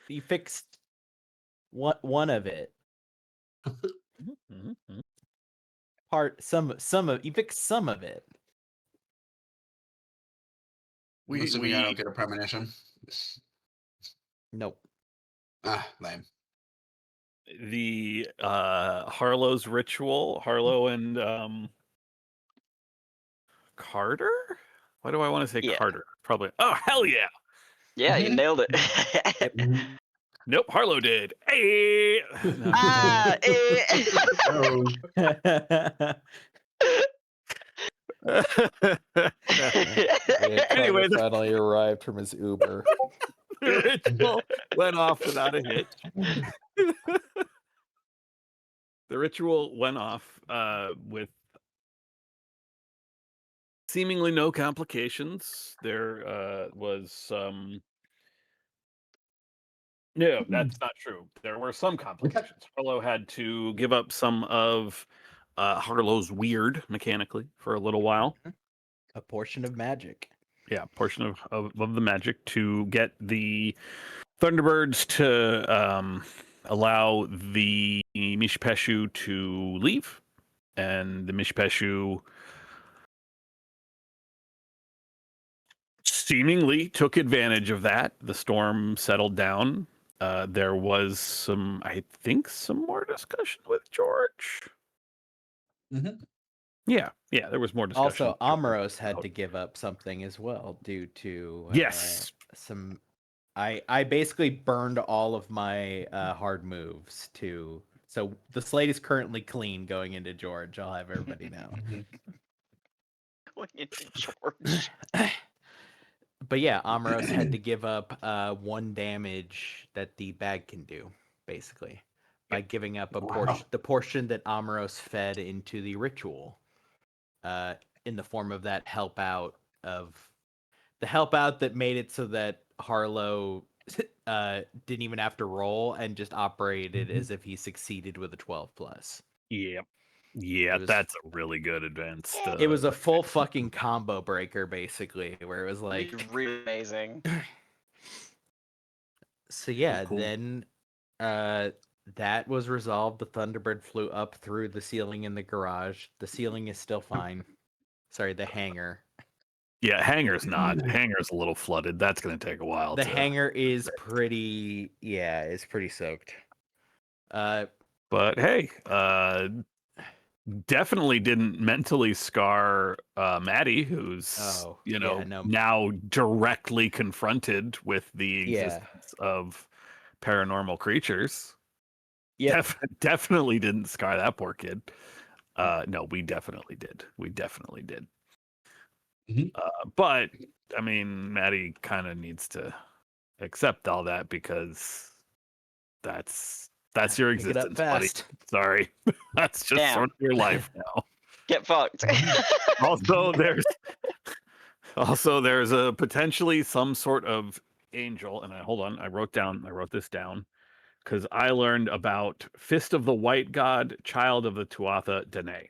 he fixed one of it. Some of he fixed some of it. I'm assuming I don't get a premonition. Nope. Lame. The Harlow's ritual, Harlow and Carter? Why do I want to say Yeah. Carter? Probably. Oh, hell yeah. Yeah, you nailed it. Nope, Harlow did. Hey. No, Oh. Anyway, the finally arrived from his Uber. ritual went off without a hitch. The ritual went off with seemingly no complications. There was some. No, that's not true. There were some complications. Harlow had to give up some of Harlow's weird mechanically for a little while. A portion of magic. Yeah, portion of the magic to get the Thunderbirds to allow the Mishpeshu to leave, and the Mishpeshu seemingly took advantage of that. The storm settled down. There was some more discussion with George. Mm-hmm. Yeah, there was more discussion. Also, Amaros had to give up something as well due to yes. Some. I basically burned all of my hard moves to. So the slate is currently clean going into George. I'll have everybody know. Going into George. But yeah, Amaros had to give up 1 damage that the bag can do, basically, by giving up the portion that Amaros fed into the ritual, in the form of that help out that made it so that Harlow didn't even have to roll and just operated as if he succeeded with a 12+. Yeah, that's a really good advanced. It was a full fucking combo breaker, basically, where it was like really amazing. So yeah, cool. Then that was resolved. The Thunderbird flew up through the ceiling in the garage. The ceiling is still fine. Sorry, the hangar. Yeah, hangar's not. Hangar's a little flooded. That's going to take a while. The hangar is pretty soaked. But hey, definitely didn't mentally scar Maddie, who's now directly confronted with the existence of paranormal creatures. Yeah, definitely didn't scar that poor kid. No, we definitely did. Mm-hmm. But I mean, Maddie kind of needs to accept all that because that's your existence, buddy. Sorry, that's just sort of your life now. Get fucked. Also, there's a potentially some sort of angel, and I wrote this down because I learned about Fist of the White God, Child of the Tuatha Dene.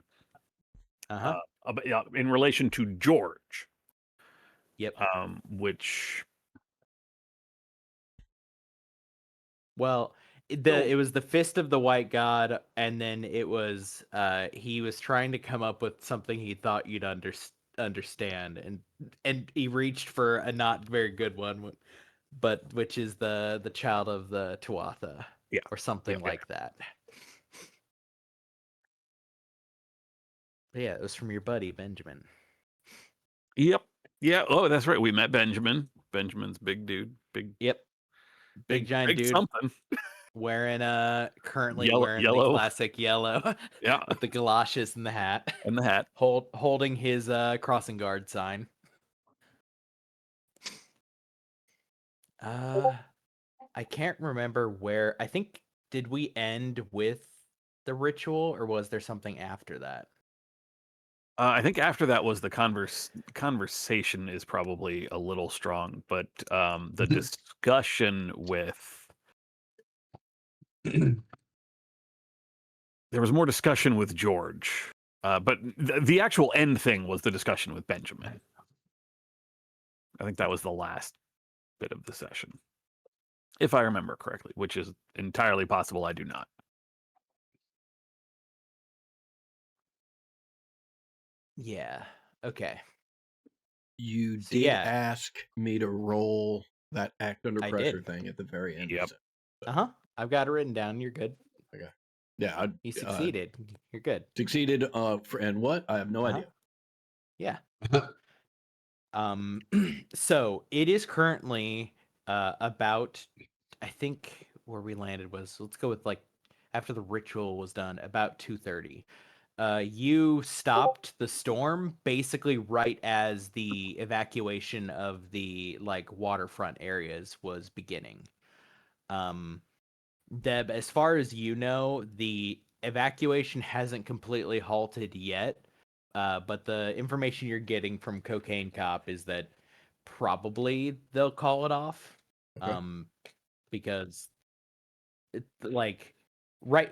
In relation to George. Yep. Which. Well, it was the Fist of the White God, and then it was he was trying to come up with something he thought you'd understand, and he reached for a not very good one, but which is the Child of the Tuatha, or something like that. But yeah, it was from your buddy Benjamin. Yep. Yeah. Oh, that's right. We met Benjamin. Benjamin's big dude. Big giant dude. Something. Wearing currently wearing yellow. The classic yellow. Yeah. With the galoshes and the hat. Holding his crossing guard sign. I can't remember where. I think, did we end with the ritual, or was there something after that? I think after that was the conversation is probably a little strong, but the discussion with there was more discussion with George, but the actual end thing was the discussion with Benjamin. I think that was the last bit of the session. if I remember correctly, which is entirely possible. I do not. Yeah. Okay. You So, did yeah. ask me to roll that act under I pressure did. thing at the very end. Yep. I've got it written down. You're good. Yeah, You succeeded. You're good. succeeded. And what? I have no Uh-huh. idea. Yeah. So it is currently about, I think where we landed was, let's go with like after the ritual was done, about 2:30. You stopped the storm basically right as the evacuation of the like waterfront areas was beginning. Deb, as far as you know, the evacuation hasn't completely halted yet. But the information you're getting from Cocaine Cop is that probably they'll call it off. Okay. Because like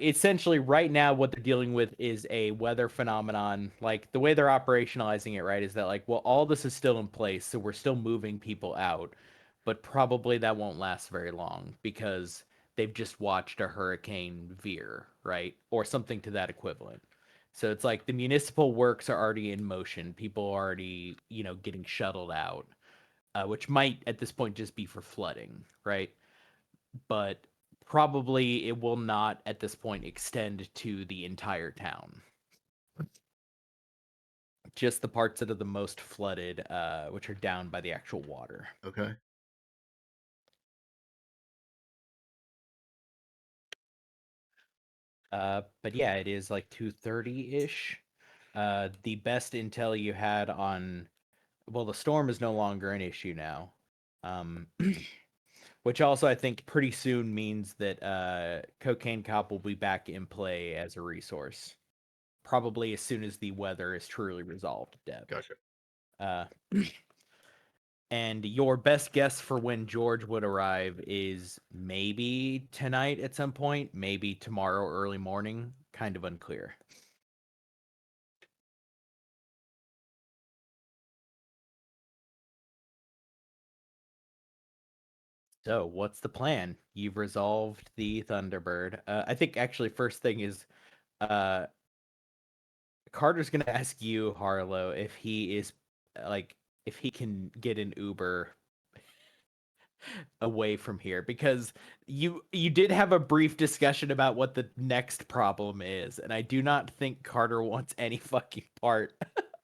essentially right now what they're dealing with is a weather phenomenon. Like the way they're operationalizing it, right, is that like, well, all this is still in place, so we're still moving people out, but probably that won't last very long because they've just watched a hurricane veer, right, or something to that equivalent. So it's like the municipal works are already in motion, people are already, getting shuttled out, which might at this point just be for flooding, right? But probably it will not at this point extend to the entire town. Just the parts that are the most flooded, which are down by the actual water. Okay. But yeah, it is like 2:30-ish. The best intel you had on, well, the storm is no longer an issue now. Which also I think pretty soon means that Cocaine Cop will be back in play as a resource. Probably as soon as the weather is truly resolved, Deb. Gotcha. And your best guess for when George would arrive is maybe tonight at some point, maybe tomorrow early morning. Kind of unclear. So, what's the plan? You've resolved the Thunderbird. I think actually first thing is Carter's going to ask you, Harlow, if he is if he can get an Uber away from here, because you did have a brief discussion about what the next problem is, and I do not think Carter wants any fucking part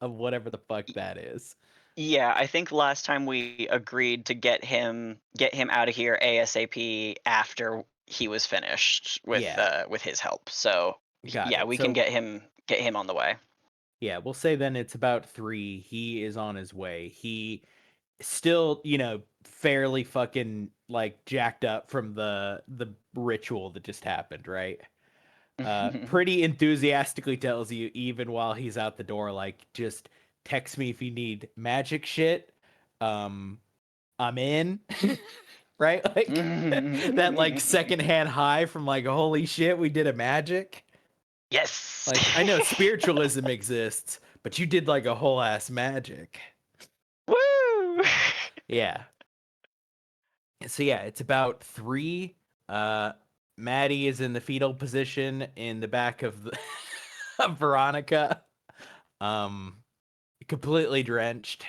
of whatever the fuck that is. Yeah, I think last time we agreed to get him out of here ASAP after he was finished with his help. So Got yeah, it. we So, can get him on the way. yeah, we'll say then it's about 3. He is on his way. He still, fairly fucking like jacked up from the ritual that just happened, right? Pretty enthusiastically tells you even while he's out the door, like, just text me if you need magic shit. I'm in. Right? Like that like secondhand high from like, holy shit, we did a magic. Yes. Like, I know spiritualism exists, but you did like a whole ass magic. Woo! Yeah. So yeah, it's about 3. Maddie is in the fetal position in the back of of Veronica. Completely drenched.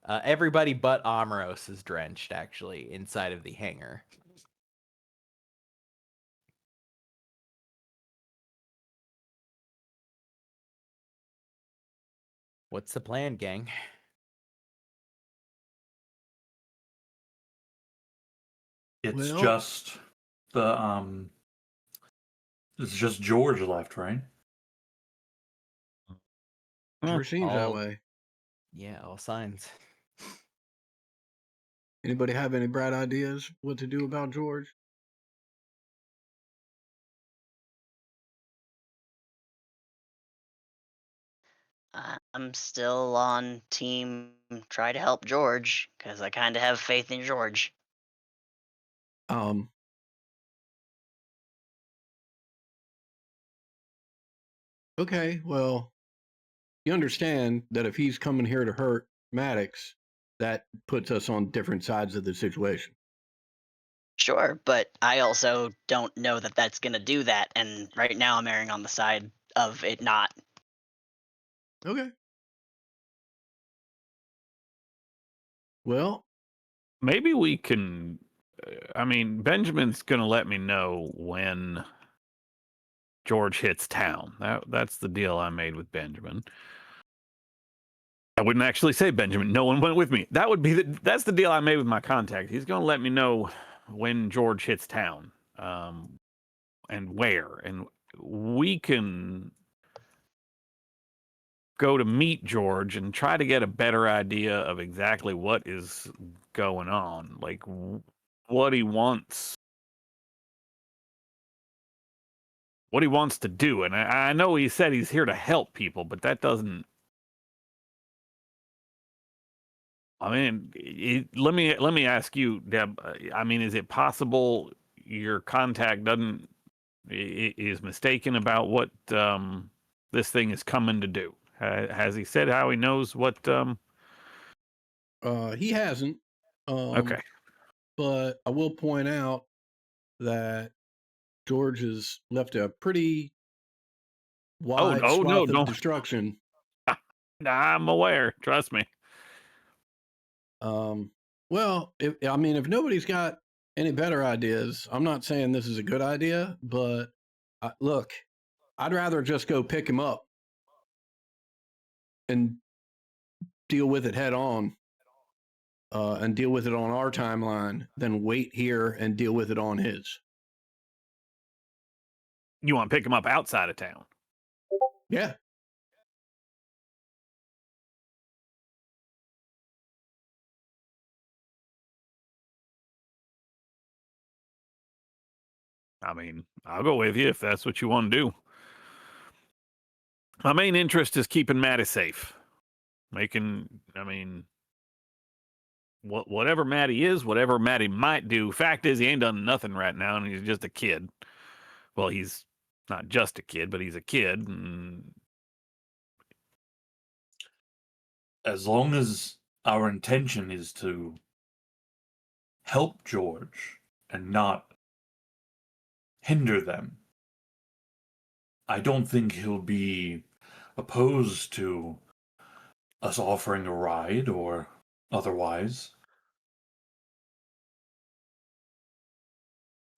Everybody but Amros is drenched, actually, inside of the hangar. What's the plan, gang? It's Well- just the it's just George left, right? Sure seems that all- way. Yeah, all signs. Anybody have any bright ideas what to do about George? I'm still on team try to help George because I kind of have faith in George. Okay, well, you understand that if he's coming here to hurt Maddox, that puts us on different sides of the situation. Sure, but I also don't know that that's going to do that. And right now I'm erring on the side of it not. Okay. Well, Maybe we can. I mean, Benjamin's going to let me know when George hits town. That's the deal I made with Benjamin. I wouldn't actually say Benjamin. No one went with me. That's the deal I made with my contact. He's going to let me know when George hits town, and where, and we can go to meet George and try to get a better idea of exactly what is going on, like what he wants. What he wants to do. And I know he said he's here to help people, but that doesn't. I mean, let me ask you, Deb. I mean, is it possible your contact is mistaken about what this thing is coming to do? Has he said how he knows what? he hasn't. Okay. But I will point out that George has left a pretty wide no, swath of no. destruction. I'm aware. Trust me. Well, if nobody's got any better ideas, I'm not saying this is a good idea, but look, I'd rather just go pick him up and deal with it head on, and deal with it on our timeline than wait here and deal with it on his. You want to pick him up outside of town? Yeah. I mean, I'll go with you if that's what you want to do. My main interest is keeping Maddie safe. Whatever Maddie is, whatever Maddie might do. Fact is, he ain't done nothing right now, and he's just a kid. Well, he's not just a kid, but he's a kid. And As long as our intention is to help George and not hinder them, I don't think he'll be opposed to us offering a ride or otherwise.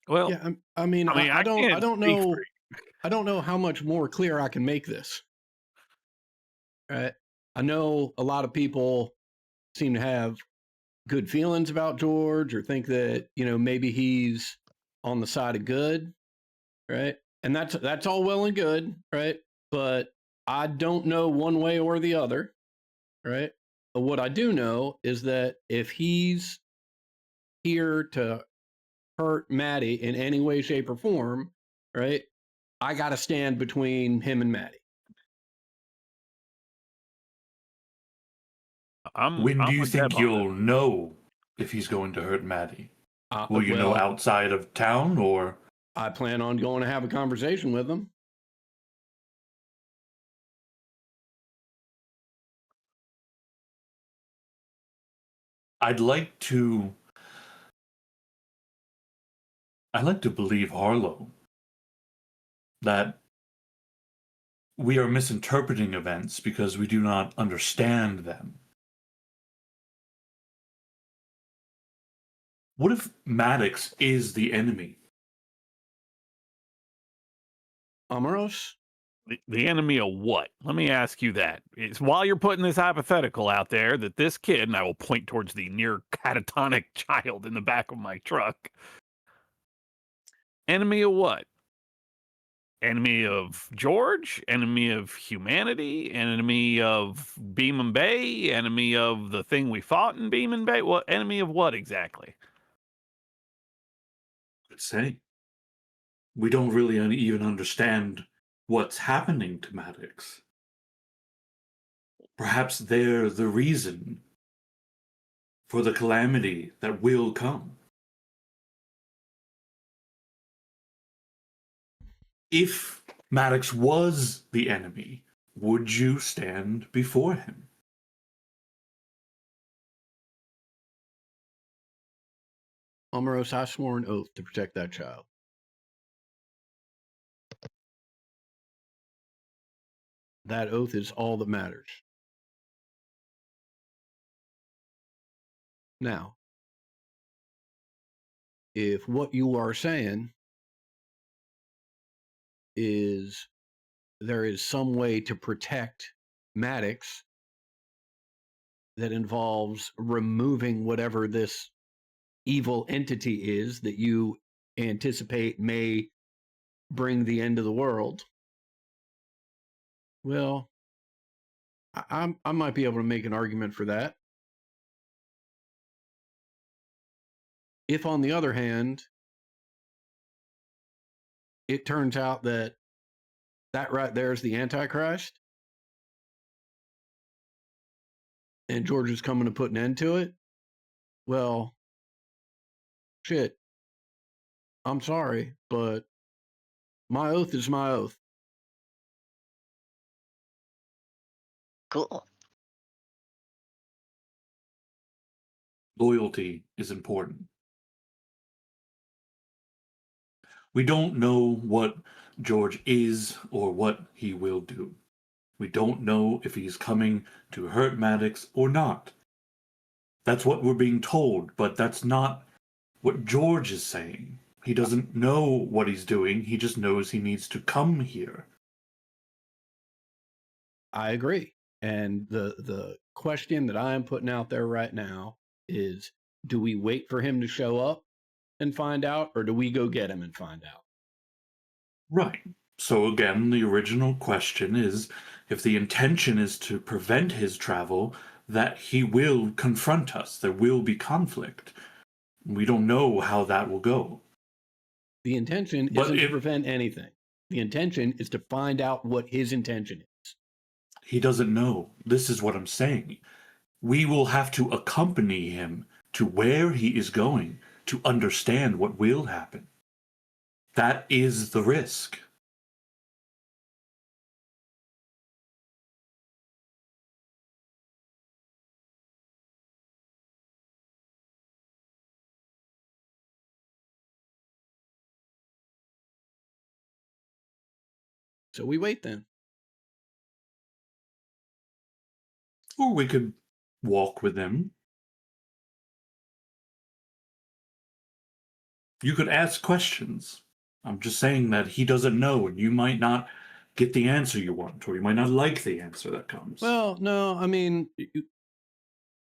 well, Yeah, I don't can't speak know. for I don't know how much more clear I can make this. Right. I know a lot of people seem to have good feelings about George or think that, maybe he's on the side of good, right? And that's all well and good, right? But I don't know one way or the other, right? But what I do know is that if he's here to hurt Maddie in any way, shape, or form, right? I got to stand between him and Maddie. When do you with think Deb on you'll know if he's going to hurt Maddie? Will you know Well, outside of town, or I plan on going to have a conversation with him. I'd like to believe, Harlow, that we are misinterpreting events because we do not understand them. What if Maddox is the enemy? Amaros? The enemy of what? Let me ask you that. It's while you're putting this hypothetical out there that this kid, and I will point towards the near catatonic child in the back of my truck. Enemy of what? Enemy of George? Enemy of humanity? Enemy of Beeman Bay? Enemy of the thing we fought in Beeman Bay? What enemy of what exactly? Let's say we don't really even understand what's happening to Maddox. Perhaps they're the reason for the calamity that will come. If Maddox was the enemy, would you stand before him? Omeros, I swore an oath to protect that child. That oath is all that matters. Now, if what you are saying is there is some way to protect Maddox that involves removing whatever this evil entity is that you anticipate may bring the end of the world, well, I might be able to make an argument for that. If, on the other hand, it turns out that right there is the Antichrist, and George is coming to put an end to it, well, shit. I'm sorry, but my oath is my oath. Cool. Loyalty is important. We don't know what George is or what he will do. We don't know if he's coming to hurt Maddox or not. That's what we're being told, but that's not what George is saying. He doesn't know what he's doing. He just knows he needs to come here. I agree. And the question that I am putting out there right now is, do we wait for him to show up and find out, or do we go get him and find out? Right. So again, the original question is, if the intention is to prevent his travel, that he will confront us. There will be conflict. We don't know how that will go. The intention isn't to prevent anything. The intention is to find out what his intention is. He doesn't know. This is what I'm saying. We will have to accompany him to where he is going to understand what will happen. That is the risk. So we wait then. Or we could walk with him. You could ask questions. I'm just saying that he doesn't know, and you might not get the answer you want, or you might not like the answer that comes. Well, no, I mean,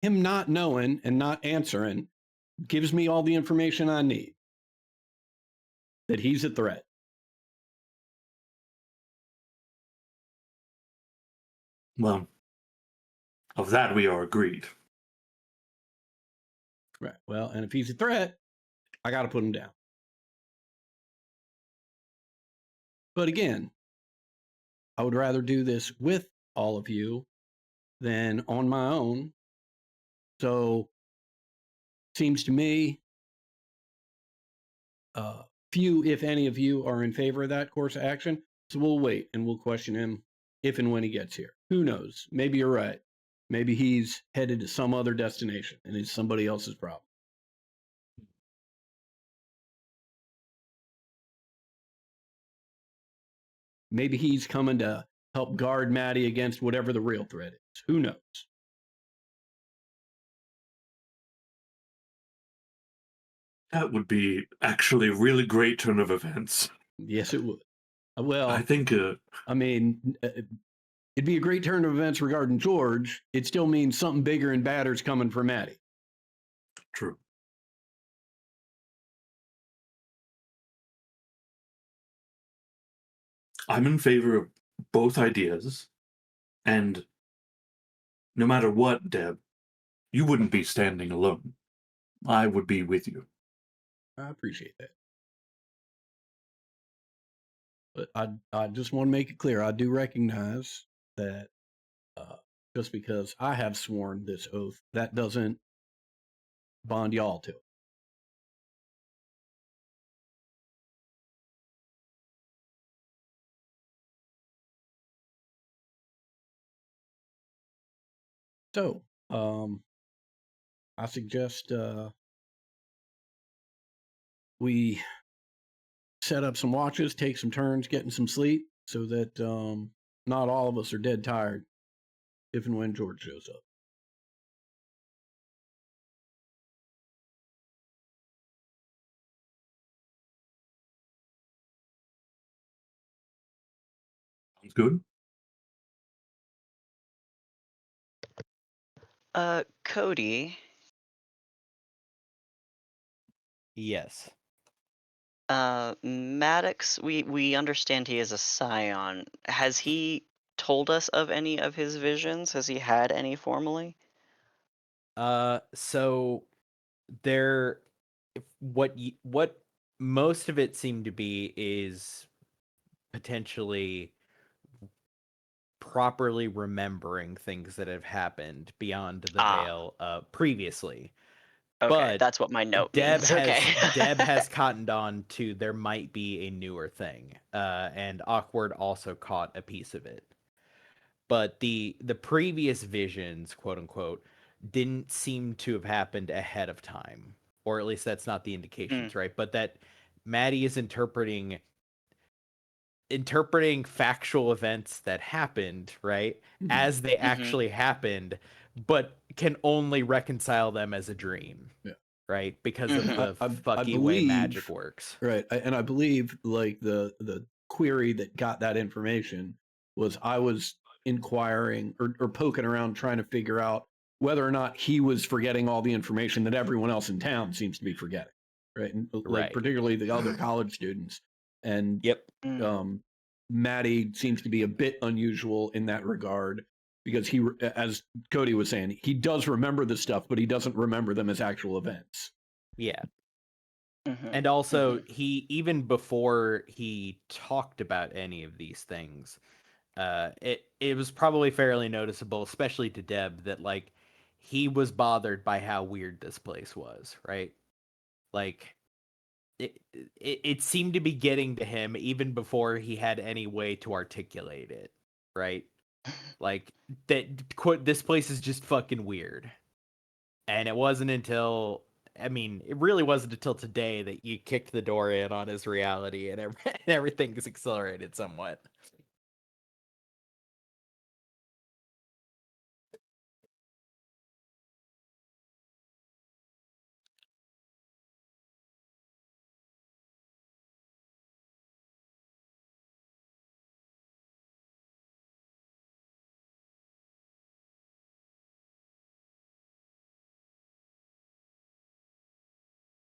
him not knowing and not answering gives me all the information I need that he's a threat. Well, of that we are agreed. Right. Well, and if he's a threat, I got to put him down. But again, I would rather do this with all of you than on my own. So, seems to me, few, if any of you, are in favor of that course of action. So we'll wait and we'll question him if and when he gets here. Who knows? Maybe you're right. Maybe he's headed to some other destination and it's somebody else's problem. Maybe he's coming to help guard Maddie against whatever the real threat is. Who knows? That would be actually a really great turn of events. Yes, it would. Well, I think. I mean, it'd be a great turn of events regarding George. It still means something bigger and badder's coming for Maddie. True. I'm in favor of both ideas, and no matter what, Deb, you wouldn't be standing alone. I would be with you. I appreciate that. But I just want to make it clear, I do recognize that just because I have sworn this oath, that doesn't bond y'all to it. So, I suggest we set up some watches, take some turns getting some sleep, so that not all of us are dead tired if and when George shows up. Sounds good. Cody, Yes. Maddox, we understand he is a scion. Has he told us of any of his visions? Has he had any formally? So there, what most of it seemed to be is potentially properly remembering things that have happened beyond the Ah. veil previously. Okay, But that's what my note Deb means. has Okay. Deb has cottoned on to there might be a newer thing, and Awkward also caught a piece of it. But the previous visions, quote unquote, didn't seem to have happened ahead of time, or at least that's not the indications, right? But that Maddie is interpreting factual events that happened, right, as they actually happened, but can only reconcile them as a dream. Yeah. Right, because of the I fucky way believe- magic works. Right, and I believe like the query that got that information was I was inquiring or poking around trying to figure out whether or not he was forgetting all the information that everyone else in town seems to be forgetting, right? And like Right. particularly the other college students. And Yep. Maddie seems to be a bit unusual in that regard because he, as Cody was saying, he does remember the stuff, but he doesn't remember them as actual events. Yeah. Mhm. And also, he even before he talked about any of these things, it was probably fairly noticeable, especially to Deb, that like he was bothered by how weird this place was, right? Like it seemed to be getting to him even before he had any way to articulate it, right? Like that quote, this place is just fucking weird. And it wasn't until it really wasn't until today that you kicked the door in on his reality and everything is accelerated somewhat.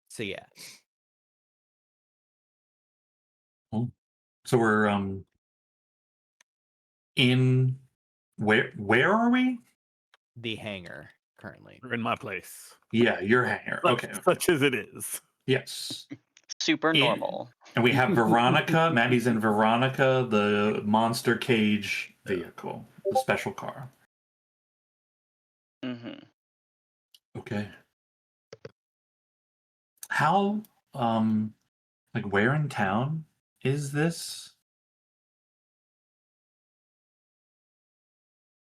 So yeah. So we're in where are we? The hangar currently. You're in my place. Yeah, your hangar. Okay. Such as it is. Yes. Super normal. And we have Veronica. Maddie's in Veronica, the monster cage vehicle, the special car. Okay. How like where in town is this?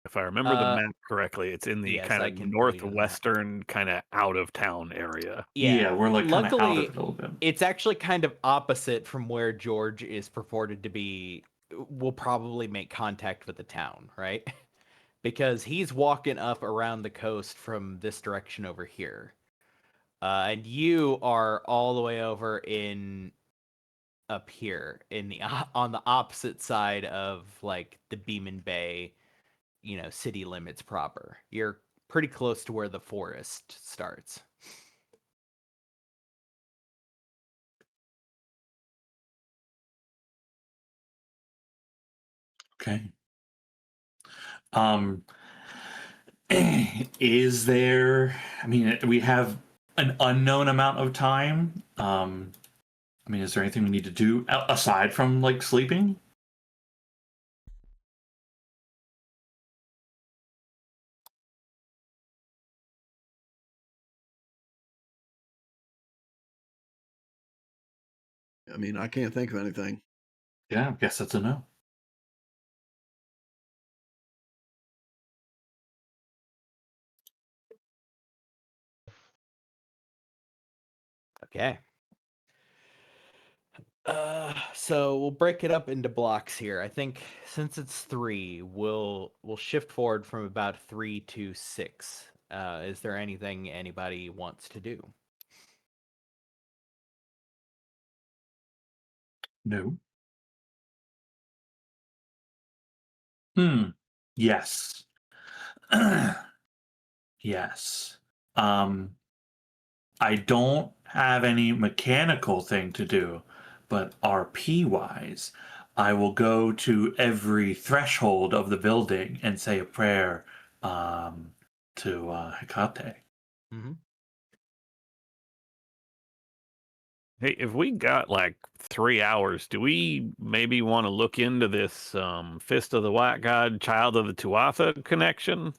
If I remember the map correctly, it's in the yes, kind I of can pull you the map. northwestern, kind of out of town area. Yeah, we're like kind of out of luckily, it a little bit. it's actually kind of opposite from where George is purported to be. Will probably make contact with the town, right? Because he's walking up around the coast from this direction over here. And you are all the way over in up here in the on the opposite side of like the Beeman Bay, city limits proper. You're pretty close to where the forest starts. Okay. Is there, we have an unknown amount of time. Is there anything we need to do aside from like sleeping? I can't think of anything. Yeah, I guess that's a no. Okay. So we'll break it up into blocks here. I think since it's 3, we'll shift forward from about 3 to 6. Is there anything anybody wants to do? No. Yes. Yes. I don't have any mechanical thing to do, but RP wise, I will go to every threshold of the building and say a prayer to Hecate. Mm-hmm. Hey, if we got like 3 hours, do we maybe want to look into this Fist of the White God, Child of the Tuatha connection?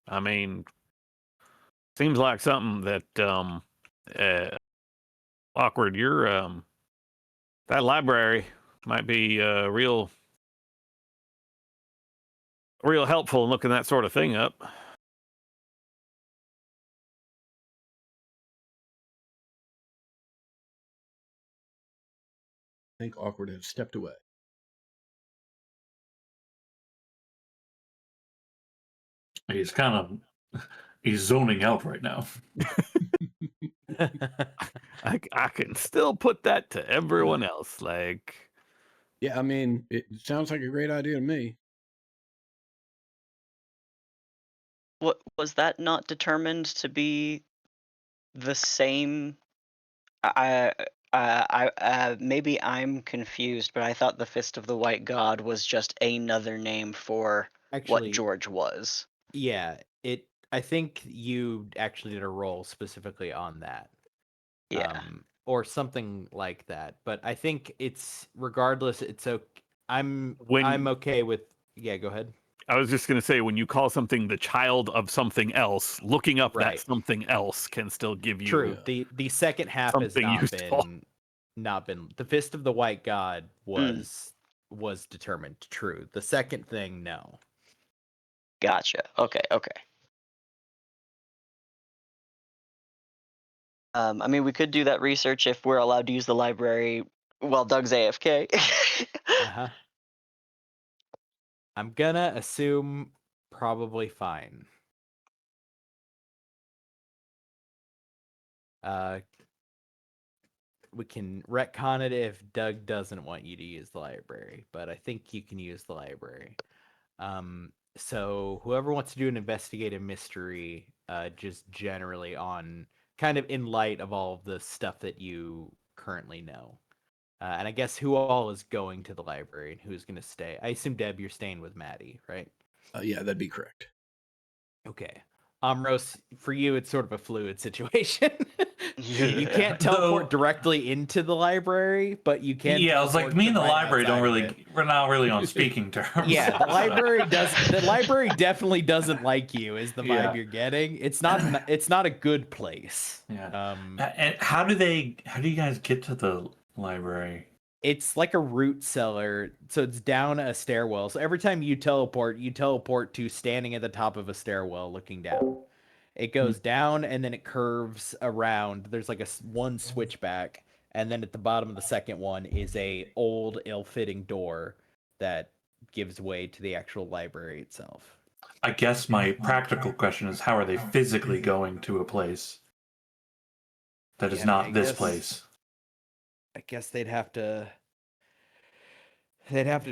I mean, seems like something that awkward. Your that library might be real helpful in looking that sort of thing up. I think Awkward has stepped away. He's he's zoning out right now. I can still put that to everyone else. Like, Yeah, I mean, it sounds like a great idea to me. What was that not determined to be the same? Maybe I'm confused, but I thought the Fist of the White God was just another name for what Actually, George was. yeah, I think you actually did a roll specifically on that. Yeah. Or something like that. But I think it's regardless. It's okay. I'm okay with. Yeah, go ahead. I was just gonna say, when you call something the child of something else, looking up Right. that something else can still give you True. The second half has something useful. not been the Fist of the White God was determined. True. The second thing, no. Gotcha. Okay. I mean, we could do that research if we're allowed to use the library while Doug's AFK. Uh-huh. I'm gonna assume probably fine. We can retcon it if Doug doesn't want you to use the library, but I think you can use the library. So whoever wants to do an investigative mystery, just generally on kind of in light of all of the stuff that you currently know. And I guess who all is going to the library and who's going to stay? I assume, Deb, you're staying with Maddie, right? Yeah, that'd be correct. Okay. Rose, for you, it's sort of a fluid situation. You can't teleport directly into the library, but you can. Yeah, I was like, me and the library we're not really on speaking terms. Yeah, the library definitely doesn't like you, is the vibe you're getting. It's not a good place. Yeah. And how do you guys get to the library? It's like a root cellar, so it's down a stairwell. So every time you teleport to standing at the top of a stairwell looking down. It goes down and then it curves around. There's like one switchback, and then at the bottom of the second one is a old, ill-fitting door that gives way to the actual library itself. I guess my practical question is, how are they physically going to a place that is not this place? I guess they'd have to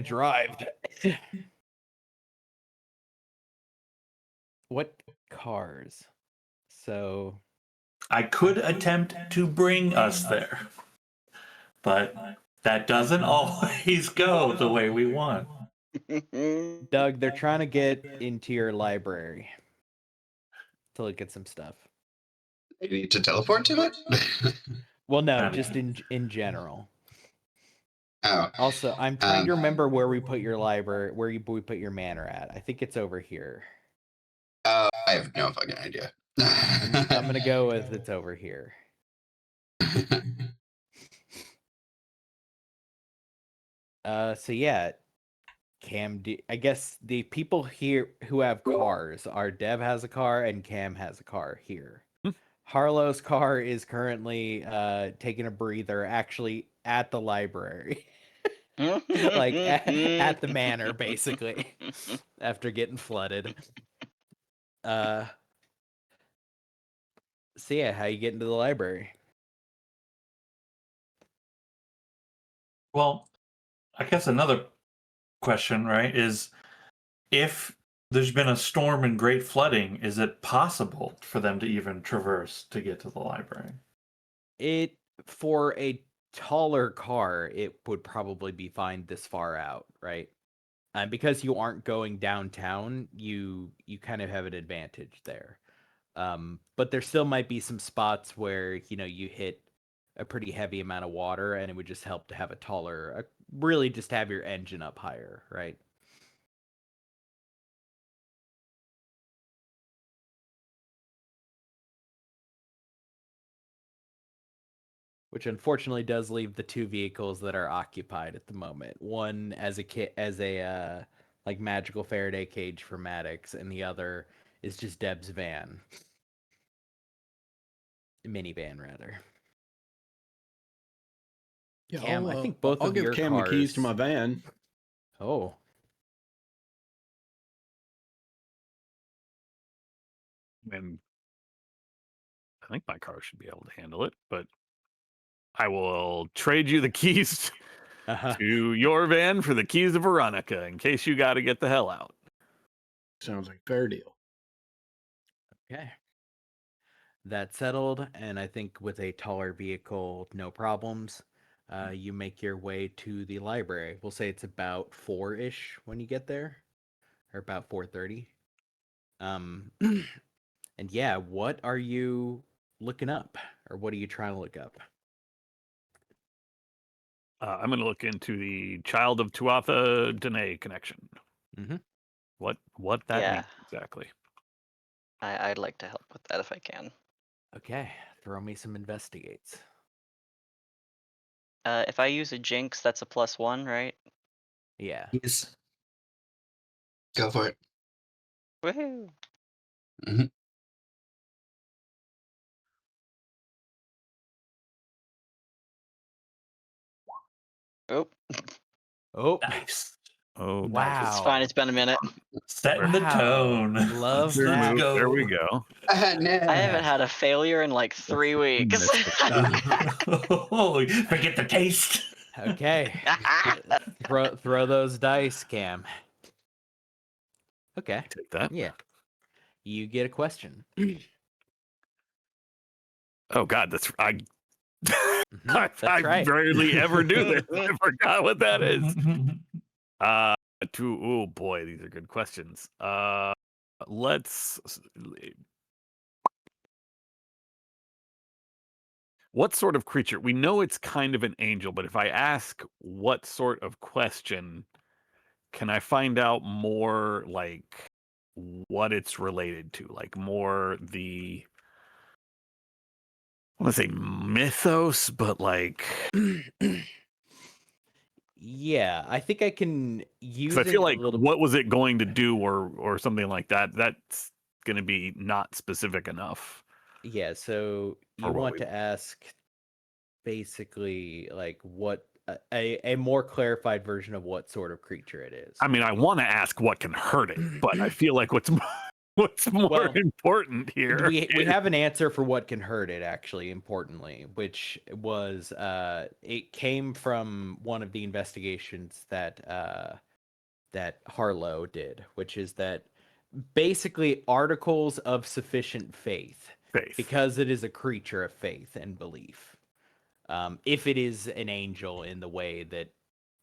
drive. What cars? So I could attempt to bring us there, but that doesn't always go the way we want. Doug, they're trying to get into your library to look at some stuff. You need to teleport to it? Well, no, just in general. Oh. Also, I'm trying to remember where we put your library, where we put your manor at. I think it's over here. I have no fucking idea. I'm gonna go with it's over here. So yeah, Cam, I guess the people here who have cars are Dev has a car and Cam has a car here. Harlow's car is currently taking a breather. Actually, at the library. Like at the manor, basically, after getting flooded. So yeah, how you get into the library? Well, I guess another question, right, is if there's been a storm and great flooding, is it possible for them to even traverse to get to the library? It for a taller car, it would probably be fine this far out, right? And because you aren't going downtown, you kind of have an advantage there. But there still might be some spots where you hit a pretty heavy amount of water, and it would just help to have a taller, really just have your engine up higher, right? Which unfortunately does leave the two vehicles that are occupied at the moment. One as a like magical Faraday cage for Maddox, and the other is just Deb's van. Minivan, rather. Yeah, Cam, I think both I'll of give your Cam the keys to cars- my van. Oh. And I think my car should be able to handle it, but I will trade you the keys to your van for the keys of Veronica in case you got to get the hell out. Sounds like a fair deal. Okay. That's settled, and I think with a taller vehicle, no problems. You make your way to the library. We'll say it's about 4-ish when you get there, or about 4:30. And yeah, what are you looking up, or what are you trying to look up? I'm going to look into the Child of Tuatha Dene connection. Mm-hmm. What that means exactly. I'd like to help with that if I can. Okay, throw me some investigates. If I use a jinx, that's a +1, right? Yeah. Yes. Go for it. Woohoo! hmm Oh, Oh, Nice. Oh, wow. it's fine. It's been a minute. Setting the Wow. tone. Love There, that. move. go. There we go. I haven't had a failure in like 3 weeks. Oh, forget the taste. Okay. throw those dice, Cam. Okay. Take that. Yeah. You get a question. Oh God, that's I. That's I right. rarely ever do this. I forgot what that is. Oh boy, these are good questions. Let's. What sort of creature? We know it's kind of an angel, but if I ask what sort of question, can I find out more like what it's related to? Like more the, I want to say mythos, but like Yeah, I think I can use I feel it like a little. what was it going to do or something like that? That's going to be not specific enough. Yeah, so you Or what want we- to ask basically like what a more clarified version of what sort of creature it is. I mean, I want to ask what can hurt it, but I feel like what's more Well, important here. We have an answer for what can hurt it, actually, importantly, which was it came from one of the investigations that that Harlow did, which is that basically articles of sufficient faith, because it is a creature of faith and belief. If it is an angel in the way that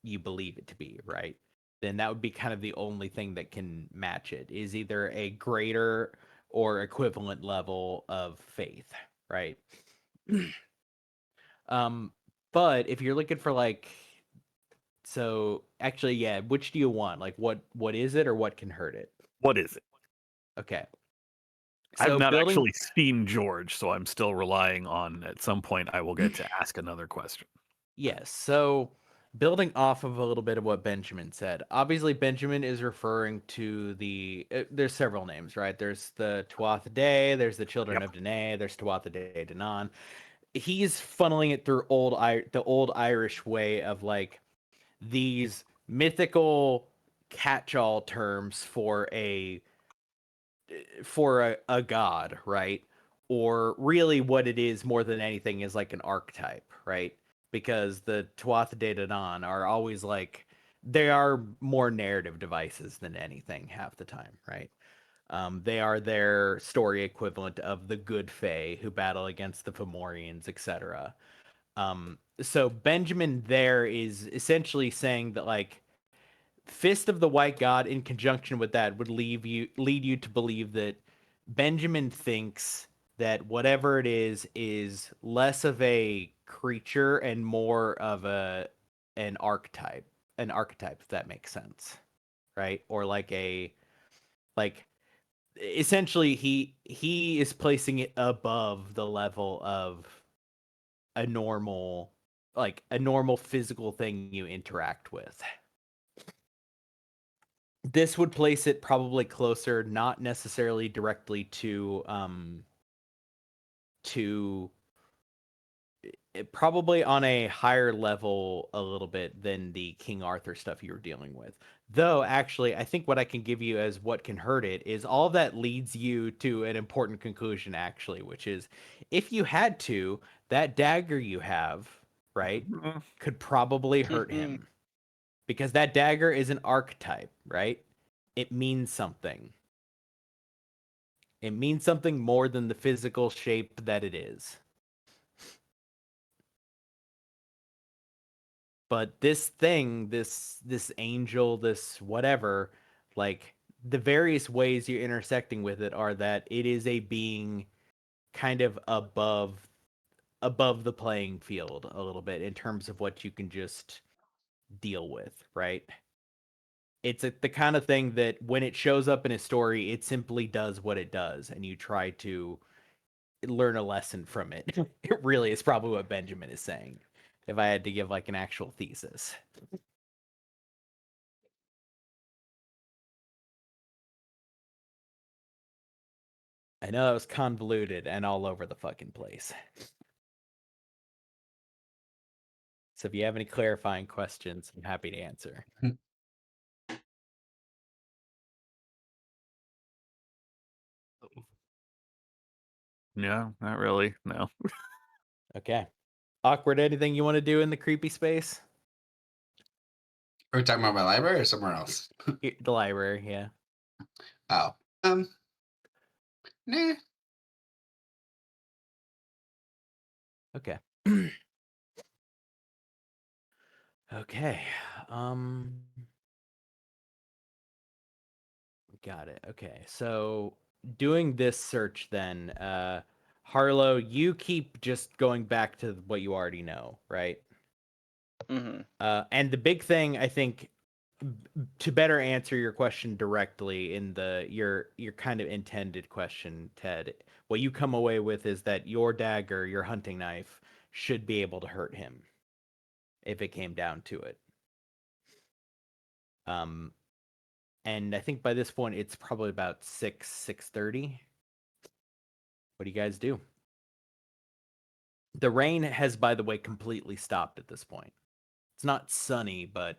you believe it to be, right? Then that would be kind of the only thing that can match it, is either a greater or equivalent level of faith, right? But if you're looking for like, so actually, yeah, which do you want? Like, what is it, or what can hurt it? What is it? Okay. I've not actually seen George, so I'm still relying on at some point I will get to ask another question. Yes. So building off of a little bit of what Benjamin said, obviously Benjamin is referring to the, there's several names, right? There's the Tuatha Dé, there's the Children of Danae, there's Tuatha Dé Danann. he's funneling it through the old Irish way of like these mythical catch-all terms for a god, right? Or really what it is more than anything is like an archetype, right? Because the Tuatha De Danann are always like they are more narrative devices than anything half the time, right? They are their story equivalent of the good Fae who battle against the Fomorians, etc. So Benjamin there is essentially saying that like Fist of the White God in conjunction with that would lead you to believe that Benjamin thinks that whatever it is less of a creature and more of an archetype. An archetype, if that makes sense. Right? Or like essentially he is placing it above the level of a normal physical thing you interact with. This would place it probably closer, not necessarily directly to probably on a higher level a little bit than the King Arthur stuff you were dealing with. Though actually, I think what I can give you as what can hurt it is all that leads you to an important conclusion actually, which is if you had to, that dagger you have, right, could probably hurt him. Because that dagger is an archetype, right? It means something. It means something more than the physical shape that it is. But this thing, this angel, this whatever, like the various ways you're intersecting with it are that it is a being kind of above the playing field a little bit in terms of what you can just deal with, right? It's the kind of thing that when it shows up in a story, it simply does what it does, and you try to learn a lesson from it. It really is probably what Benjamin is saying, if I had to give like an actual thesis. I know that was convoluted and all over the fucking place. So if you have any clarifying questions, I'm happy to answer. No, not really. No. Okay. Awkward, anything you want to do in the creepy space? Are we talking about my library or somewhere else? The library, yeah. Oh. Nah. Okay. Okay. Got it. Okay. So doing this search then, Harlow, you keep just going back to what you already know, right? Mm-hmm. And the big thing, I think, to better answer your question directly in your kind of intended question, Ted, what you come away with is that your dagger, your hunting knife, should be able to hurt him if it came down to it. And I think by this point it's probably about 6:30. What do you guys do? The rain has, by the way, completely stopped at this point. It's not sunny, but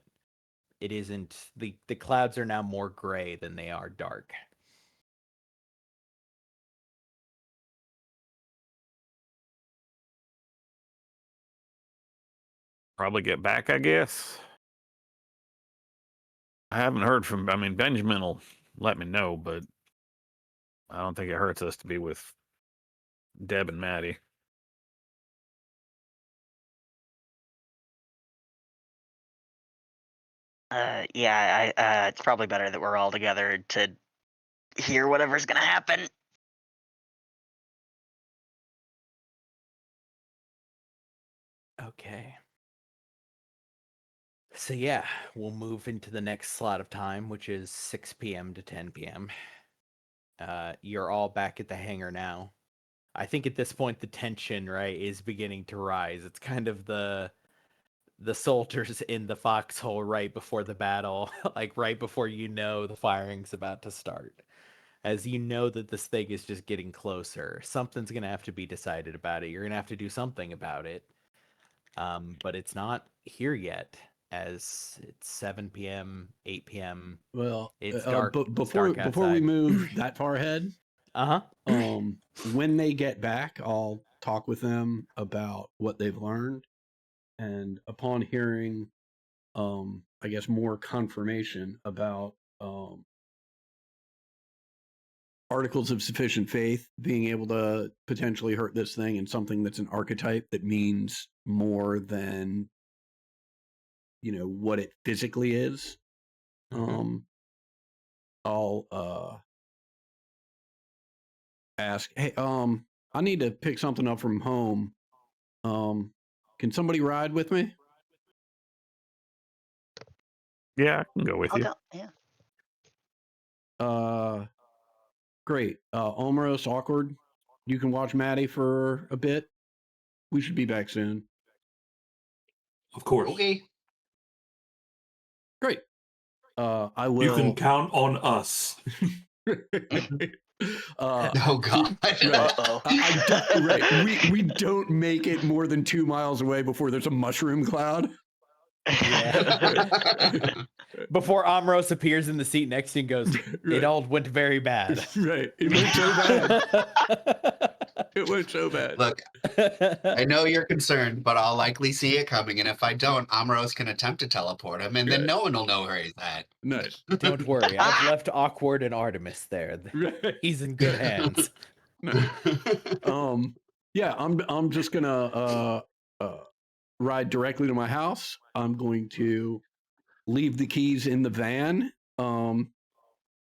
it isn't. The clouds are now more gray than they are dark. Probably get back, I guess. I haven't heard from, I mean, Benjamin will let me know, but I don't think it hurts us to be with Deb and Maddie. Yeah, it's probably better that we're all together to hear whatever's gonna happen. Okay. So yeah, we'll move into the next slot of time, which is 6 p.m. to 10 p.m. You're all back at the hangar now. I think at this point the tension, right, is beginning to rise. It's kind of the soldiers in the foxhole right before the battle, like right before you know the firing's about to start. as you know that this thing is just getting closer. Something's gonna have to be decided about it. You're gonna have to do something about it. But it's not here yet, as it's 7 p.m., 8 p.m. Well, It's dark. But It's before dark before we outside. move that far ahead, Uh huh. when they get back, I'll talk with them about what they've learned, and upon hearing, I guess more confirmation about articles of sufficient faith being able to potentially hurt this thing, and something that's an archetype that means more than what it physically is. I'll ask, hey, I need to pick something up from home. Can somebody ride with me? Yeah, I can go with I'll you. go. Yeah. Great. Omeros, Awkward, you can watch Maddie for a bit. We should be back soon. Of course. Okay. Great. I will. You can count on us. Oh God. Right. Uh-oh. I don't, right. We don't make it more than 2 miles away before there's a mushroom cloud. Yeah. Before Amros appears in the seat next to you and goes, Right. it all went very bad. Right. It went so bad. It went so bad. Look, I know you're concerned, but I'll likely see it coming. And if I don't, Amros can attempt to teleport him, and then no one will know where he's at. Nice. Don't worry, I've left Awkward and Artemis there. Right. He's in good hands. Nice. Yeah, I'm just gonna ride directly to my house. I'm going to leave the keys in the van.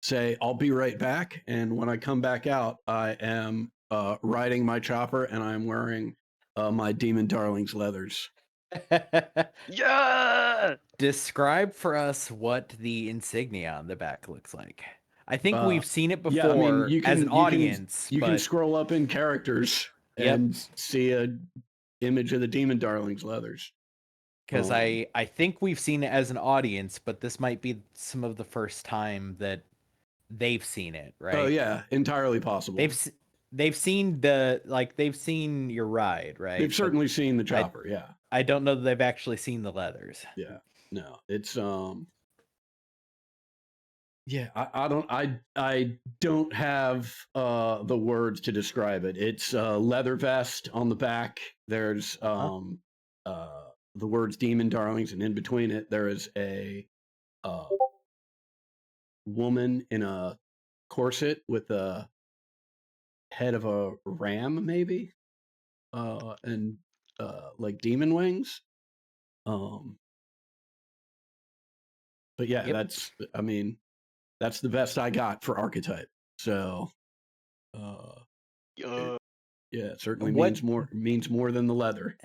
Say I'll be right back, and when I come back out, I am riding my chopper, and I'm wearing my Demon Darlings leathers. Yeah. Describe for us what the insignia on the back looks like. I think Uh, we've seen it before yeah, I mean, you as can- an you can- audience. You but can scroll up in characters Yep. and see a image of the Demon Darlings leathers. because Um, I think we've seen it as an audience, but this might be some of the first time that they've seen it, right? Oh yeah, entirely possible. They've seen they've seen your ride, right? They've But certainly seen the chopper. Yeah. I don't know that they've actually seen the leathers. Yeah. No, it's yeah, I don't have the words to describe it. It's a leather vest on the back. There's the words Demon Darlings, and in between it there is a woman in a corset with a head of a ram, maybe, and like demon wings. But yeah, Yep. that's the best I got for archetype. So Yeah. yeah, it certainly What- means more than the leather.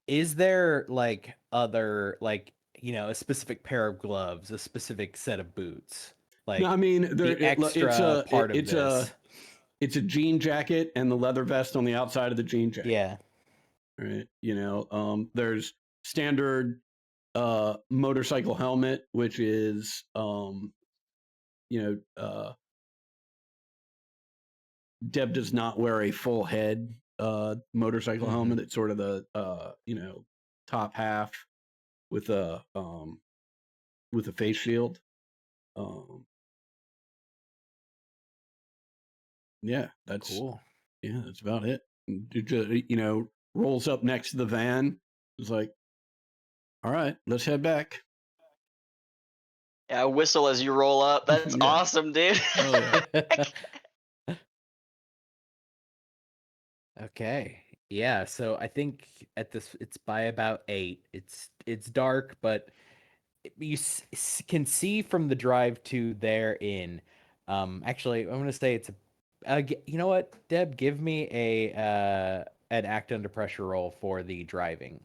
Is there like other a specific pair of gloves, a specific set of boots? Like No, I mean, the extra part of this. It's a jean jacket and the leather vest on the outside of the jean jacket. Yeah. Right. There's standard motorcycle helmet, which is Deb does not wear a full head motorcycle Mhm. helmet. It's sort of the top half with a face shield. Yeah, that's Cool. yeah, that's about it. It just, rolls up next to the van. It's like, all right, let's head back. Yeah, whistle as you roll up. That's Yeah. awesome, dude. Oh, Okay. Yeah, so I think it's by about 8. It's dark, but you can see from the drive to their inn. Actually, I'm going to say it's you know what? Deb, give me an act under pressure roll for the driving.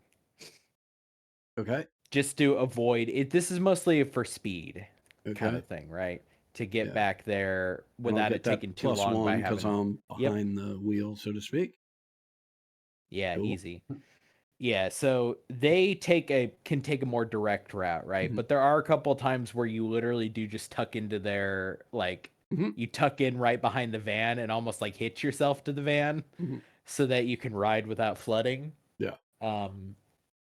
Okay. Just to avoid it. This is mostly for speed Okay. kind of thing, right? To get Yeah. back there And I'll without get it that taking too plus long by one because having I'm Yep. behind the wheel, so to speak. Yeah, Cool. easy. Yeah, so they can take a more direct route, right? Mhm. But there are a couple of times where you literally do just tuck into their Mhm. You tuck in right behind the van and almost like hitch yourself to the van Mhm. so that you can ride without flooding. Yeah.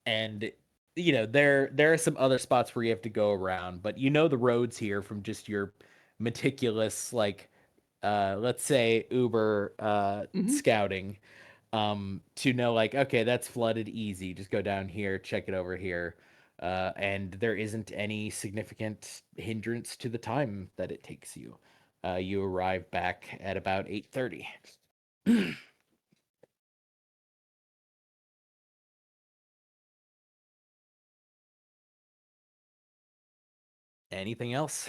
And there are some other spots where you have to go around, but the roads here from just your meticulous, like, let's say Uber Mhm. scouting, to know, like, okay, that's flooded, easy, just go down here, check it over here. And there isn't any significant hindrance to the time that it takes you. You arrive back at about 8:30. Anything else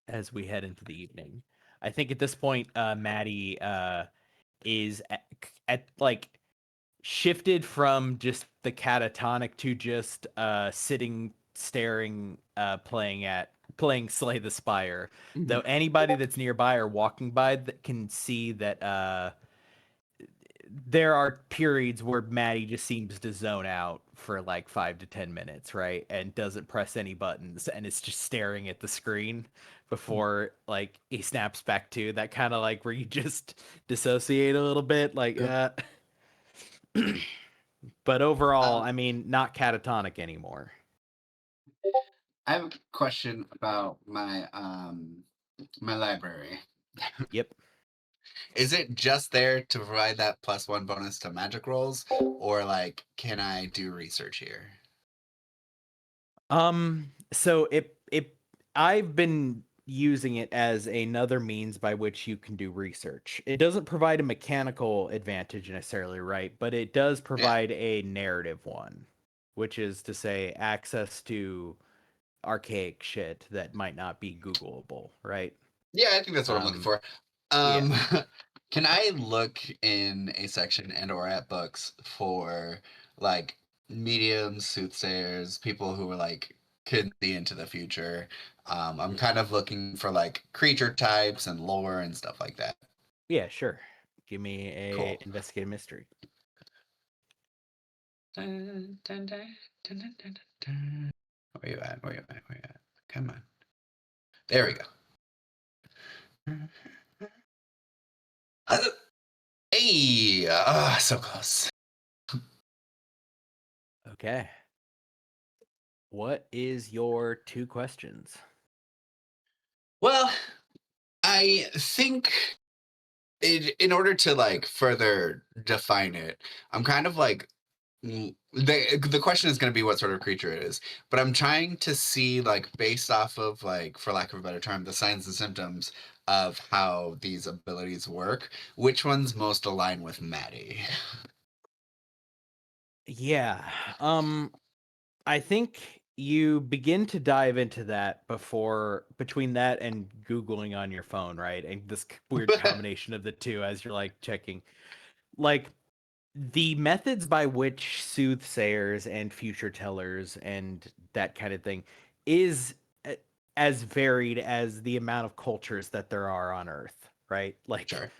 as we head into the evening? I think at this point, Maddie is at like shifted from just the catatonic to just sitting, staring, playing Slay the Spire. Though Mhm. anybody that's nearby or walking by that can see that there are periods where Maddie just seems to zone out for like 5 to 10 minutes, right? And doesn't press any buttons and it's just staring at the screen before like he snaps back to that kind of like where you just dissociate a little bit, like Yep. but overall, Um, I mean, not catatonic anymore. I have a question about my library. Yep. Is it just there to provide that +1 bonus to magic rolls, or like can I do research here? So it I've been using it as another means by which you can do research. It doesn't provide a mechanical advantage necessarily, right? But it does Yeah. provide a narrative one, which is to say access to archaic shit that might not be Googleable, right? Yeah, I think that's what I'm looking Um, for. yeah. Um, can I look in a section and or at books for like mediums, soothsayers, people who are like could see into the future? I'm kind of looking for like creature types and lore and stuff like that. Yeah, sure. Give me a Cool. investigative mystery. Dun, dun, dun, dun, dun, dun, dun. Where you at? Where you at? Where you at? Come on. There we go. Hey, so close. Okay. What is your 2 questions? Well, I think in order to like further define it, I'm kind of like the question is going to be what sort of creature it is, but I'm trying to see like based off of like for lack of a better term the signs and symptoms of how these abilities work, which ones most align with Maddie. Yeah. I think you begin to dive into that between that and Googling on your phone, right? And this weird combination of the two as you're like checking. Like the methods by which soothsayers and future tellers and that kind of thing is as varied as the amount of cultures that there are on Earth, right? Like Sure.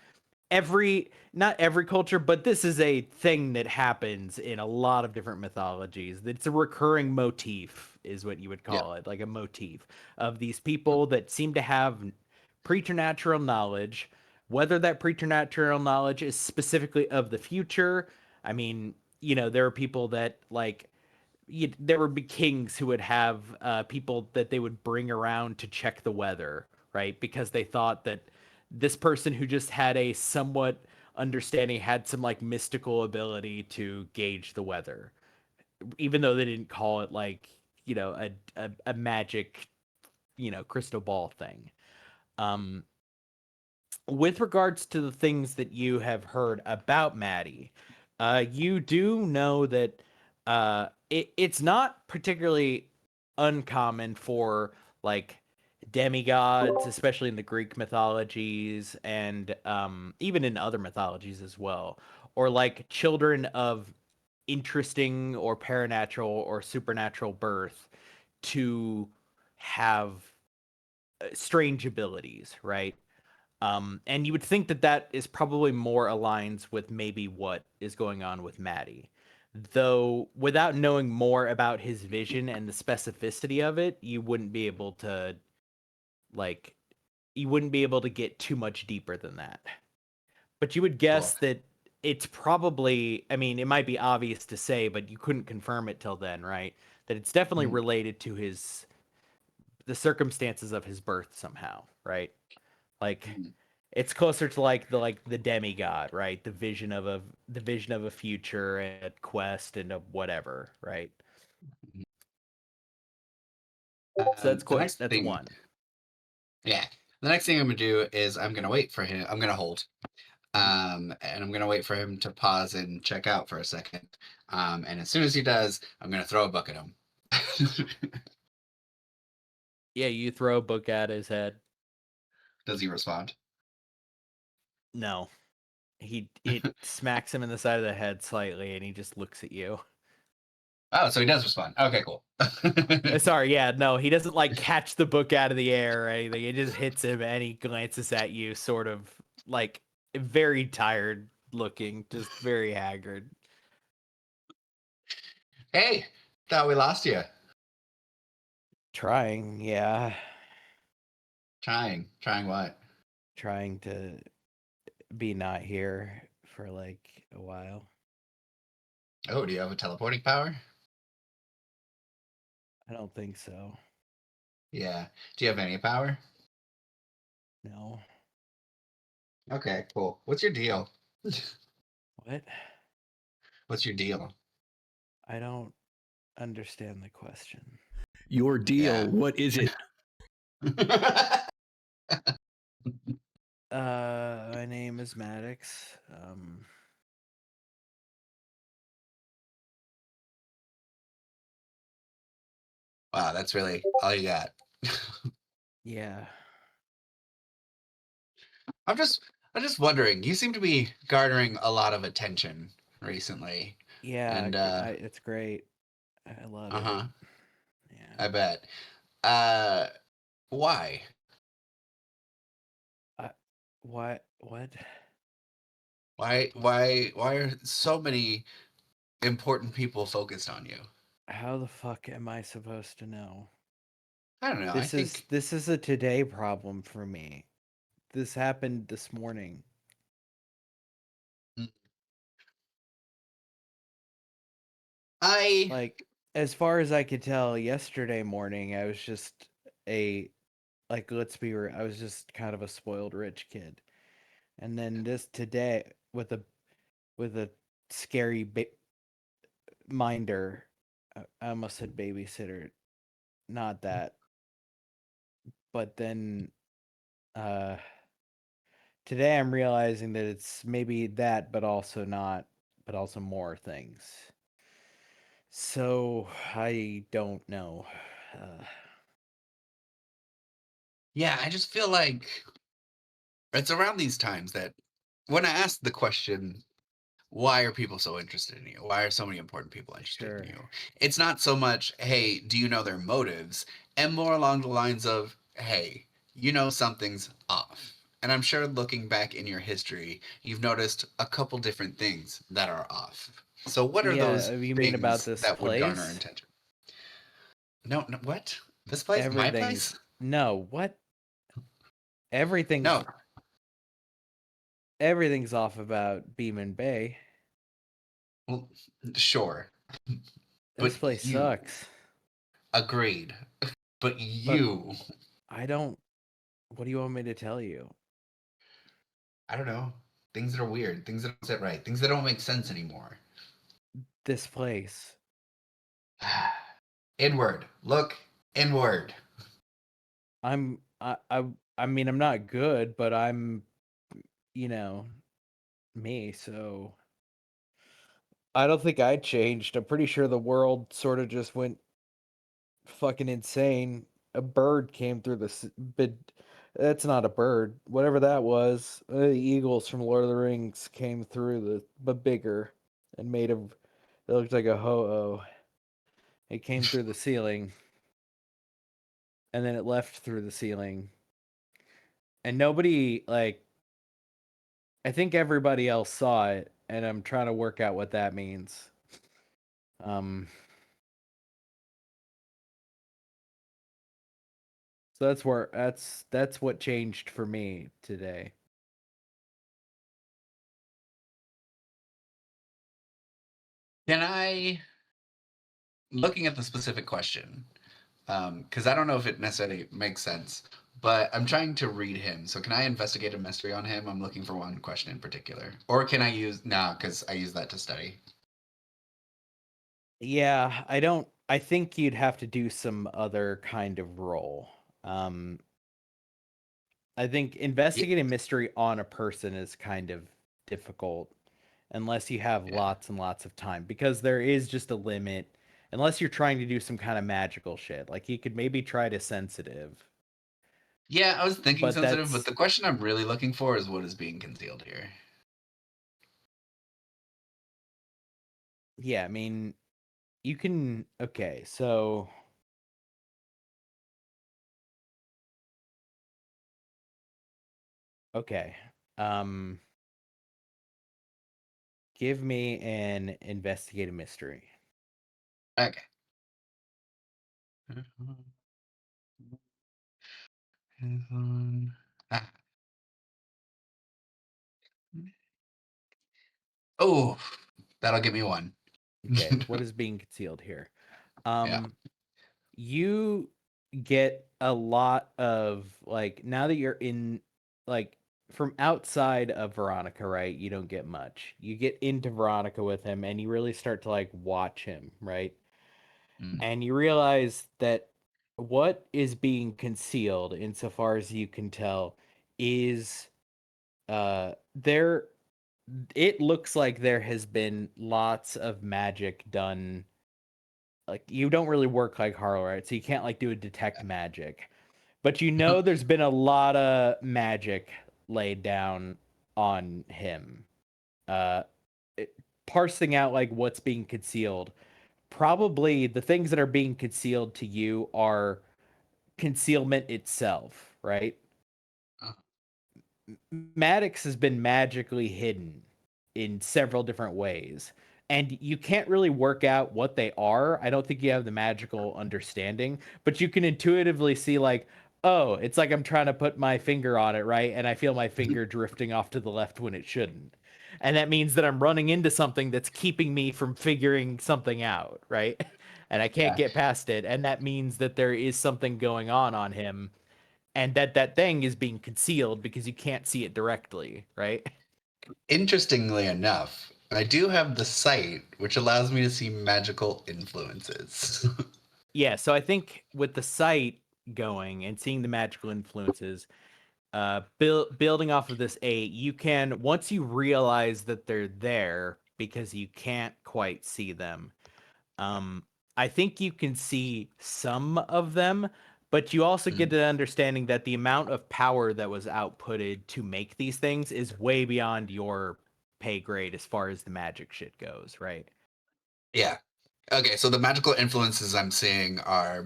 not every culture, but this is a thing that happens in a lot of different mythologies. It's a recurring motif, is what you would Yeah. call it, like a motif of these people that seem to have preternatural knowledge. Whether that preternatural knowledge is specifically of the future, I mean, there are people that like there would be kings who would have people that they would bring around to check the weather, right? Because they thought that this person who just had a somewhat understanding had some like mystical ability to gauge the weather, even though they didn't call it like a magic crystal ball thing. Um, with regards to the things that you have heard about Maddie, you do know that it's not particularly uncommon for like demigods, especially in the Greek mythologies and even in other mythologies as well, or like children of interesting or paranatural or supernatural birth to have strange abilities, right? And you would think that that is probably more aligns with maybe what is going on with Maddie. Though, without knowing more about his vision and the specificity of it, you wouldn't be able to like you wouldn't be able to get too much deeper than that. But you would guess that it's probably, I mean, it might be obvious to say, but you couldn't confirm it till then, right? That it's definitely related to the circumstances of his birth somehow, right? Like it's closer to like the demigod, right? The vision of a future and a quest and a whatever, right? So that's The next that's thing, one. yeah. The next thing I'm gonna do is I'm gonna wait for him. I'm gonna hold. And I'm gonna wait for him to pause and check out for a second. And as soon as he does, I'm gonna throw a book at him. Yeah, you throw a book at his head. Does he respond? No. It smacks him in the side of the head slightly and he just looks at you. Oh, so he does respond. Okay, cool. Sorry, yeah, no, he doesn't like catch the book out of the air or anything. It just hits him and he glances at you, sort of like very tired looking, just very haggard. Hey, thought we lost you. Trying, yeah. Trying what? Trying to be not here for like a while. Oh, do you have a teleporting power? I don't think so. Yeah. Do you have any power? No. Okay, cool. What's your deal? What? What's your deal? I don't understand the question. Your deal, Yeah. what is it? My name is Maddox. Wow, that's really all you got. Yeah. I'm just wondering. You seem to be garnering a lot of attention recently. Yeah, And it's great. I love uh-huh. it. Yeah. I bet. Why? What? What? Why are so many important people focused on you? How the fuck am I supposed to know? I don't know. I think This is a today problem for me. This happened this morning. I Like, as far as I could tell, yesterday morning I was just a like I was just kind of a spoiled rich kid. And then this today with a scary minder. I almost said babysitter. Not that. But then uh today I'm realizing that it's maybe that but also not, but also more things. So I don't know. yeah, I just feel like it's around these times that when I ask the question, why are people so interested in you? Why are so many important people interested Sure. in you? It's not so much, hey, do you know their motives? And more along the lines of, hey, you know something's off. And I'm sure looking back in your history, you've noticed a couple different things that are off. So what are those Yeah, you mean about things this that would garner place? attention? No, what? This place? My Everything's place? no, what? Everything's No. everything's off about Beeman Bay. Well, sure. This But place you sucks. agreed. But But you, I don't what do you want me to tell you? I don't know. Things that are weird, things that don't sit right, things that don't make sense anymore. This place. Inward. Look inward. I mean I'm not good, but I'm you know, me, so I don't think I changed. I'm pretty sure the world sort of just went fucking insane. A bird came through but that's not a bird. Whatever that was, the eagles from Lord of the Rings came through but bigger and made of. It looked like a ho-oh. It came through the ceiling, and then it left through the ceiling, and nobody like. I think everybody else saw it, and I'm trying to work out what that means. Um. So that's what changed for me today. Can I, looking at the specific question, because I don't know if it necessarily makes sense, but I'm trying to read him. So can I investigate a mystery on him? I'm looking for one question in particular. Or can I use, nah, because I use that to study. Yeah, I think you'd have to do some other kind of roll. I think investigating mystery on a person is kind of difficult unless you have Yeah. lots and lots of time, because there is just a limit unless you're trying to do some kind of magical shit. Like you could maybe try to sensitive. Yeah, I was thinking But sensitive, but that's the question I'm really looking for is what is being concealed here. yeah, I mean, you can okay, so okay. Um Give me an investigative mystery. Okay. Ah. Oh, that'll give me one. Okay, what is being concealed here? Yeah. You get a lot of like now that you're in like from outside of Veronica, right? You don't get much. You get into Veronica with him and you really start to like watch him, right? Mm. And you realize that what is being concealed, insofar as you can tell, is there it looks like there has been lots of magic done. Like you don't really work like Harlow, right? So you can't like do a detect magic. But you know there's been a lot of magic laid down on him. Uh Parsing out like what's being concealed. Probably the things that are being concealed to you are concealment itself, right? Uh, Maddox has been magically hidden in several different ways. And you can't really work out what they are. I don't think you have the magical understanding, but you can intuitively see, like, oh, it's like I'm trying to put my finger on it, right? And I feel my finger drifting off to the left when it shouldn't. And that means that I'm running into something that's keeping me from figuring something out, right? And I can't yeah. get past it. And that means that there is something going on him, and that thing is being concealed because you can't see it directly, right? Interestingly enough, I do have the sight, which allows me to see magical influences. Yeah, so I think with the site going and seeing the magical influences, building off of this 8, you can, once you realize that they're there because you can't quite see them, um, I think you can see some of them, but you also get Mm. an understanding that the amount of power that was outputted to make these things is way beyond your pay grade as far as the magic shit goes, right? Yeah. Okay, so the magical influences I'm seeing are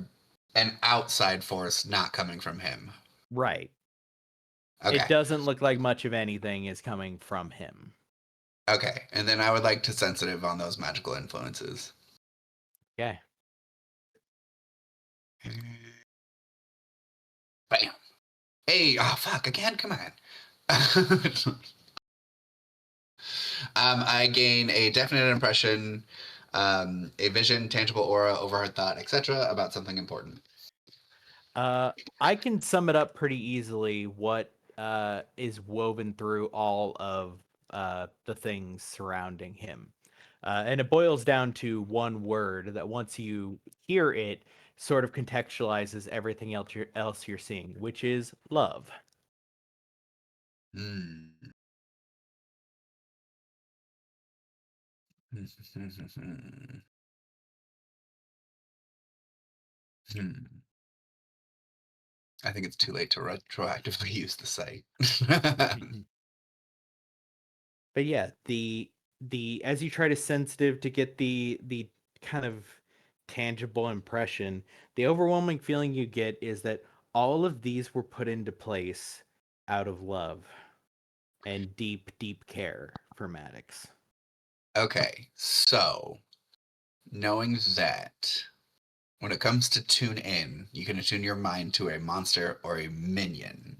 an outside force not coming from him. Right. It Okay. doesn't look like much of anything is coming from him. Okay. And then I would like to sensitive on those magical influences. Okay. Bam. Hey, oh fuck, again, come on. I gain a definite impression, a vision, tangible aura, overheard thought, etc. about something important. I can sum it up pretty easily what is woven through all of the things surrounding him. And it boils down to one word that once you hear it, sort of contextualizes everything else you're seeing, which is love. Hmm. Hmm. I think it's too late to retroactively use the site. But yeah, the as you try to sensitive to get the kind of tangible impression, the overwhelming feeling you get is that all of these were put into place out of love and deep, deep care for Maddox. Okay, so knowing that, when it comes to tune in, you can attune your mind to a monster or a minion.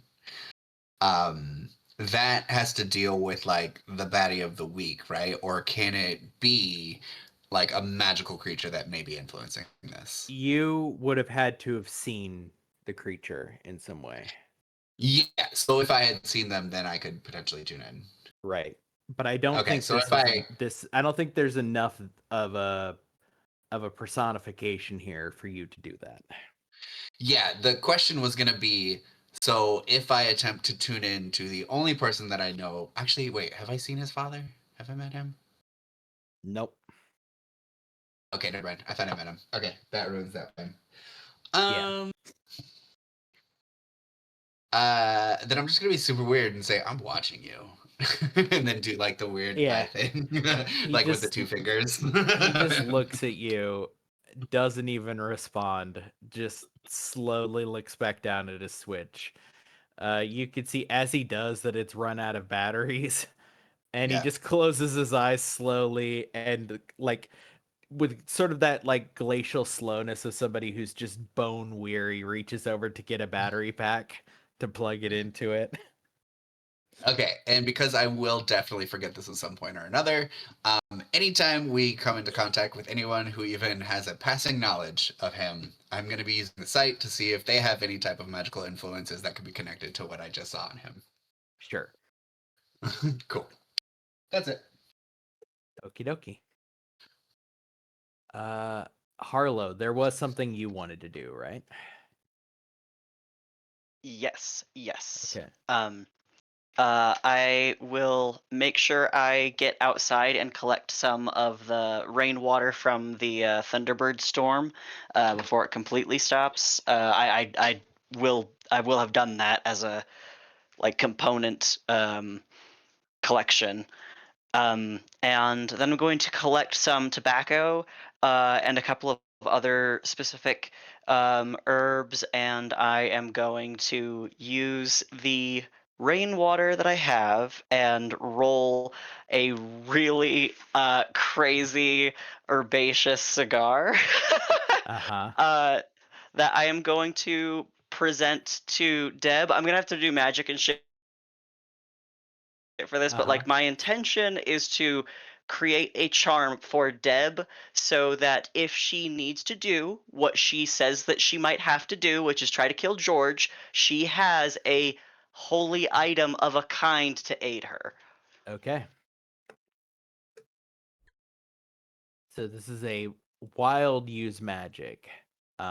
That has to deal with like the baddie of the week, right? Or can it be like a magical creature that may be influencing this? You would have had to have seen the creature in some way. Yeah. So if I had seen them, then I could potentially tune in. Right. But I don't Okay, think so this if is I this I don't think there's enough of a personification here for you to do that. Yeah, the question was going to be, so if I attempt to tune in to the only person that I know, actually, wait, have I seen his father? Have I met him? Nope. Okay, never mind. I thought I met him. Okay, that ruins that one. Yeah. Then I'm just gonna be super weird and say I'm watching you, and then do like the weird eye Yeah. thing, He like with the just- 2 fingers. He just looks at you, doesn't even respond, just slowly looks back down at his Switch. You can see as he does that it's run out of batteries, and he Yeah. just closes his eyes slowly and like with sort of that like glacial slowness of somebody who's just bone weary reaches over to get a battery pack to plug it into it. Okay, and because I will definitely forget this at some point or another, anytime we come into contact with anyone who even has a passing knowledge of him, I'm going to be using the site to see if they have any type of magical influences that could be connected to what I just saw on him. Sure. Cool. That's it. Okie dokie. Harlow, there was something you wanted to do, right? Yes, yes. Okay. I will make sure I get outside and collect some of the rainwater from the Thunderbird storm before it completely stops. I will have done that as a like component collection. And then I'm going to collect some tobacco and a couple of other specific herbs, and I am going to use the rainwater that I have and roll a really crazy herbaceous cigar Uh-huh. that I am going to present to Deb. I'm gonna have to do magic and shit for this, but Uh-huh. like my intention is to create a charm for Deb so that if she needs to do what she says that she might have to do, which is try to kill George, she has a holy item of a kind to aid her. Okay. So this is a wild use magic. But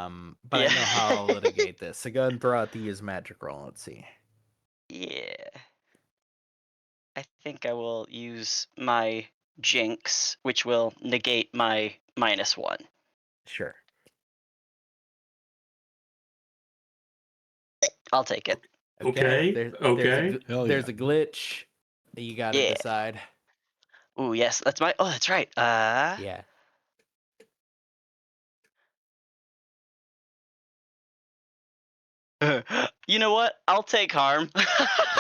I know how I'll litigate this. So go ahead and throw out the use magic roll. Let's see. Yeah. I think I will use my jinx, which will negate my -1. Sure. I'll take it. Okay, okay. Hell There's yeah. a glitch that you gotta Yeah. decide. Ooh, yes, that's my. Oh, that's right. Yeah. You know what? I'll take harm.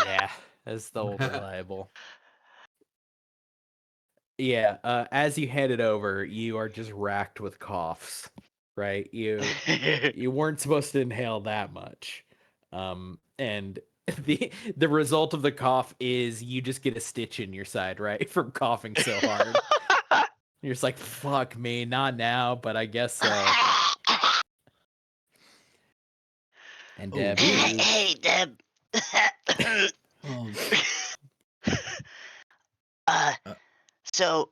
Yeah. That's the old reliable. Yeah, as you hand it over, you are just racked with coughs, right? You weren't supposed to inhale that much. And the result of the cough is you just get a stitch in your side, right? From coughing so hard. You're just like, fuck me, not now, but I guess so. And Oh, Deb, dude. Hey, Deb. Um, uh, Uh. so,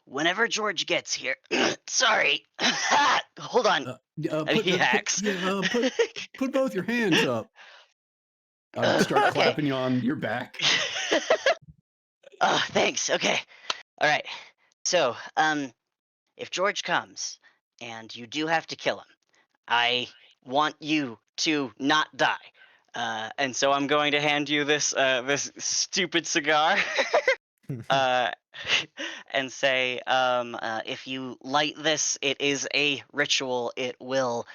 whenever George gets here, sorry, hold on. put, he hacks. put both your hands up. I'll start Okay. clapping you on your back. Oh, thanks. Okay. All right. So, if George comes and you do have to kill him, I want you to not die. And so I'm going to hand you this this stupid cigar, and say, If you light this, it is a ritual. It will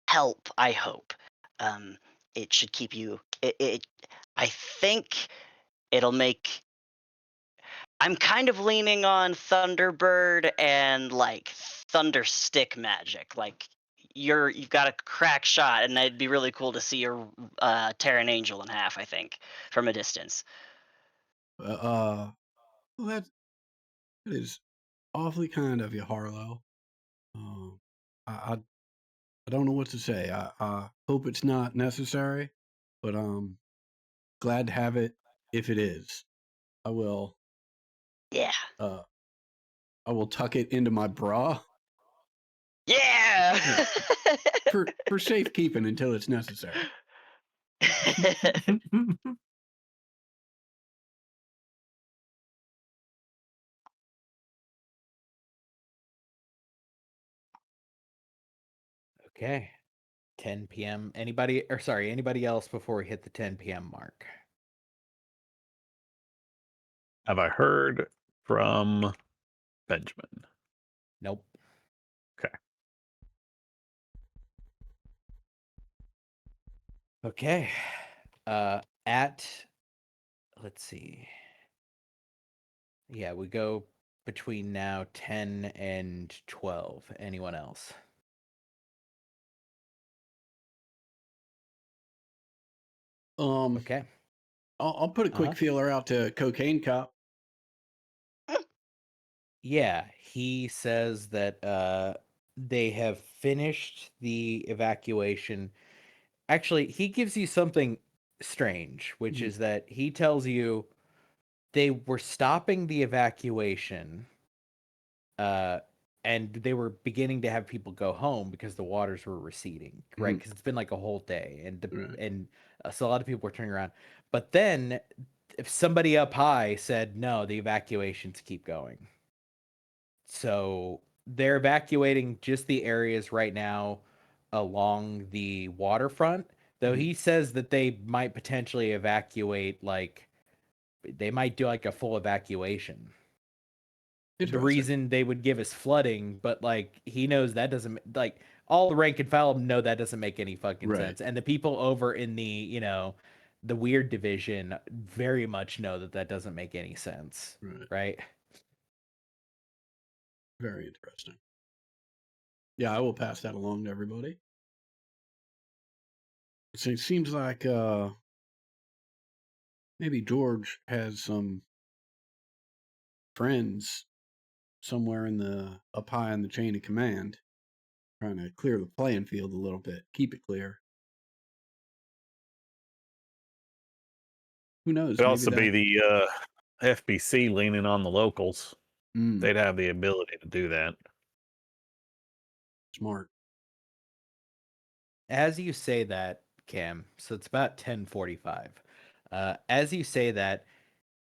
help. I hope. It should keep you. I think it'll make I'm kind of leaning on Thunderbird and like Thunder Stick magic. Like you've got a crack shot, and it'd be really cool to see your Terran Angel in half. I think from a distance. Well, that is awfully kind of you, Harlow. I I don't know what to say. I hope it's not necessary, but glad to have it if it is. I will Yeah. I will tuck it into my bra Yeah. for safekeeping until it's necessary. Okay. 10 p.m. Anybody else before we hit the 10 p.m. mark? Have I heard from Benjamin? Nope. Okay. Okay. Let's see. Yeah, we go between now 10 and 12. Anyone else? Okay. I'll put a quick feeler out to Cocaine Cop. Yeah, he says that they have finished the evacuation. Actually, he gives you something strange, which is that he tells you they were stopping the evacuation, and they were beginning to have people go home because the waters were receding, right? Because it's been like a whole day, and so a lot of people were turning around. But then, if somebody up high said no, the evacuations keep going. So they're evacuating just the areas right now along the waterfront. Though he says that they might potentially evacuate, like they might do like a full evacuation. The reason they would give us flooding, but like he knows that doesn't, like, all the rank and file know that doesn't make any fucking sense. And the people over in the, the weird division very much know that that doesn't make any sense. Right? Very interesting. Yeah, I will pass that along to everybody. So it seems like maybe George has some friends somewhere up high in the chain of command, trying to clear the playing field a little bit, keep it clear. Who knows? It'd also be the FBC leaning on the locals. They'd have the ability to do that. Smart. As you say that, Cam, so it's about 10:45. As you say that,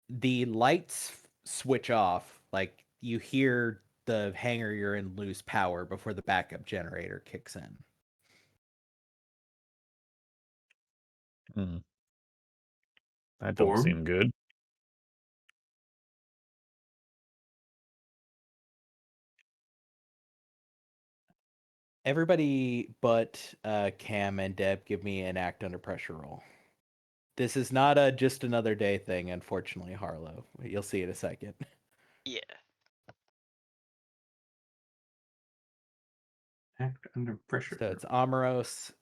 the lights switch off. Like you hear the hangar you're in lose power before the backup generator kicks in. That don't seem good. Everybody but Cam and Deb give me an act under pressure roll. This is not a just another day thing, unfortunately, Harlow. You'll see in a second. Yeah. Act under pressure. So it's Amoros,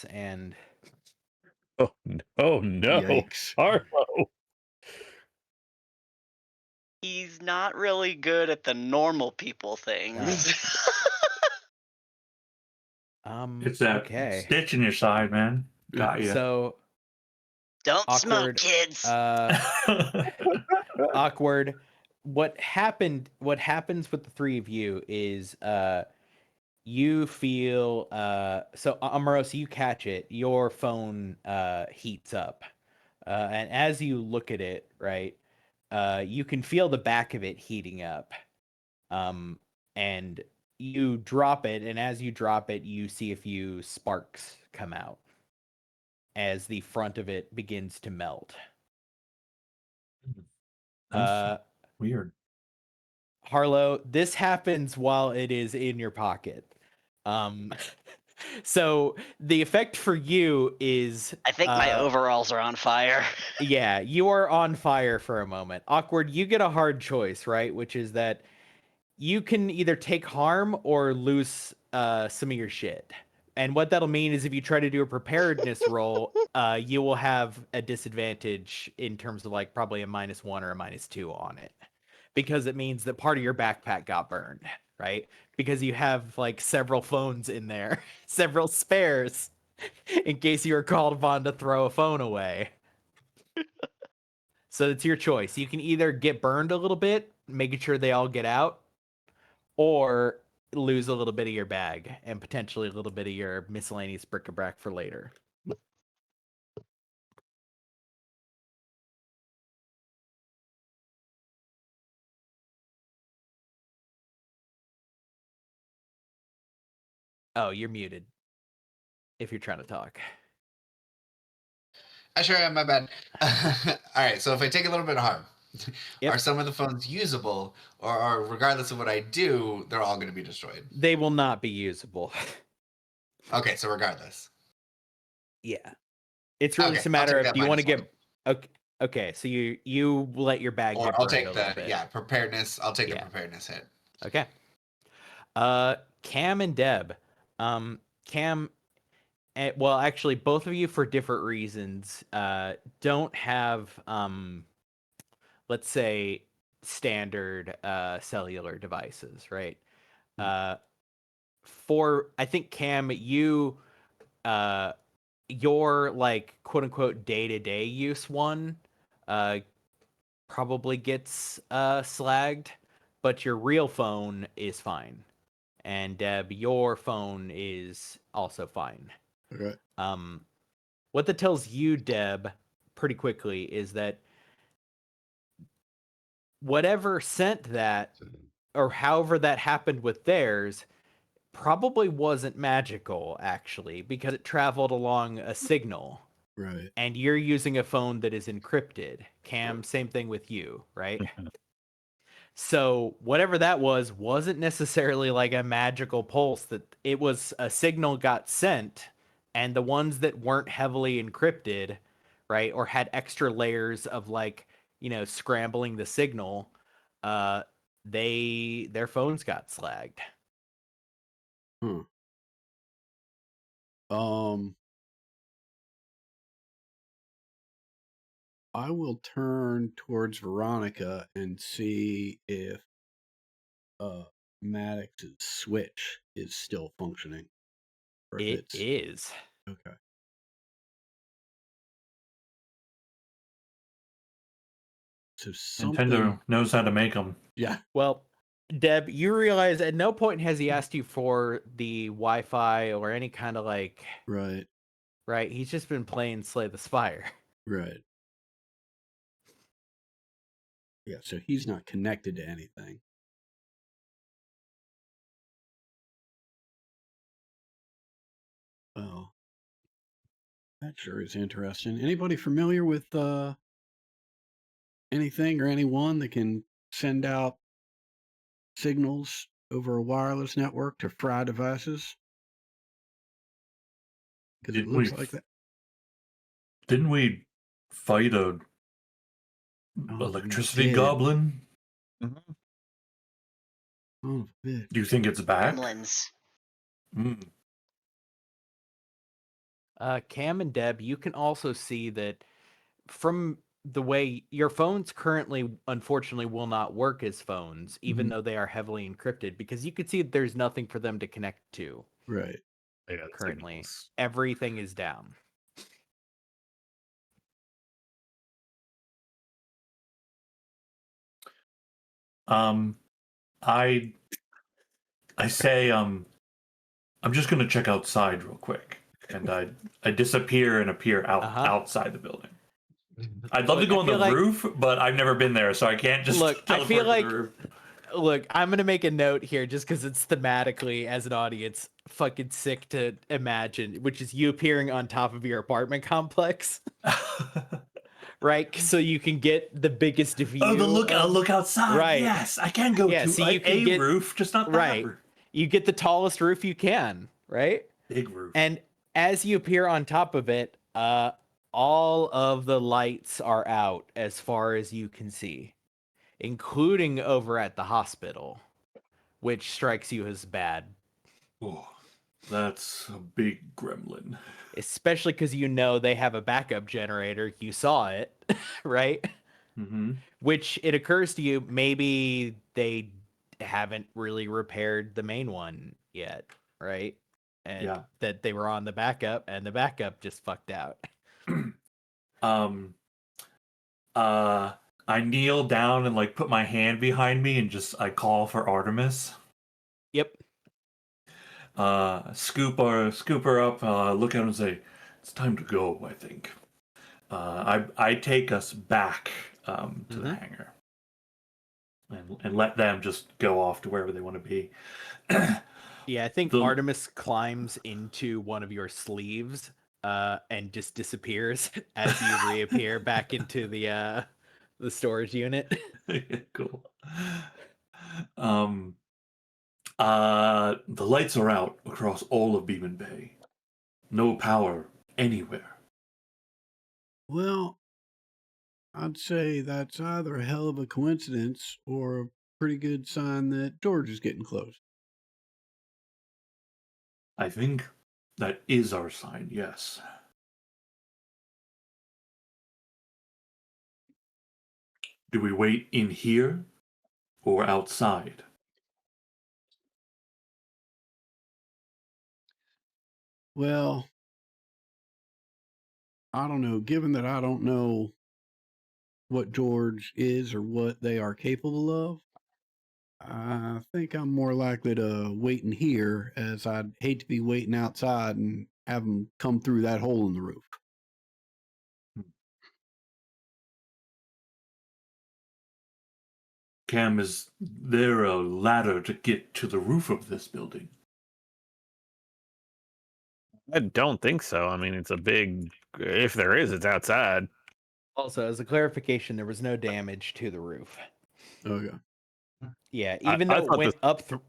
and Oh no, Yikes. Harlow. He's not really good at the normal people things. It's that okay. stitch in your side, man. Got you. So Don't smoke, awkward, kids. awkward. What happens with the three of you is you feel so Amoros, you catch it, your phone heats up. And as you look at it, right, you can feel the back of it heating up. And you drop it, and as you drop it, you see a few sparks come out as the front of it begins to melt. That's weird. Harlow, this happens while it is in your pocket. So the effect for you is I think my overalls are on fire. yeah, you are on fire for a moment. Awkward, you get a hard choice, right? Which is that you can either take harm or lose some of your shit. And what that'll mean is if you try to do a preparedness roll, you will have a disadvantage in terms of like probably a -1 or a -2 on it. Because it means that part of your backpack got burned, right? Because you have like several phones in there, several spares, in case you are called upon to throw a phone away. So it's your choice. You can either get burned a little bit, making sure they all get out, or lose a little bit of your bag and potentially a little bit of your miscellaneous bric-a-brac for later. Oh, you're muted. If you're trying to talk. I sure am, my bad. All right, so if I take a little bit of harm, Yep. are some of the phones usable, or regardless of what I do, they're all going to be destroyed? They will not be usable. Okay, so regardless. Yeah. It's really Okay, just a I'll matter take of that do you want to -1. get okay, so you let your bag Or get I'll burned take a little the bit. preparedness. I'll take the Yeah. preparedness hit. Okay. Cam and Deb. Cam, well, actually, both of you for different reasons don't have let's say standard cellular devices, right? For I think Cam, you your like quote unquote day-to-day use one probably gets slagged, but your real phone is fine. And Deb, your phone is also fine. Okay. What that tells you, Deb, pretty quickly is that whatever sent that, or however that happened with theirs, probably wasn't magical, actually, because it traveled along a signal. Right. And you're using a phone that is encrypted. Cam, same thing with you, right? So whatever that was wasn't necessarily like a magical pulse. That it was a signal got sent, and the ones that weren't heavily encrypted, right, or had extra layers of like, scrambling the signal, their phones got slagged. I will turn towards Veronica and see if Maddox's switch is still functioning. Or if It it's is. okay. So something. Nintendo knows how to make them. Yeah. Well, Deb, you realize at no point has he asked you for the Wi-Fi or any kind of like, Right. right? He's just been playing Slay the Spire. Right. Yeah. So he's not connected to anything. Well, that sure is interesting. Anybody familiar with anything or anyone that can send out signals over a wireless network to fry devices? Because it Didn't looks we like that. Didn't we fight a Oh, electricity we did. goblin? Oh, bitch. Do you think it's back? Gremlins. Mm. Cam and Deb, you can also see that from the way your phones currently, unfortunately, will not work as phones, even though they are heavily encrypted, because you can see that there's nothing for them to connect to Right. Yeah, the currently. signals. Everything is down. I say I'm just gonna check outside real quick, and I disappear and appear outside the building. I'd love to Look, go I on the feel like- roof, but I've never been there, so I can't just Look, I feel teleport to like- the roof. Look, I'm gonna make a note here just because it's thematically, as an audience, fucking sick to imagine, which is you appearing on top of your apartment complex, right? So you can get the biggest view. Oh, look outside. Right. Yes, I can go Yeah, to so you can a get- roof, just not that right. roof. You get the tallest roof you can, right? Big roof. And as you appear on top of it, all of the lights are out as far as you can see, including over at the hospital, which strikes you as bad, Oh, that's a big gremlin. especially because you know they have a backup generator. You saw it, right? Mm-hmm. Which it occurs to you maybe they haven't really repaired the main one yet, right? And Yeah. that they were on the backup and the backup just fucked out. I kneel down and like put my hand behind me and just I call for Artemis. Yep. Scoop her up, look at him and say, "It's time to go, I think." I take us back to the hangar. And let them just go off to wherever they want to be. Yeah, I think Artemis climbs into one of your sleeves and just disappears as you reappear back into the storage unit. Cool. The lights are out across all of Beeman Bay. No power anywhere. Well, I'd say that's either a hell of a coincidence or a pretty good sign that George is getting close. I think that is our sign, yes. Do we wait in here or outside? Well, I don't know. Given that I don't know what George is or what they are capable of, I think I'm more likely to wait in here, as I'd hate to be waiting outside and have them come through that hole in the roof. Cam, is there a ladder to get to the roof of this building? I don't think so. I mean, it's a big. If there is, it's outside. Also, as a clarification, there was no damage to the roof. Okay. Yeah, I even though thought it went up through.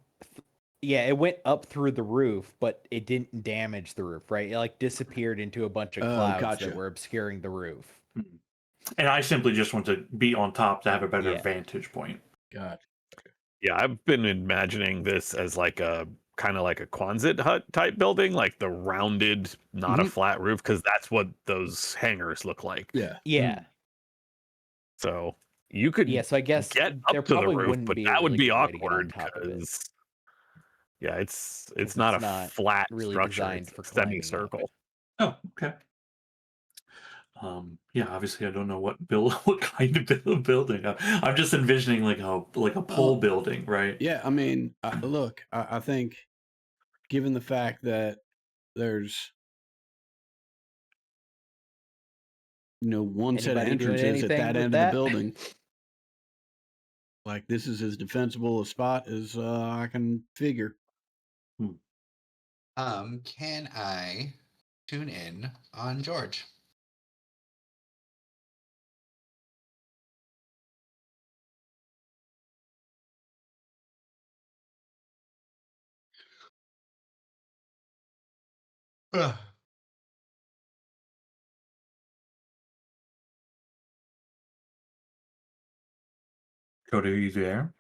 Yeah, it went up through the roof, but it didn't damage the roof, right? It like disappeared into a bunch of clouds gotcha. that were obscuring the roof. And I simply just want to be on top to have a better Yeah. vantage point. Gotcha. Yeah, I've been imagining this as like a kind of like a Quonset hut type building, like the rounded, not a flat roof, because that's what those hangars look like. Yeah. Yeah. So you could Yeah, so I guess get there up to the probably roof, wouldn't but be a that would really be good way to get on awkward top of it. because yeah, it's 'Cause not it's a not flat really structure. designed It's for a climbing up. semicircle. Oh, okay. Yeah, obviously I don't know what kind of building. I'm just envisioning like a pole building, right? Yeah. I mean, look, I think given the fact that there's, one set of Anybody doing entrances at anything that with end that? of the building, like this is as defensible a spot as I can figure. Can I tune in on George? Cody, are you there?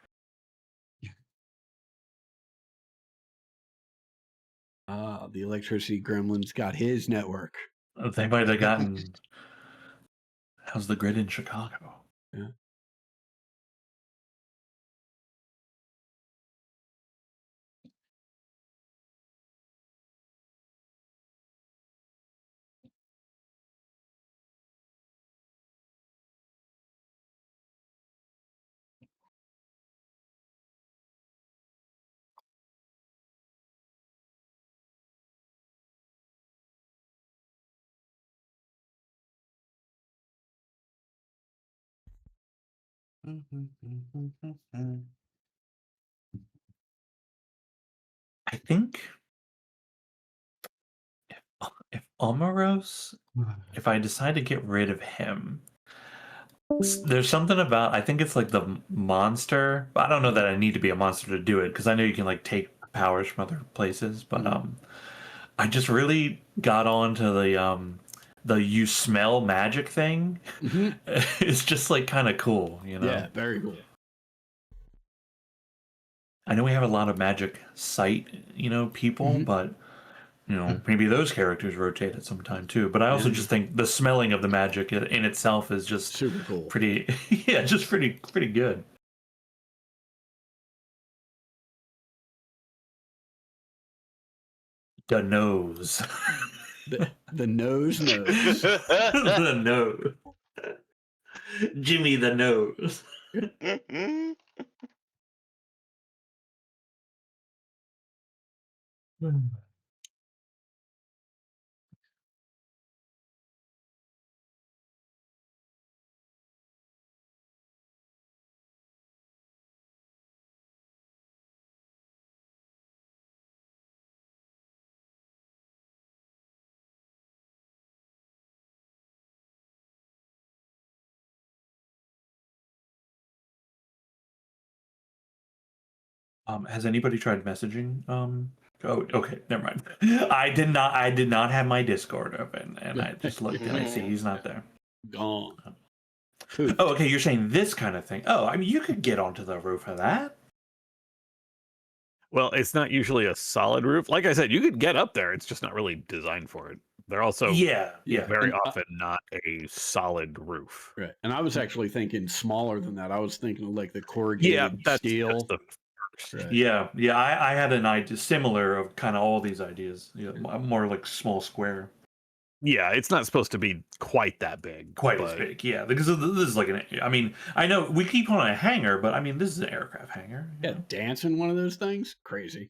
The electricity gremlin's got his network. They might have gotten. How's the grid in Chicago? Yeah. I think if Omaros, if I decide to get rid of him, there's something about, I think it's like the monster, but I don't know that I need to be a monster to do it because I know you can like take powers from other places, but I just really got onto the you smell magic thing. Mhm. It's just like kind of cool, you know. Yeah, very cool. I know we have a lot of magic sight, people, Mhm. but maybe those characters rotate at some time too. But I also Yeah. just think the smelling of the magic in itself is just Super cool. pretty, yeah, just pretty good. The nose, The nose knows. the nose, Jimmy the nose. Has anybody tried messaging? Oh, okay, never mind. I did not have my Discord open, and I just looked and I see he's not there. Gone. Oh, okay, you're saying this kind of thing. Oh, I mean, you could get onto the roof of that. Well, it's not usually a solid roof. Like I said, you could get up there. It's just not really designed for it. They're also Yeah. very And, often not a solid roof. Right. And I was actually thinking smaller than that. I was thinking of like the corrugated That's steel. the Right. Yeah. I had an idea similar of kind of all these ideas. More like small square. Yeah, it's not supposed to be quite that big. Quite as big, yeah. Because this is like I mean, I know we keep on a hangar, but I mean, this is an aircraft hangar. Yeah, dancing one of those things? Crazy.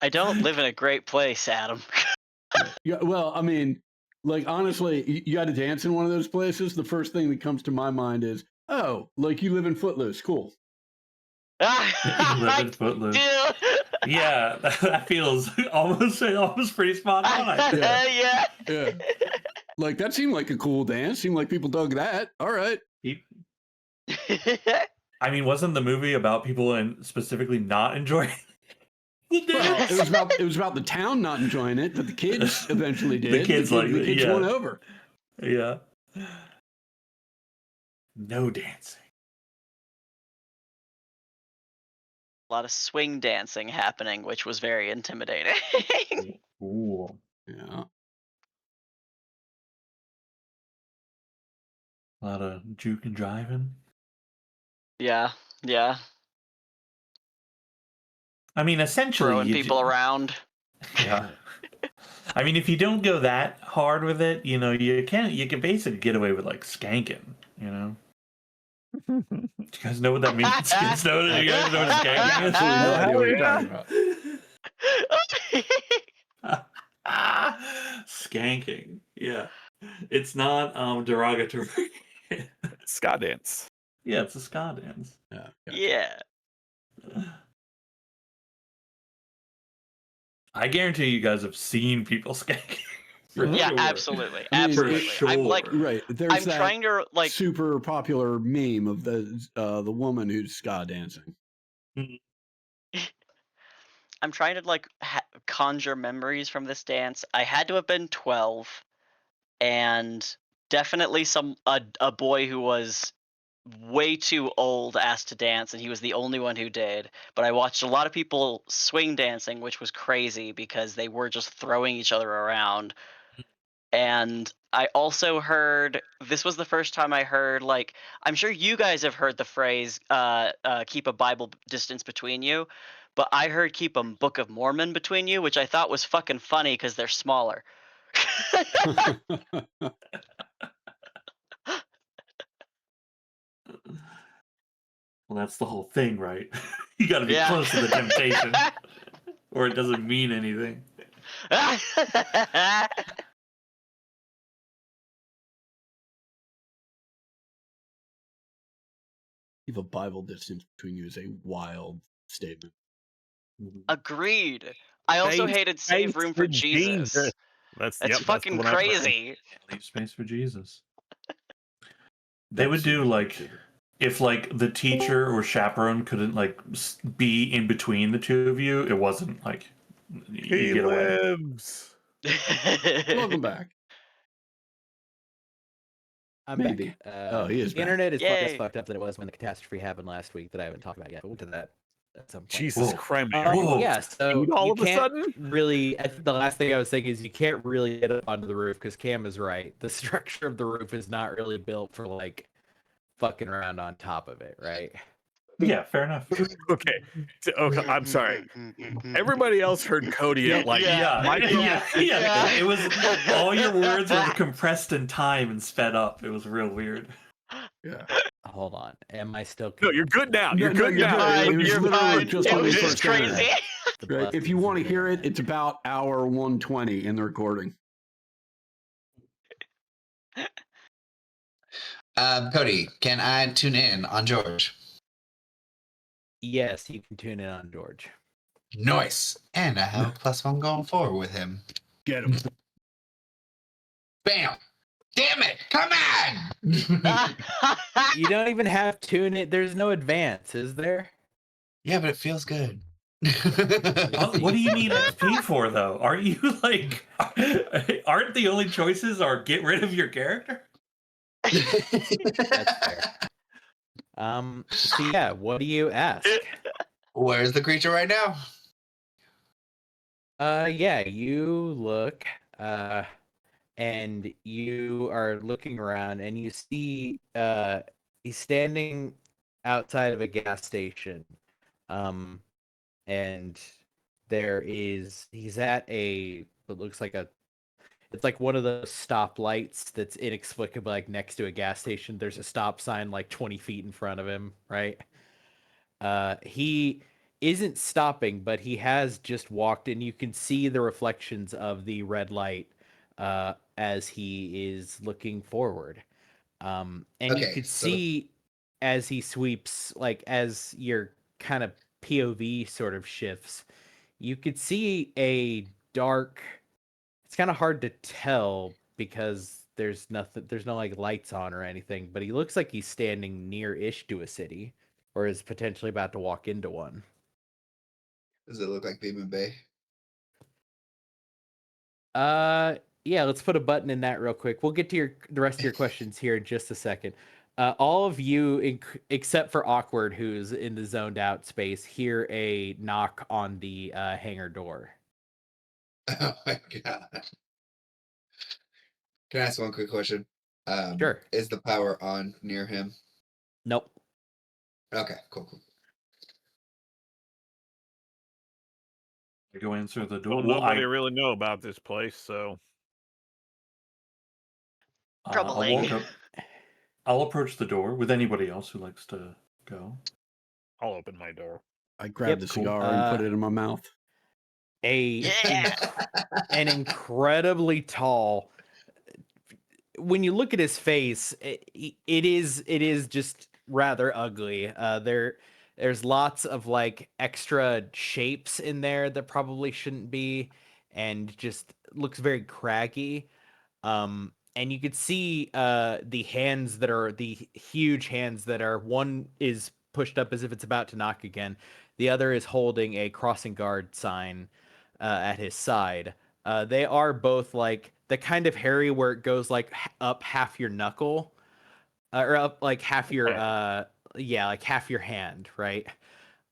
I don't live in a great place, Adam. Yeah, well, I mean, like honestly, you got to dance in one of those places. The first thing that comes to my mind is, oh, like you live in Footloose. Cool. You live in Footloose. Dude. Yeah, that feels almost pretty spot on. I think. Yeah. Yeah. Like that seemed like a cool dance. Seemed like people dug that. All right. I mean, wasn't the movie about people and specifically not enjoying the Well, dance? it was about the town not enjoying it, but the kids eventually did. The kids yeah. won over. Yeah. No dancing. A lot of swing dancing happening, which was very intimidating. Ooh. Yeah. A lot of juke and driving. Yeah. I mean, essentially, Throwing people around. Yeah. I mean, if you don't go that hard with it, you can basically get away with like skanking, Do you guys know what that means? Do you guys know what skanking is? Absolutely no idea what you're yeah. talking about. Skanking. Yeah. It's not derogatory. ska dance. Yeah, it's a ska dance. Yeah. Yeah. I guarantee you guys have seen people skanking. For Yeah, sure. absolutely. I mean, Absolutely. for I'm like sure. Right. There's I'm that trying to like super popular meme of the woman who's ska dancing. I'm trying to like conjure memories from this dance. I had to have been 12 and definitely a boy who was way too old asked to dance and he was the only one who did. But I watched a lot of people swing dancing, which was crazy because they were just throwing each other around. And I also heard, this was the first time I heard, like, I'm sure you guys have heard the phrase, keep a Bible distance between you, but I heard keep a Book of Mormon between you, which I thought was fucking funny because they're smaller. Well, that's the whole thing, right? You got to be Yeah. close to the temptation, or it doesn't mean anything. Keep a Bible distance between you is a wild statement. Agreed. I also Space- hated Save space Room for Jesus. That's That's fucking the one I've heard. crazy. Leave space for Jesus. They would do like if like the teacher or chaperone couldn't like be in between the two of you, it wasn't like you get away. lives. Welcome back. I'm Maybe. back. Oh, he is The back. internet is less Yay. fucked up than it was when the catastrophe happened last week that I haven't talked about yet. But we'll get to that at some point. Jesus Whoa. Christ! Whoa. Yeah, so all you of a can't sudden? really. I think the last thing I was thinking is you can't really get up onto the roof because Cam is right. The structure of the roof is not really built for like fucking around on top of it, right? Yeah, fair enough. Okay. Okay. I'm sorry. Everybody else heard Cody at like Yeah. It was all your words were compressed in time and sped up. It was real weird. Yeah. Hold on. Am I still? No, you're good now. You're No, good you're now. good. It was You're literally fine. just It when was we just first started. crazy. The Right. If you buttons want to and hear it, the- it's about hour 120 in the recording. Cody, can I tune in on George? Yes, you can tune in on George. Nice. And I have a +1 going forward with him. Get him. Bam! Damn it! Come on! You don't even have tune it. There's no advance, is there? Yeah, but it feels good. What do you need XP for, though? Aren't you like? Aren't the only choices are get rid of your character? That's fair. So yeah, what do you ask? Where's the creature right now? Yeah, you look, and you are looking around, and you see, he's standing outside of a gas station, and he's at it looks like it's like one of those stoplights that's inexplicably like next to a gas station. There's a stop sign like 20 feet in front of him, right? He isn't stopping, but he has just walked, and you can see the reflections of the red light as he is looking forward. And you Okay, could so see as he sweeps, like as your kind of POV sort of shifts, you could see a dark. It's kind of hard to tell because there's no like lights on or anything, but he looks like he's standing near-ish to a city or is potentially about to walk into one. does it look like Beam Bay? Yeah, let's put a button in that real quick. We'll get to the rest of your questions here in just a second. All of you, except for Awkward, who's in the zoned out space, hear a knock on the hangar door. Oh my god. Can I ask one quick question? Sure. Is the power on near him? Nope. Okay, cool. I go answer the door. Well, nobody really know about this place, so I'll Troubling. walk up. I'll approach the door with anybody else who likes to go. I'll open my door. I grabbed the cool. cigar and put it in my mouth. Yeah. An incredibly tall. When you look at his face, it is just rather ugly. There's lots of like extra shapes in there that probably shouldn't be, and just looks very craggy. And you could see the hands that are the huge hands that are, one is pushed up as if it's about to knock again. The other is holding a crossing guard sign at his side. They are both like the kind of hairy where it goes like up half your knuckle, or up like half your like half your hand, right?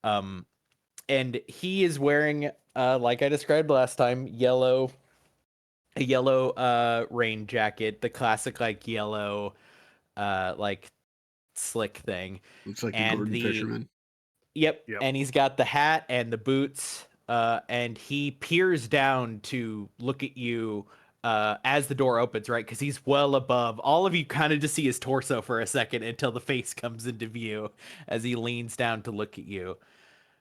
And he is wearing like I described last time, a yellow rain jacket, the classic like yellow like slick thing. Looks like a And Gordon Fisherman. Yep. Yep. And he's got the hat and the boots, and he peers down to look at you as the door opens, right? Because he's well above. All of you kind of just see his torso for a second until the face comes into view as he leans down to look at you.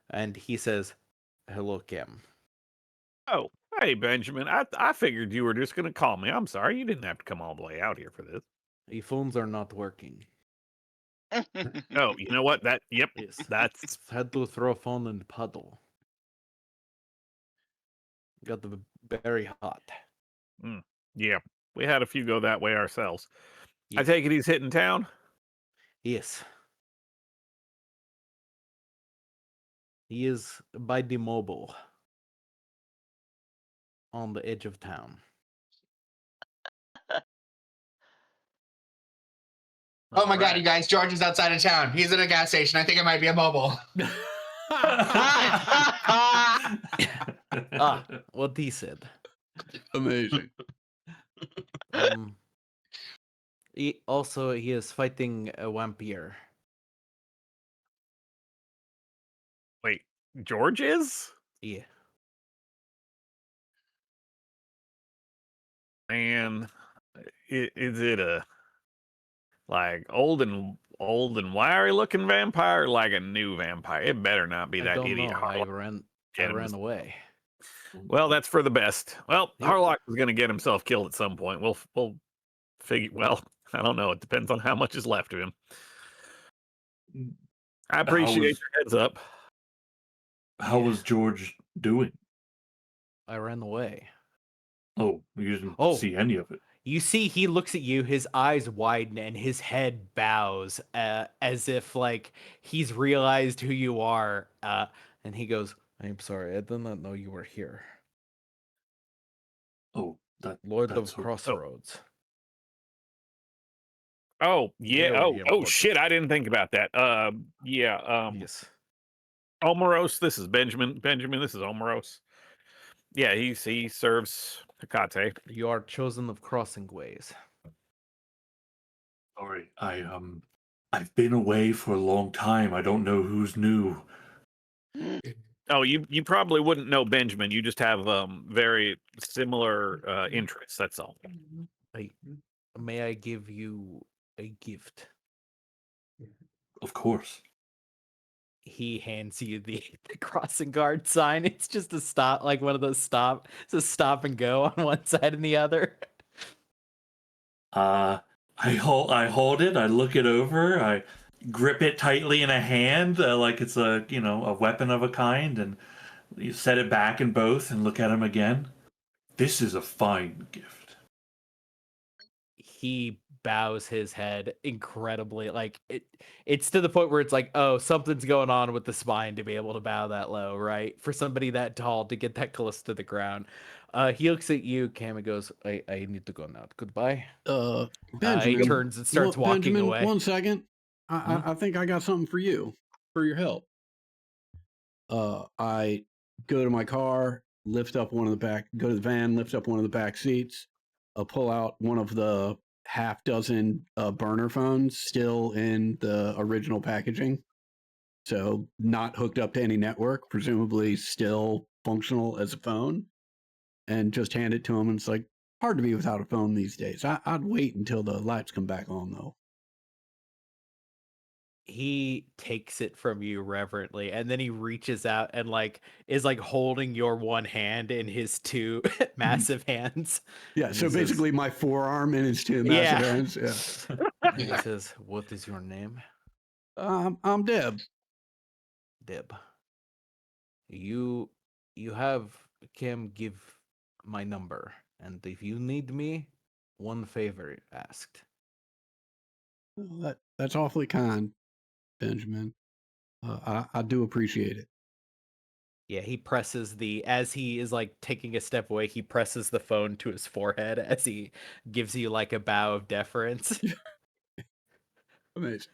And he says, "Hello, Kim." Oh, hey Benjamin. I figured you were just gonna call me. I'm sorry, you didn't have to come all the way out here for this. The phones are not working. Oh, you know what? Yep, Yes. that's Had to throw a phone in the puddle. Got the very hot. yeah. We had a few go that way ourselves. I Yeah. take it he's hitting town. Yes. He is by the mobile. on the edge of town. Oh my god, Alright. you guys! George is outside of town. He's at a gas station. I think it might be a mobile. Ah, what he said. Amazing. He is fighting a vampire. Wait, George is? Yeah. Man, is it a like old and wiry looking vampire, or like a new vampire? It better not be I that don't idiot know. I Harlock. ran Get him. away. Well, that's for the best. Well, Yep. Harlock is going to get himself killed at some point. We'll figure. Well, I don't know. It depends on how much is left of him. I appreciate was- your heads up. How was George doing? I ran away. Oh, you didn't Oh. see any of it. You see, he looks at you, his eyes widen, and his head bows as if like he's realized who you are. And he goes, "I'm sorry, I did not know you were here, Oh, Lord that's of right. Crossroads." Oh yeah. Very Oh important. shit! I didn't think about that. Yeah. Yes. Omeros. This is Benjamin. Benjamin. This is Omeros. Yeah, he serves Hecate. You are chosen of crossing ways. Sorry, I've been away for a long time. I don't know who's new. Oh, you probably wouldn't know Benjamin. You just have very similar interests. That's all. May I give you a gift? Of course. He hands you the crossing guard sign. It's just a stop, like one of those it's a stop and go on one side and the other. I hold it. I look it over. I grip it tightly in a hand, like it's a weapon of a kind, and you set it back in both and look at him again. This is a fine gift. He bows his head incredibly, like it's to the point where it's like, oh, something's going on with the spine to be able to bow that low, right? For somebody that tall to get that close to the ground. He looks at you, Cam, and goes, I need to go now. Goodbye. Benjamin, He turns and starts walking Benjamin, away. 1 second. I think I got something for you, for your help. I go to my car, lift up one of the back, go to the van, lift up one of the back seats, pull out one of the half dozen burner phones still in the original packaging. So not hooked up to any network, presumably still functional as a phone, and just hand it to him. And it's like, hard to be without a phone these days. I'd wait until the lights come back on, though. He takes it from you reverently, and then he reaches out and is holding your one hand in his two massive hands. Yeah, And so he says- basically my forearm in his two massive hands. Yeah. He says, "What is your name?" I'm Deb. Deb. You have Kim give my number, and if you need me, one favor asked. Well, that's awfully kind, Benjamin. I do appreciate it. Yeah, he presses as he is taking a step away, he presses the phone to his forehead as he gives you a bow of deference. Amazing.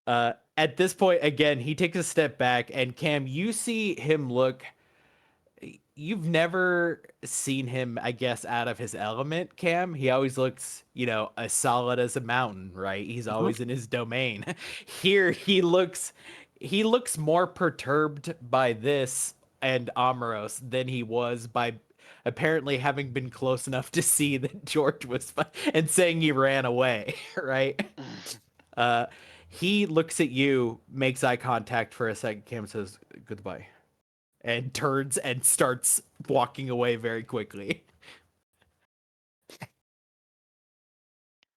At this point, again, he takes a step back, and Cam, you see him look. You've never seen him, I guess, out of his element, Cam. He always looks, as solid as a mountain, right? He's always in his domain. Here, he looks more perturbed by this and Amoros than he was by apparently having been close enough to see that George was and saying he ran away, right? He looks at you, makes eye contact for a second. Cam says, "Goodbye," and turns and starts walking away very quickly.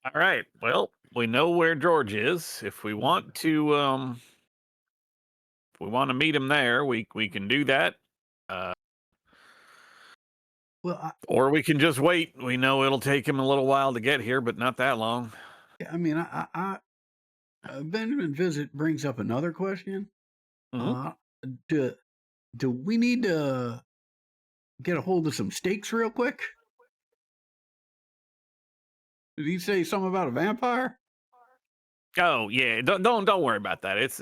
All right. Well, we know where George is. If we want to meet him there, we can do that. Well, Or we can just wait. We know it'll take him a little while to get here, but not that long. I mean, Benjamin visit brings up another question. Mhm. Do we need to get a hold of some steaks real quick? Did he say something about a vampire? Oh yeah, don't worry about that. It's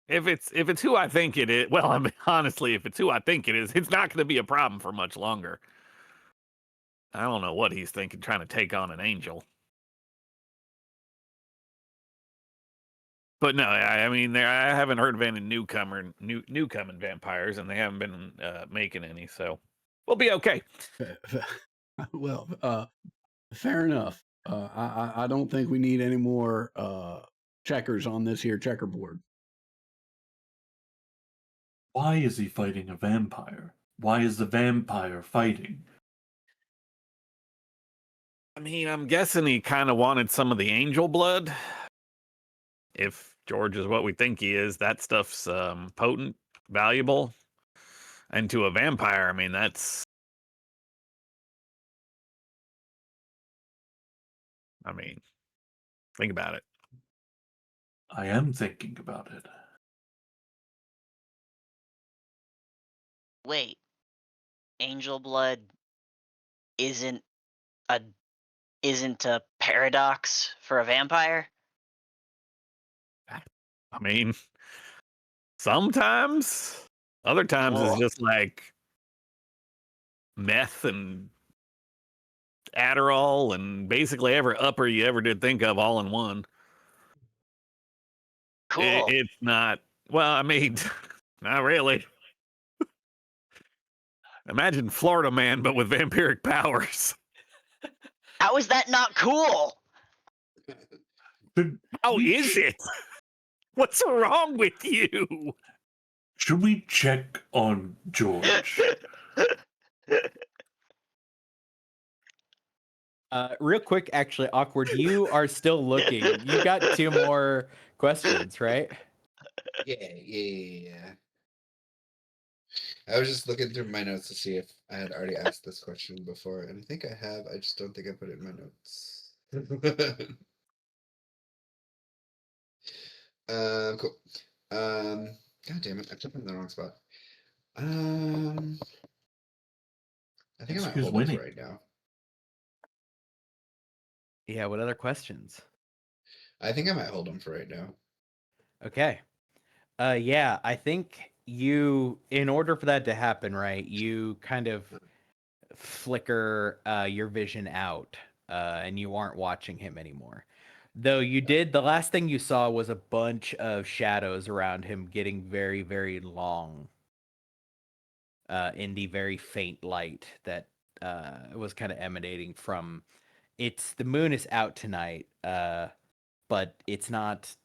if it's who I think it is. Well, I mean, honestly, if it's who I think it is, it's not going to be a problem for much longer. I don't know what he's thinking, trying to take on an angel. But no, I mean, I haven't heard of any newcoming vampires, and they haven't been making any, so we'll be okay. Well, fair enough. I don't think we need any more checkers on this here checkerboard. Why is he fighting a vampire? Why is the vampire fighting? I mean, I'm guessing he kind of wanted some of the angel blood. If George is what we think he is, that stuff's potent, valuable. And to a vampire, I mean, that's... I mean, think about it. I am thinking about it. Wait, angel blood isn't a paradox for a vampire? I mean, sometimes. Other times it's just like meth and Adderall and basically every upper you ever did think of all in one. Cool. It's not, well, I mean, not really. Imagine Florida Man, but with vampiric powers. How is that not cool? How is it? What's wrong with you? Should we check on George? Real quick, actually, Awkward, you are still looking. You got 2 more questions, right? Yeah. I was just looking through my notes to see if I had already asked this question before, and I think I have. I just don't think I put it in my notes. Cool. God damn it, I put it in the wrong spot. I think I might Who's hold it winning? for right now. Yeah, what other questions? I think I might hold them for right now. Okay. Yeah, I think you, in order for that to happen, right, you kind of flicker your vision out, and you aren't watching him anymore. Though you did, the last thing you saw was a bunch of shadows around him getting very, very long, in the very faint light that was kind of emanating from. The moon is out tonight, but it's not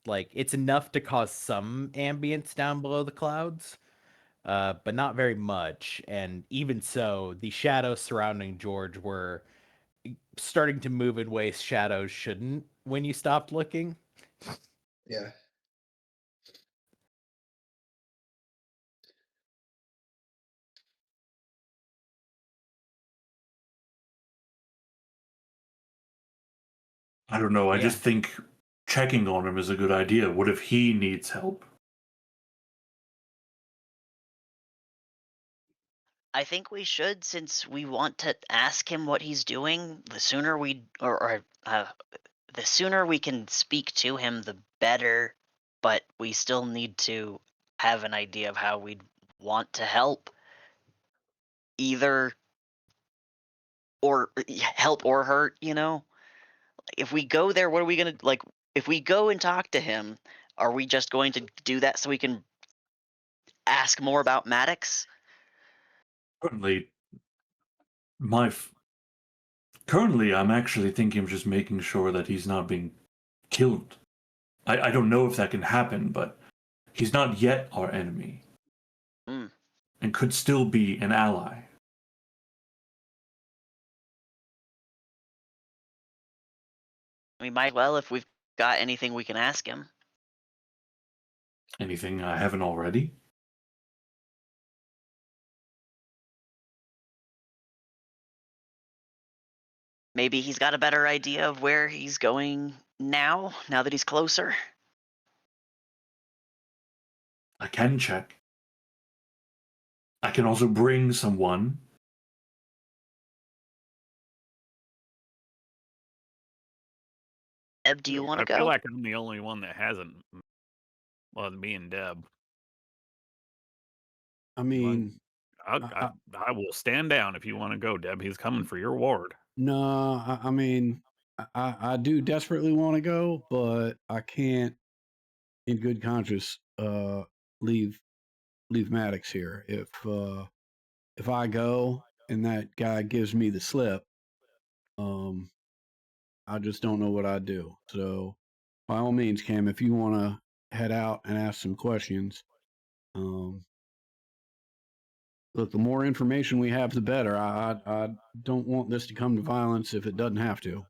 like it's enough to cause some ambience down below the clouds, but not very much. And even so, the shadows surrounding George were starting to move in ways shadows shouldn't when you stopped looking. Yeah. I don't know. I Yeah. just think checking on him is a good idea. What if he needs help? I think we should, since we want to ask him what he's doing. The sooner we the sooner we can speak to him, the better. But we still need to have an idea of how we'd want to help, either or help or hurt. You know, if we go there, what are we gonna like? If we go and talk to him, are we just going to do that so we can ask more about Maddox? Currently, currently, I'm actually thinking of just making sure that he's not being killed. I don't know if that can happen, but he's not yet our enemy. Mm. And could still be an ally. We might well if we've got anything we can ask him. Anything I haven't already? Maybe he's got a better idea of where he's going now that he's closer. I can check. I can also bring someone. Eb, do you want to I feel go? like I'm the only one that hasn't. Well, me and Deb. I mean, I will stand down if you want to go, Deb. He's coming for your ward. no, I mean, I do desperately want to go, but I can't, in good conscience, leave Maddox here. If I go and that guy gives me the slip, I just don't know what I'd do. So, by all means, Cam, if you want to head out and ask some questions, look, the more information we have, the better. I don't want this to come to violence if it doesn't have to.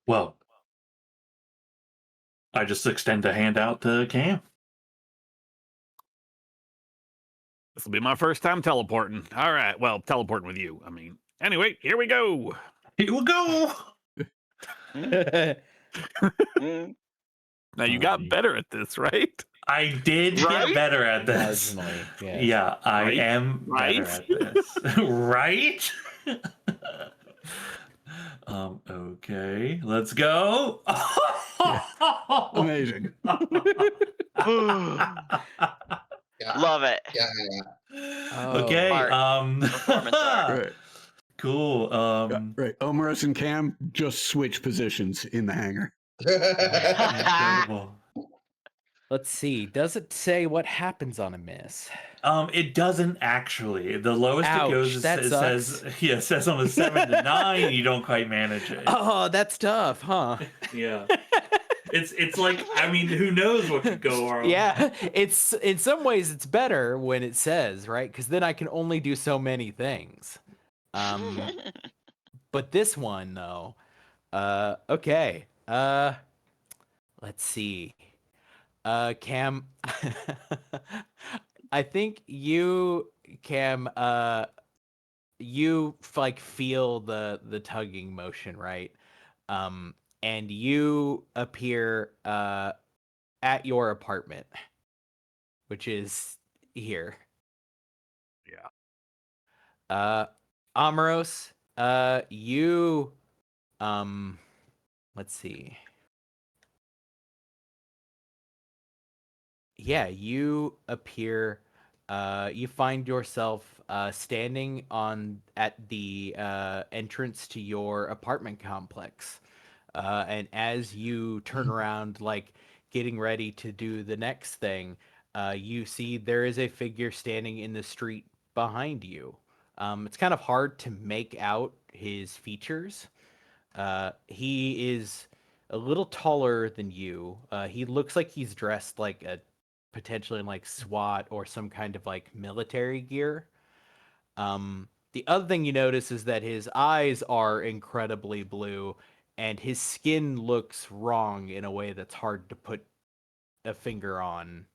Well, I just extend a hand out to Cam. This will be my first time teleporting. All right. Well, teleporting with you. I mean, anyway, here we go. Here we go. Mm. Now you got better at this, right? I did Right? get better at this. Marginally, yeah. Yeah, I Right? am better Right? at this. Right? Okay, let's go. Amazing. Yeah. Love it. Yeah. Okay. Art. Performance art. Right. Cool. Right. Omerus and Cam just switch positions in the hangar. Incredible. Let's see. Does it say what happens on a miss? It doesn't actually. The lowest Ouch, it goes is, that it says it says on a 7 to 9, you don't quite manage it. Oh, that's tough, huh? Yeah. It's like, I mean, who knows what could go wrong? Yeah, it's in some ways it's better when it says, right? Because then I can only do so many things. But this one though, okay. Let's see. Cam, I think you, Cam, you like feel the tugging motion, right? And you appear at your apartment, which is here. Yeah. Amaros, you, let's see. Yeah, you appear, you find yourself standing at the entrance to your apartment complex. And as you turn around, like getting ready to do the next thing, you see there is a figure standing in the street behind you. It's kind of hard to make out his features. He is a little taller than you. He looks like he's dressed like potentially in like SWAT or some kind of like military gear. The other thing you notice is that his eyes are incredibly blue and his skin looks wrong in a way that's hard to put a finger on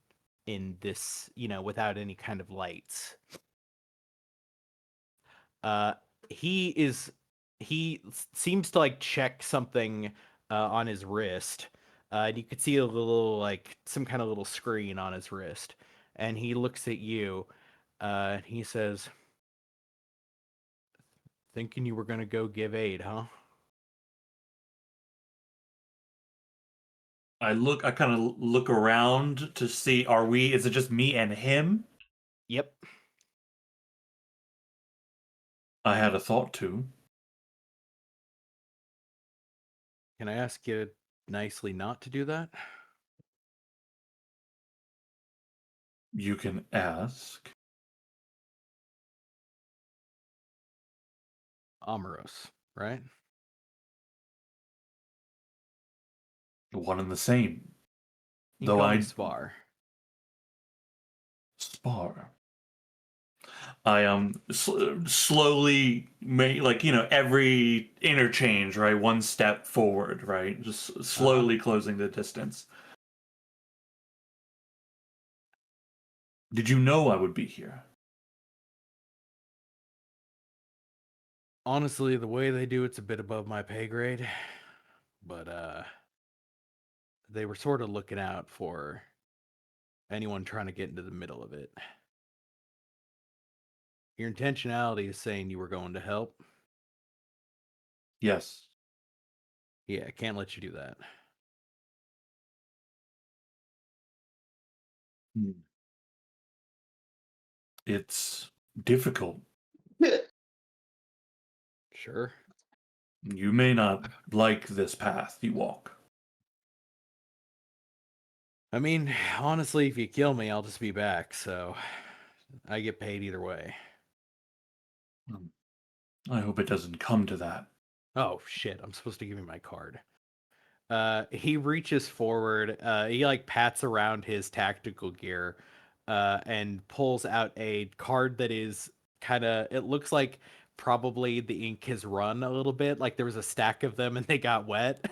in this, without any kind of lights. He seems to like check something on his wrist. And you could see a little like some kind of little screen on his wrist. And he looks at you. And he says, "Thinking you were gonna go give aid, huh?" I kind of look around to see, is it just me and him? Yep. I had a thought to. Can I ask you nicely not to do that? You can ask. Amaros, right? One and the same. You Though call me I Spar. Spar. I slowly make, like, every interchange, right? One step forward, right? Just slowly closing the distance. Did you know I would be here? Honestly, the way they do it's a bit above my pay grade, but they were sort of looking out for anyone trying to get into the middle of it. Your intentionality is saying you were going to help. Yes. Yeah, I can't let you do that. Hmm. It's difficult. Sure. You may not like this path you walk. I mean, honestly, if you kill me, I'll just be back, so I get paid either way. I hope it doesn't come to that. Oh shit, I'm supposed to give you my card. He reaches forward, he like pats around his tactical gear, and pulls out a card that is kind of, it looks like probably the ink has run a little bit, like there was a stack of them and they got wet.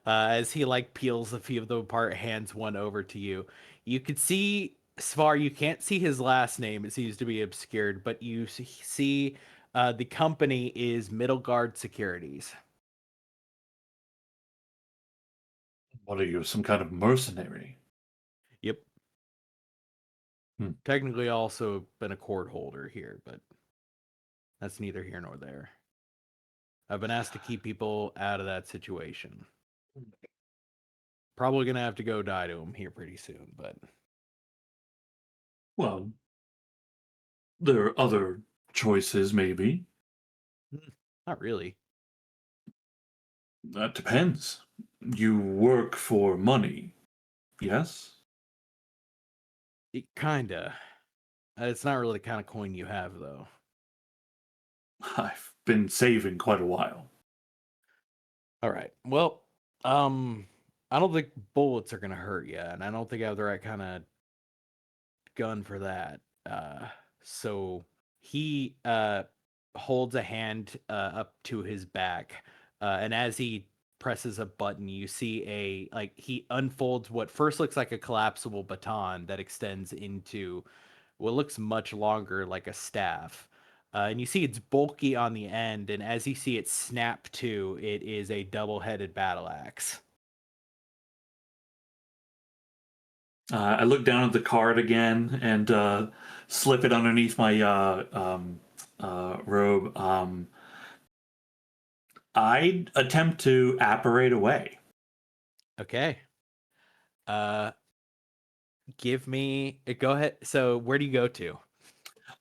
As he like peels a few of them apart, hands one over to you. You could see Svar, you can't see his last name, it seems to be obscured, but you see the company is Middle Guard Securities. What are you, some kind of mercenary? Yep. Hmm. Technically also been a court holder here, but that's neither here nor there. I've been asked to keep people out of that situation. Probably gonna have to go die to him here pretty soon, but Well, there are other choices, maybe. not really. That depends. You work for money, yes? It kinda. It's not really the kind of coin you have, though. I've been saving quite a while. All right. Well, I don't think bullets are gonna hurt you, and I don't think I have the right kind of gun for that. So he holds a hand up to his back, and as he presses a button, you see he unfolds what first looks like a collapsible baton that extends into what looks much longer like a staff. And you see it's bulky on the end, and as you see it snap to, it is a double-headed battle axe. I look down at the card again and slip it underneath my robe. I attempt to apparate away. Okay. Uh, Give me. Go ahead. So, where do you go to?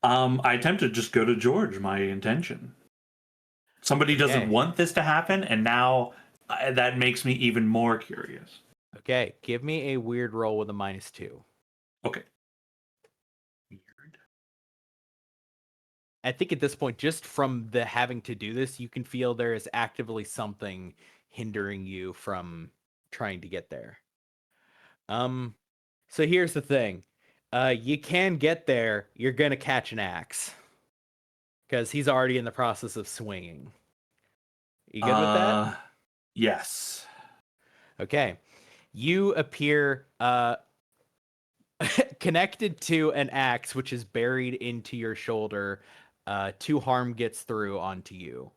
I attempt to just go to George, my intention. Somebody doesn't Okay. want this to happen, and now that makes me even more curious. Okay, give me a weird roll with a -2. Okay. Weird. I think at this point, just from the having to do this, you can feel there is actively something hindering you from trying to get there. So here's the thing. You can get there. You're gonna catch an axe because he's already in the process of swinging. You good with that? Yes. Okay. You appear connected to an axe which is buried into your shoulder. Two harm gets through onto you.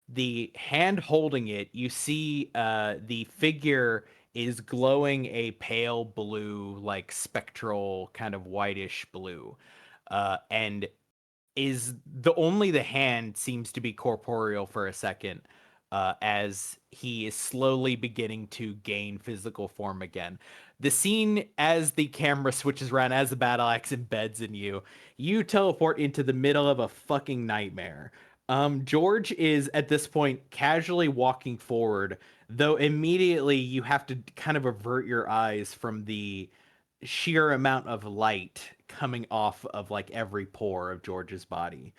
The hand holding it, you see the figure is glowing a pale blue, like spectral kind of whitish blue, and is the hand seems to be corporeal for a second, as he is slowly beginning to gain physical form again. The scene, as the camera switches around, as the battle axe embeds in you, you teleport into the middle of a fucking nightmare. George is at this point casually walking forward, though immediately you have to kind of avert your eyes from the sheer amount of light coming off of like every pore of George's body.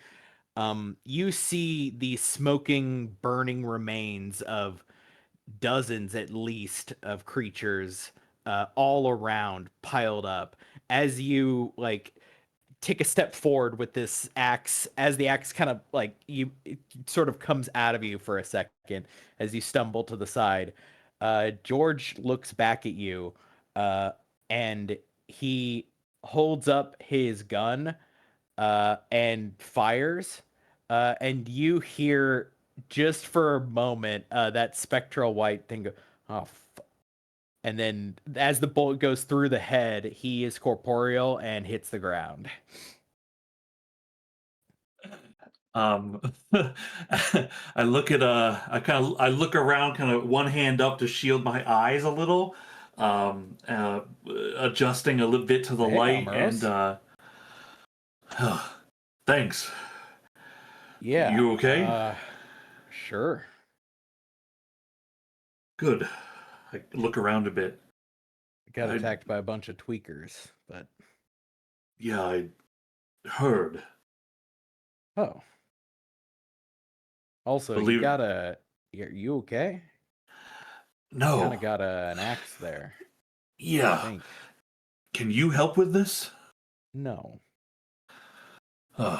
You see the smoking, burning remains of dozens at least of creatures all around, piled up. As you like take a step forward with this axe, as the axe kind of like it sort of comes out of you for a second as you stumble to the side. George looks back at you, and he holds up his gun and fires. And you hear just for a moment that spectral white thing go, oh, and then as the bullet goes through the head, he is corporeal and hits the ground. I look at I look around, kind of one hand up to shield my eyes a little, adjusting a little bit to the Hey, light, Almaros. and thanks. Yeah. You okay? Sure. Good. I look around a bit. Got I- attacked by a bunch of tweakers, but Yeah, I heard. oh. Also, Believe- you got a. You okay? No. Kind of got an axe there. I Yeah. think. Can you help with this? No. All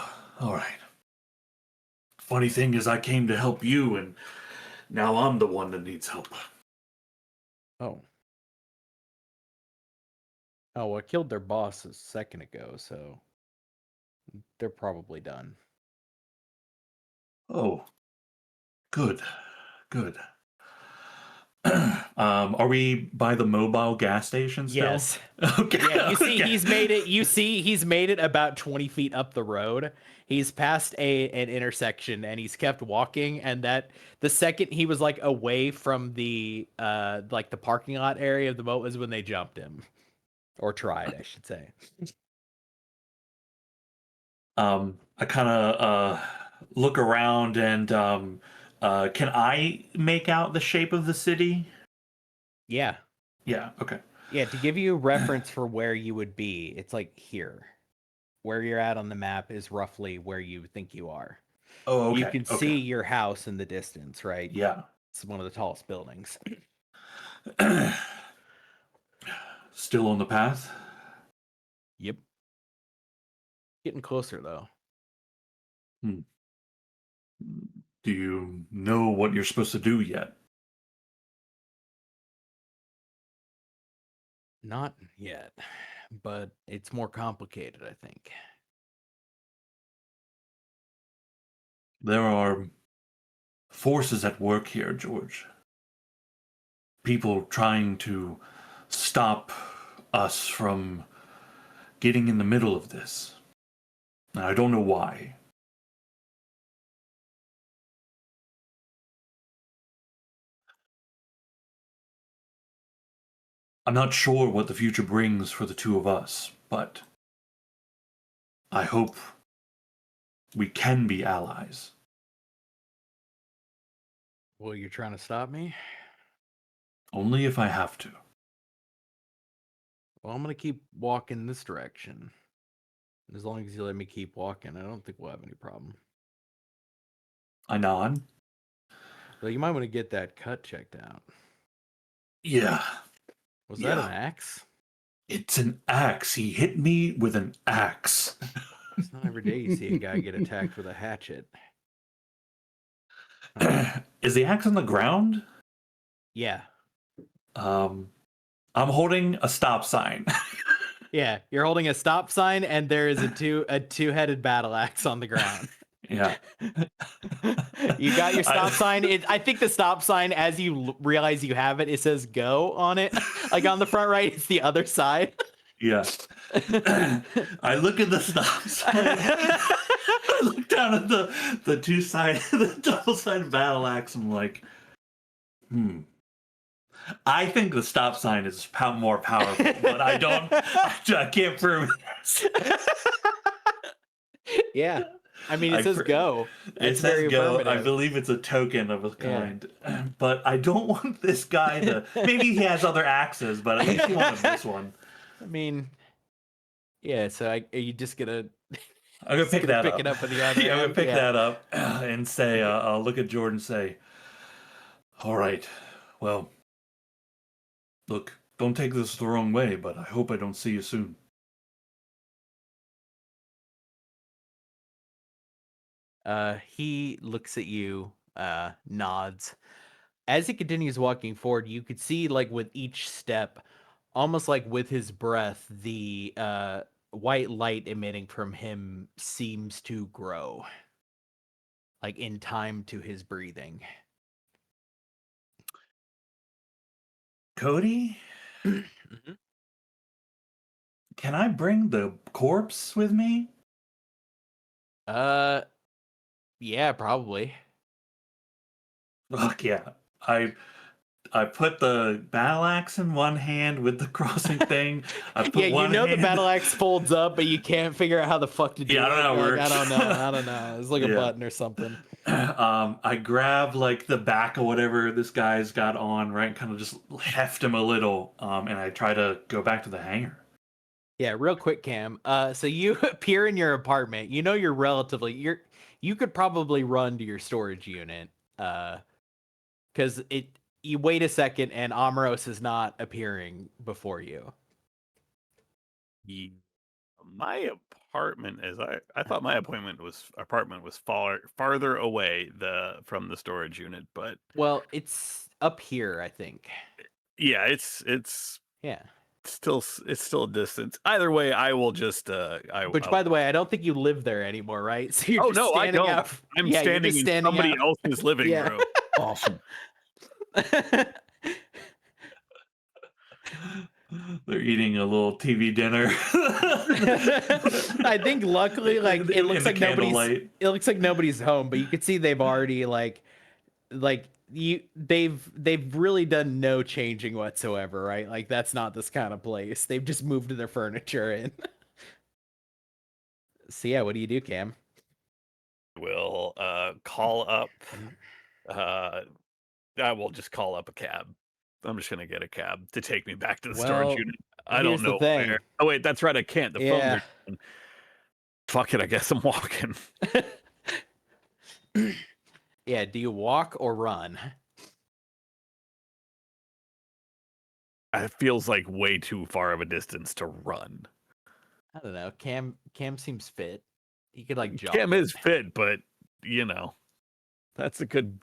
right. Funny thing is, I came to help you, and now I'm the one that needs help. Oh. Oh, well, I killed their boss a second ago, so they're probably done. Oh, good, good. Are we by the mobile gas station still? Yes. Okay. Yeah, you see, okay. he's made it. You see, he's made it about 20 feet up the road. He's past an intersection, and he's kept walking. And that the second he was like away from the like the parking lot area of the boat was when they jumped him, or tried, I should say. I kind of look around, and can I make out the shape of the city? Yeah, Yeah. Okay. yeah. To give you a reference for where you would be, it's like here, where you're at on the map is roughly where you think you are. Oh, okay. You can okay. see your house in the distance, right? Yeah. It's one of the tallest buildings. Still on the path? Yep. Getting closer though. Do you know what you're supposed to do yet? Not yet, but it's more complicated, I think. There are forces at work here, George. People trying to stop us from getting in the middle of this. And I don't know why. I'm not sure what the future brings for the two of us, but I hope we can be allies. Well, you're trying to stop me? Only if I have to. Well, I'm gonna keep walking this direction. As long as you let me keep walking, I don't think we'll have any problem. I nod. But you might want to get that cut checked out. Yeah, Was that Yeah. an axe? it's an axe. He hit me with an axe. It's not every day you see a guy get attacked with a hatchet. Is the axe on the ground? Yeah. I'm holding a stop sign. Yeah, you're holding a stop sign and there is a two-headed battle axe on the ground. Yeah. You got your stop sign. I think the stop sign, as you realize you have it, it says "go" on it. Like on the front right, it's the other side. Yeah. I look at the stop sign. I look down at the the double-sided battle axe. I'm like, I think the stop sign is more powerful, but I don't. I can't prove it. Yeah. I mean, it I says fr- "go." It It's very says go. I affirmative. believe it's a token of a Yeah. kind. But I don't want this guy to. Maybe he has other axes, but at least he wanted this one. I mean, yeah. So are you just gonna I'm gonna pick that pick up. it up with the other Yeah, I'm gonna hand? pick Yeah. that up and say, I'll look at Jordan and say, "All right, well, look, don't take this the wrong way, but I hope I don't see you soon." He looks at you, nods. As he continues walking forward, you could see, like, with each step, almost like with his breath, the white light emitting from him seems to grow. like in time to his breathing. Cody, Mhm. can I bring the corpse with me? Yeah, probably. Fuck yeah. I put the battle axe in one hand with the crossing thing. I put Yeah, you one know the hand... battle axe folds up, but you can't figure out how the fuck to do Yeah, I don't it. know how it Like, I works. don't know. I don't know. It's like a Yeah. button or something. I grab like the back of whatever this guy's got on, right? Kind of just heft him a little, and I try to go back to the hangar. Yeah, real quick, Cam. So you appear in your apartment. You know you could probably run to your storage unit. Because you wait a second and Amaros is not appearing before you. My apartment is I thought my apartment was farther away from the storage unit, but Well, it's up here, I think. yeah, it's Yeah. still a distance. Either way, I will just Which, by the way, I don't think you live there anymore, right? So you're oh just no, I standing don't. out. I'm Yeah, you're standing just in standing somebody out. else's living Yeah. room. Awesome. They're eating a little TV dinner. I think luckily, like it looks like nobody's home, but you can see they've already they've really done no changing whatsoever, right? Like that's not this kind of place. They've just moved their furniture in. So yeah, what do you do, Cam? Will call up. I will just call up a cab. I'm just gonna get a cab to take me back to the storage Well, unit. I here's don't the know thing. where. Oh wait, that's right. I can't. The phones Yeah. are down. Fuck it. I guess I'm walking. Yeah, do you walk or run? It feels like way too far of a distance to run. I don't know. Cam seems fit. He could like jog. Cam it. is fit, but you know, that's a good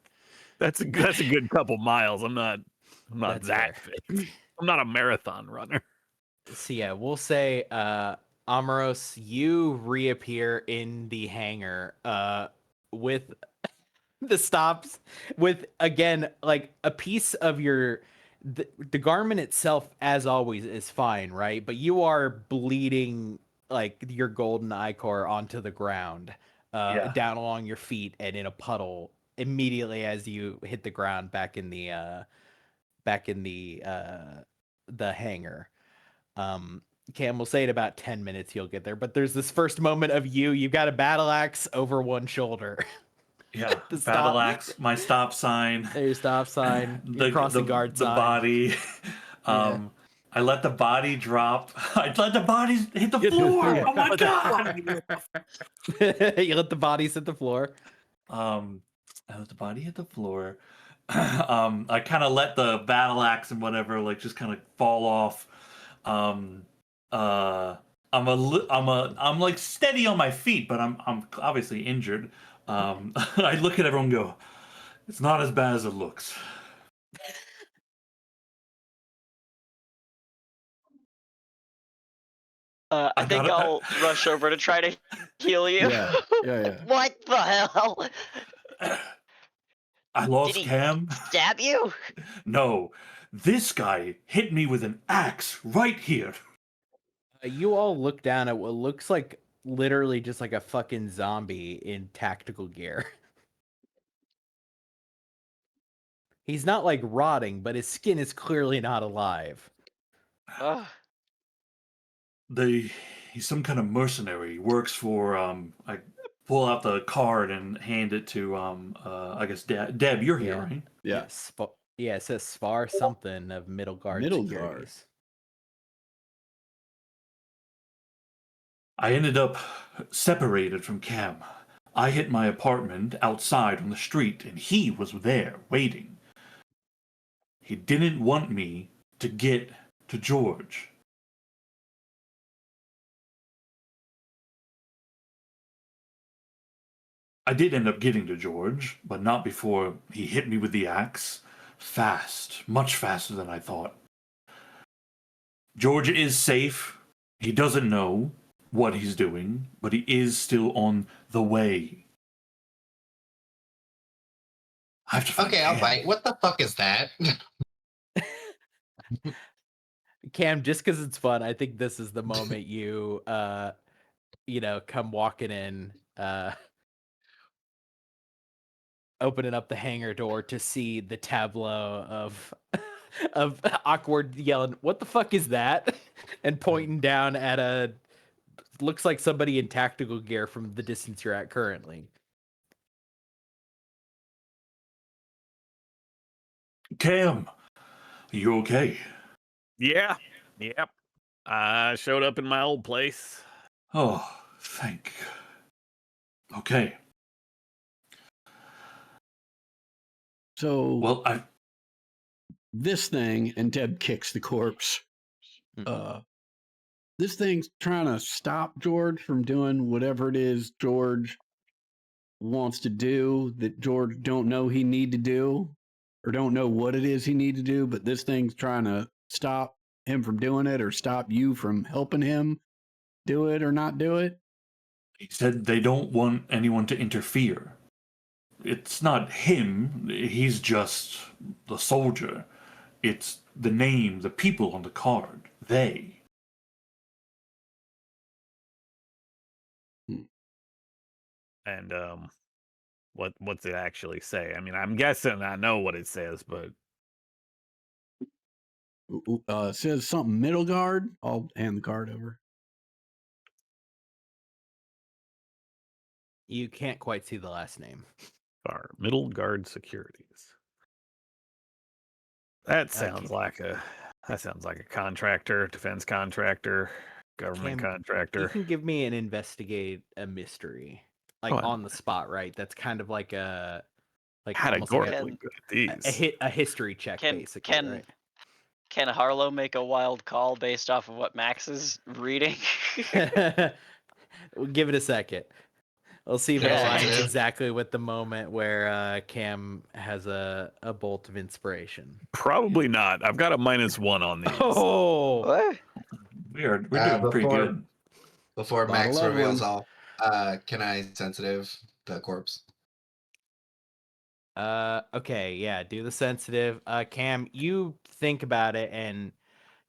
couple miles. I'm not That's that fair. fit. I'm not a marathon runner. So yeah, we'll say Amaros, you reappear in the hangar with the stops with again like a piece of the garment itself as always is fine, right? But you are bleeding like your golden ichor onto the ground, Yeah. down along your feet and in a puddle immediately as you hit the ground back in the hangar. Cam will say in about 10 minutes you'll get there, but there's this first moment of you've got a battle axe over one shoulder. Yeah, The battle stop. axe, my stop sign, There's your stop sign, your crossing guard the sign. body. Yeah. I let the body drop. I let the bodies hit the floor. Oh my god! You let the bodies hit the floor. I let the body hit the floor. I kind of let the battle axe and whatever like just kind of fall off. I'm like steady on my feet, but I'm obviously injured. I look at everyone and go, it's not as bad as it looks. I think I'll rush over to try to heal you. Yeah. What the hell? I lost Did he Cam. Stab you? No, this guy hit me with an axe right here. You all look down at what looks like literally just like a fucking zombie in tactical gear. He's not like rotting, but his skin is clearly not alive. Ugh. He's some kind of mercenary. He works for I pull out the card and hand it to I guess Deb, you're here, Yeah. right? Yeah. It says Spar something of Middleguard Middleguard. Securities. I ended up separated from Cam. I hit my apartment outside on the street and he was there waiting. He didn't want me to get to George. I did end up getting to George, but not before he hit me with the axe. Fast, much faster than I thought. George is safe. He doesn't know what he's doing, but he is still on the way. I have to find Okay, I'll Cam. bite. What the fuck is that? Cam, just because it's fun, I think this is the moment you come walking in, opening up the hangar door to see the tableau of of Awkward yelling, "What the fuck is that?" and pointing down at a looks like somebody in tactical gear from the distance you're at currently. Cam, you okay? Yeah. Yep. I showed up in my old place. Oh, thank. Okay. So Well, this thing, and Deb kicks the corpse. This thing's trying to stop George from doing whatever it is George wants to do that George don't know he need to do, or don't know what it is he need to do. But this thing's trying to stop him from doing it, or stop you from helping him do it or not do it. he said they don't want anyone to interfere. It's not him. He's just the soldier. It's the name, the people on the card. They. And what's it actually say? I mean, I'm guessing I know what it says, but It says something middle guard. I'll hand the card over. You can't quite see the last name. our Middle Guard Securities. That sounds like a contractor, defense contractor, government Cam, contractor. You can give me an investigate a mystery, like on the spot, right? That's kind of like a almost like Categorically good at these. a history check, basically, right? Can Harlow make a wild call based off of what Max is reading? We'll give it a second. We'll see if it Yeah. aligns exactly with the moment where Cam has a bolt of inspiration. Probably not. I've got a -1 on these. Oh, What? We're doing pretty good. Before Lot Max of love reveals ones. all, can I sensitive the corpse? okay, yeah, do the sensitive. Cam, you think about it, and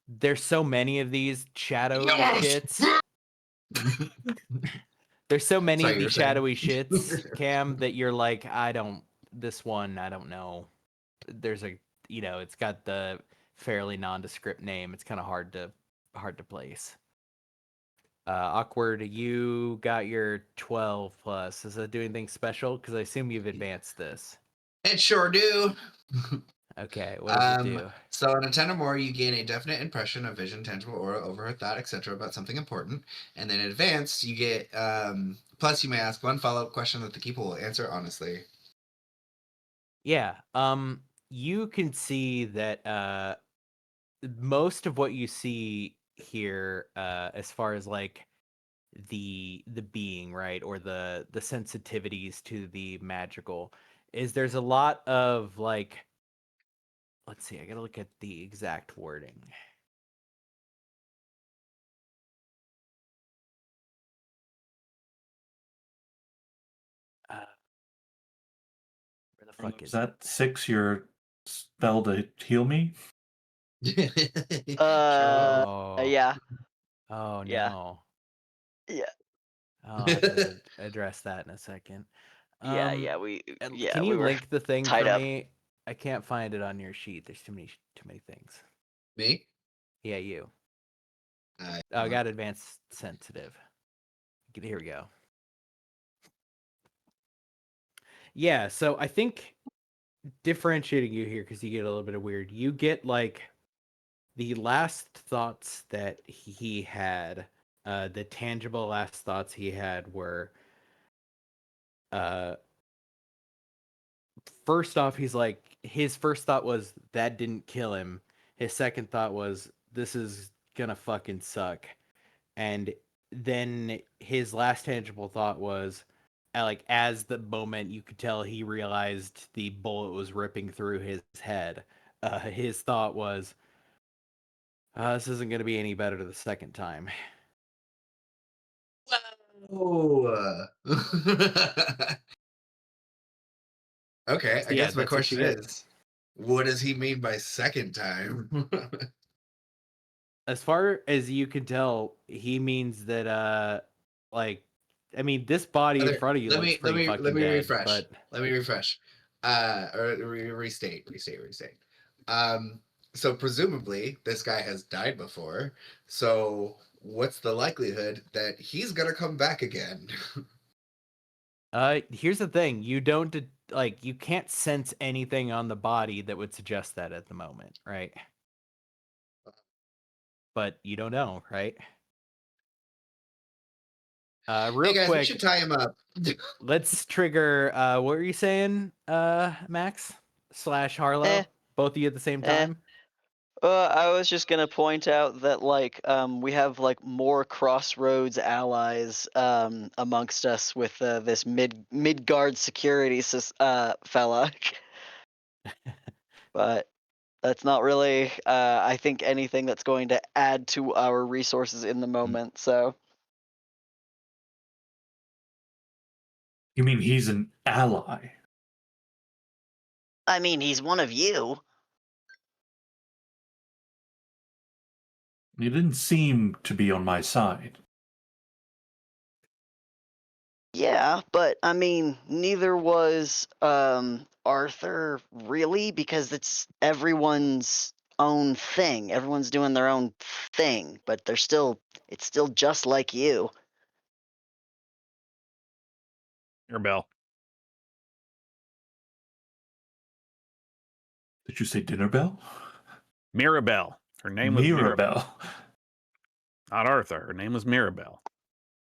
there's so many of these shadow shits. There's so many Sorry, of you were these saying? shadowy shits, Cam, that you're like, this one, I don't know. There's it's got the fairly nondescript name. It's kind of hard to place. Awkward, you got your 12 plus. Does that do anything special? Because I assume you've advanced this. It sure do. Okay, what does it do? So on a 10 or more, you gain a definite impression of vision, tangible aura, overheard thought, etc. about something important. And then advanced, you get plus you may ask one follow-up question that the keeper will answer honestly. Yeah. You can see that most of what you see here, as far as like the being, right, or the sensitivities to the magical, is there's a lot of like, let's see, I gotta look at the exact wording. Where the fuck Is is it? that 6 your spell to heal me? Oh. Yeah. Oh Yeah. no. Yeah. I'll have to address that in a second. Yeah, Can you we were link the thing tied for up. me? I can't find it on your sheet. There's too many things. Me? Yeah, you. Uh, Oh, I got advanced sensitive. Here we go. Yeah, so I think differentiating you here, because you get a little bit of weird. You get like the last thoughts that he had. The tangible last thoughts he had were, first off, he's like, his first thought was that didn't kill him. His second thought was this is gonna fucking suck. And then his last tangible thought was, like, as the moment you could tell he realized the bullet was ripping through his head, his thought was, this isn't gonna be any better the second time. Whoa. Okay, I Yeah, guess my that's what she question did. is, what does he mean by second time? As far as you can tell, he means that like I mean this body in front of you let looks me pretty fucking dead, refresh. but Let me refresh. Or restate. So presumably this guy has died before. So what's the likelihood that he's gonna come back again? here's the thing, you don't like you can't sense anything on the body that would suggest that at the moment, right? But you don't know, right? Hey Real guys, we should quick, tie him up. let's trigger what were you saying, Max / Harlow? Eh, Both of you at the same eh. time? I was just gonna point out that like we have like more Crossroads allies amongst us with this Midgard security fella, but that's not really I think anything that's going to add to our resources in the moment. So You mean he's an ally? I mean, he's one of you. He didn't seem to be on my side. Yeah, but I mean, neither was Arthur really, because it's everyone's own thing. Everyone's doing their own thing, but it's still just like you. Mirabelle. Did you say dinner bell? Mirabelle. Her name was Mirabelle. Mirabelle. Not Arthur. Her name was Mirabelle.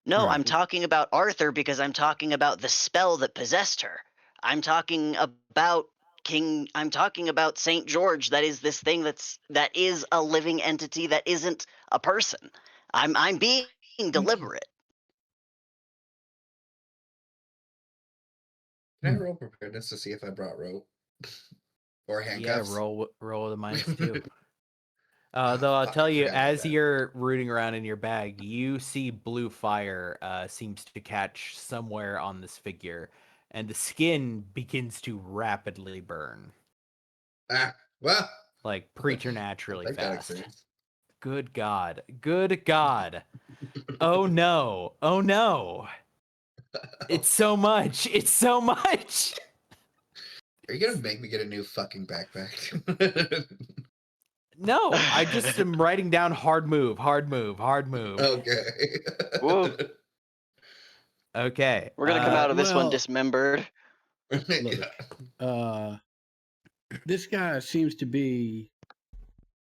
No, Right. I'm talking about Arthur because I'm talking about the spell that possessed her. I'm talking about I'm talking about Saint George. That is this thing that is a living entity that isn't a person. I'm being deliberate. Can I roll preparedness to see if I brought rope or Yeah, handcuffs? roll with the minus 2. Though I'll tell you, as you're rooting around in your bag, you see blue fire seems to catch somewhere on this figure, and the skin begins to rapidly burn, Well, like I'll preternaturally take that fast. experience. Good God. Good God. Oh no. Oh no. It's so much. It's so much. Are you gonna make me get a new fucking backpack? No, I just am writing down hard move, hard move, hard move. Okay. Whoa. Okay. We're gonna come out of this one well, dismembered. Look, this guy seems to be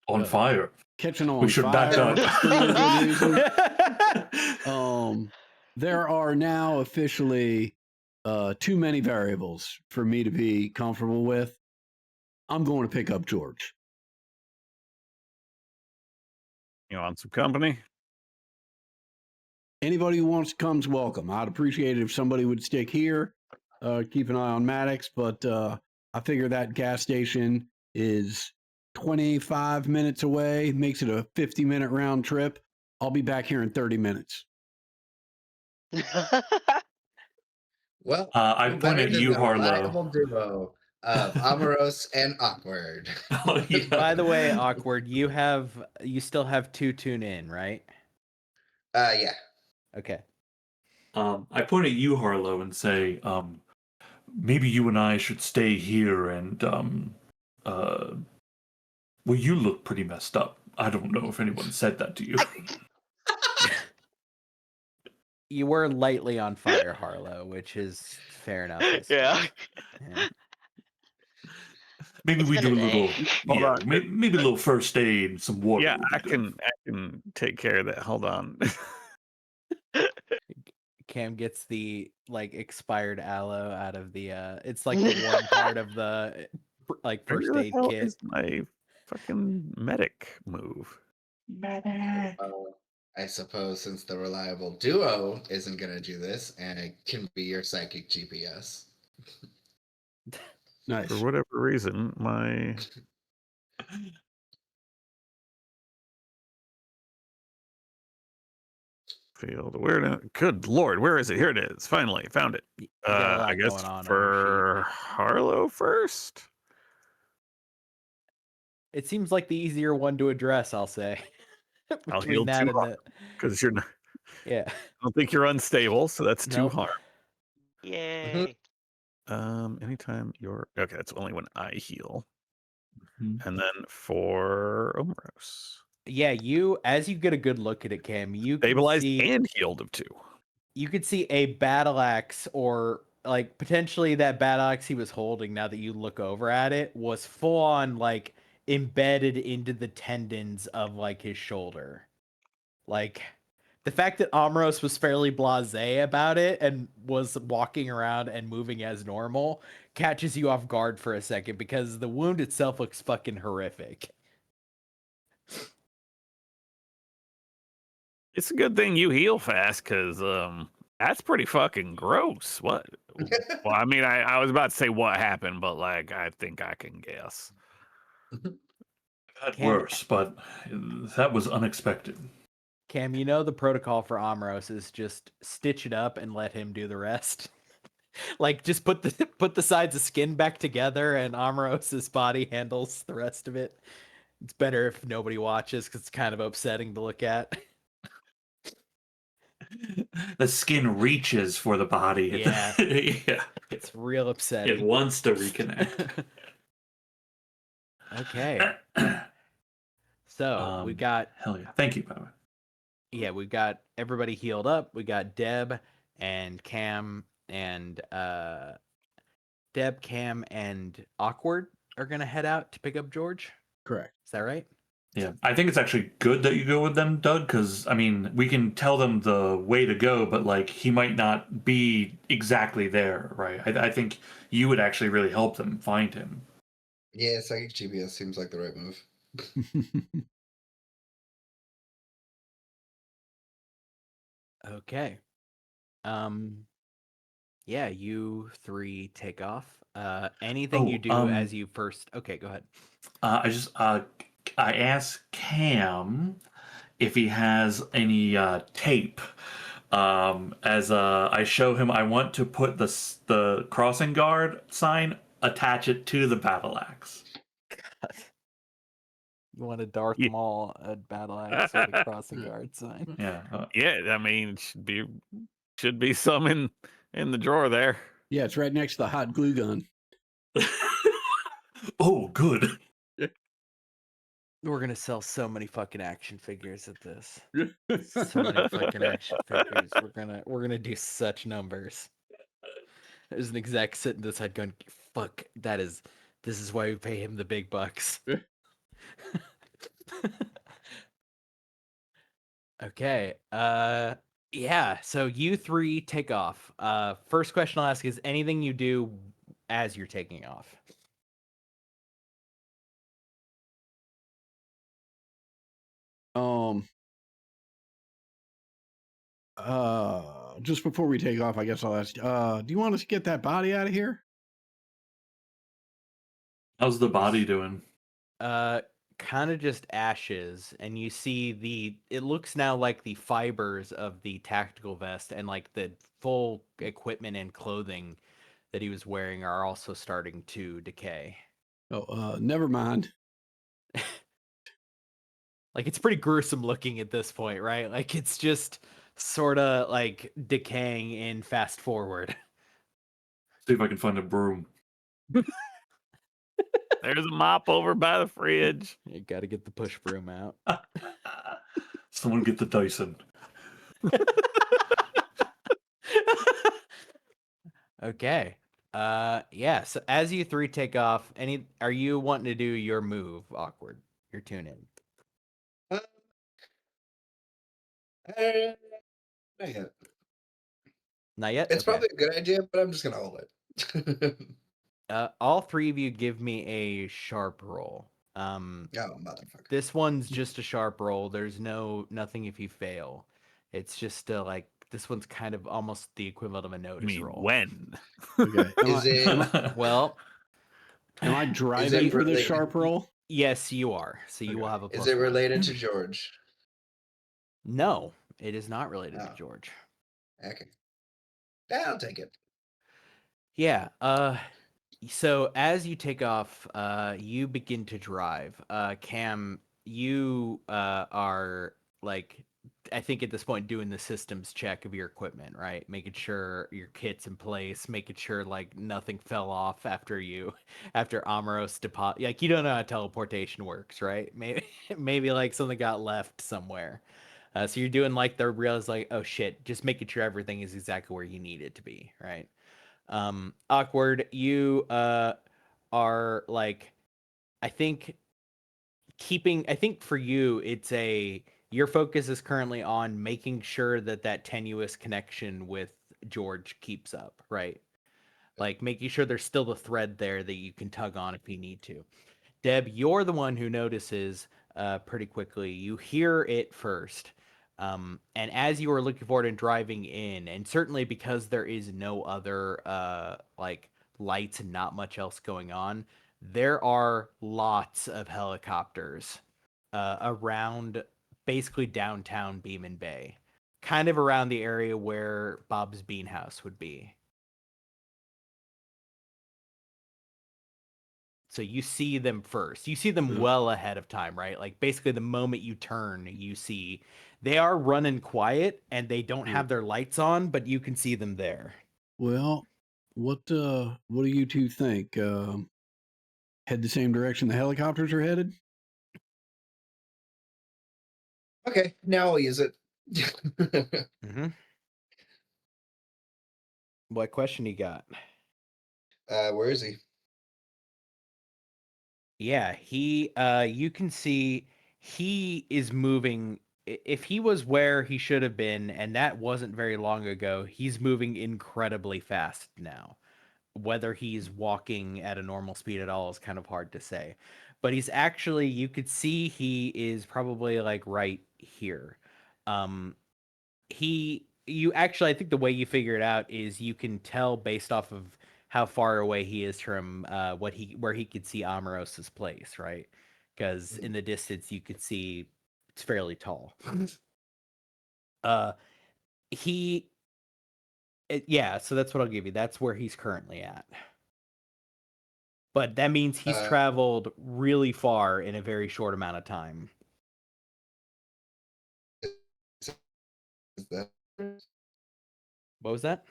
On fire. catching on We should back fire up. for no good reason. There are now officially too many variables for me to be comfortable with. I'm going to pick up George. You want some company? Anybody who wants to come's welcome. I'd appreciate it if somebody would stick here, keep an eye on Maddox, but I figure that gas station is 25 minutes away, makes it a 50-minute round trip. I'll be back here in 30 minutes. Well, I who point better at than you, the Harlow. reliable duo of Amoros and Awkward. Oh, yeah. By the way, Awkward, you still have 2 tune in, right? Yeah. Okay. I point at you, Harlow, and say, maybe you and I should stay here and, well, you look pretty messed up. I don't know if anyone said that to you. You were lightly on fire, Harlow, which is fair enough. I Yeah. suppose. Yeah. Maybe It's we been do a a little, day. Hold on. maybe a little first aid, some water. Yeah, would be I good. can take care of that. Hold on. Cam gets the like expired aloe out of the it's like the one part of the like Where first the aid hell kit. is my fucking medic move? I suppose since the reliable duo isn't gonna do this, and it can be your psychic GPS. Nice. For whatever reason, my Field. Good lord, where is it? Here it is. Finally, found it. You got a lot I guess going on your sheet. for Harlow first. It seems like the easier one to address, I'll say. I'll Between heal that 2 and the because you're. Not, yeah. I don't think you're unstable, so that's 2 Nope. harm. Yay. Anytime you're okay, that's only when I heal. Mhm. And then for Omeros, Yeah, as you get a good look at it, Cam, you can stabilized see and healed of 2. you could see a battle axe, or like potentially that battle axe he was holding, now that you look over at it, was full on like embedded into the tendons of like his shoulder. Like the fact that Amros was fairly blasé about it and was walking around and moving as normal catches you off guard for a second, because the wound itself looks fucking horrific. It's a good thing you heal fast, because that's pretty fucking gross. What? Well, I mean, I was about to say what happened, but like I think I can guess. Got Cam- worse, but that was unexpected. Cam, you know the protocol for Amros is just stitch it up and let him do the rest. Like just put the sides of skin back together and Amros's body handles the rest of it. It's better if nobody watches because it's kind of upsetting to look at. The skin reaches for the body. Yeah. Yeah. It's real It upsetting. wants to reconnect. Okay. So we got Hell yeah. Thank you, by the way. yeah, we got everybody healed up. We got Deb and Cam and Cam and Awkward are gonna head out to pick up George. Correct. Is that right? Yeah, I think it's actually good that you go with them, Doug, because, I mean, we can tell them the way to go, but, like, he might not be exactly there, right? I think you would actually really help them find him. Yeah, psychic GPS seems like the right move. Okay. Yeah, you 3 take off. Anything you do as you first. Okay, go ahead. I asked Cam if he has any tape. As I show him, I want to put the crossing guard sign, attach it to the battle axe. You want a Darth Yeah. Maul at battle axe or the crossing guard sign? Yeah. Yeah, I mean, it should be some in the drawer there. Yeah, it's right next to the hot glue gun. Oh, good. We're gonna sell so many fucking action figures at this. So many fucking action figures. We're gonna do such numbers. There's an exec sitting this side going, "Fuck, this is why we pay him the big bucks." Okay. Yeah. So you 3 take off. First question I'll ask is anything you do as you're taking off. Just before we take off, I guess I'll ask, do you want us to get that body out of here? How's the body doing? Kind of just ashes, and you see it looks now like the fibers of the tactical vest and like the full equipment and clothing that he was wearing are also starting to decay. Oh, never mind. Like it's pretty gruesome looking at this point, right? Like it's just sort of like decaying in fast forward. See if I can find a broom. There's a mop over by the fridge. You got to get the push broom out. Someone get the Dyson. Okay. Yeah, so as you 3 take off, are you wanting to do your move, Awkward? Your tune in. Not yet. Not yet? It's Okay. probably a good idea, but I'm just gonna hold it. All 3 of you give me a sharp roll. Oh, motherfucker. This one's just a sharp roll. There's nothing if you fail. It's just like this one's kind of almost the equivalent of a I notice mean, roll. when? Okay. Is it? Well, Am I driving for this related- sharp roll? yes, you are. So you will have a plus Is it 1. related to George? No, it is not related to Oh. George. Okay. Yeah, I'll take it. Yeah. So as you take off, you begin to drive. Cam, you are like, I think at this point doing the systems check of your equipment, right? Making sure your kit's in place, making sure like nothing fell off after Amaros deposit. Like you don't know how teleportation works, right? Maybe like something got left somewhere. So you're doing like the realize like, oh shit, just making sure everything is exactly where you need it to be, right? Awkward, you are like, I think I think for you it's your focus is currently on making sure that that tenuous connection with George keeps up, right? Like making sure there's still the thread there that you can tug on if you need to. Deb, you're the one who notices pretty quickly. You hear it first. And as you are looking forward and driving in, and certainly because there is no other like lights and not much else going on, there are lots of helicopters around basically downtown Beeman Bay, kind of around the area where Bob's Bean House would be. So you see them first. You see them well ahead of time, right? Like basically the moment you turn, you see they are running quiet and they don't have their lights on, but you can see them there. Well, what do you two think? Head the same direction the helicopters are headed? Okay, now I'll use it. Mm-hmm. What question you got? Where is he? Yeah, you can see he is moving. If he was where he should have been, and that wasn't very long ago, he's moving incredibly fast now. Whether he's walking at a normal speed at all is kind of hard to say. But he's actually, you could see he is probably like right here. Um, you actually, I think the way you figure it out is you can tell based off of how far away he is from where he could see Amoros's place, right? Because in the distance you could see it's fairly tall. uh, yeah, so that's what I'll give you. That's where he's currently at. But that means he's traveled really far in a very short amount of time. Is that What was that?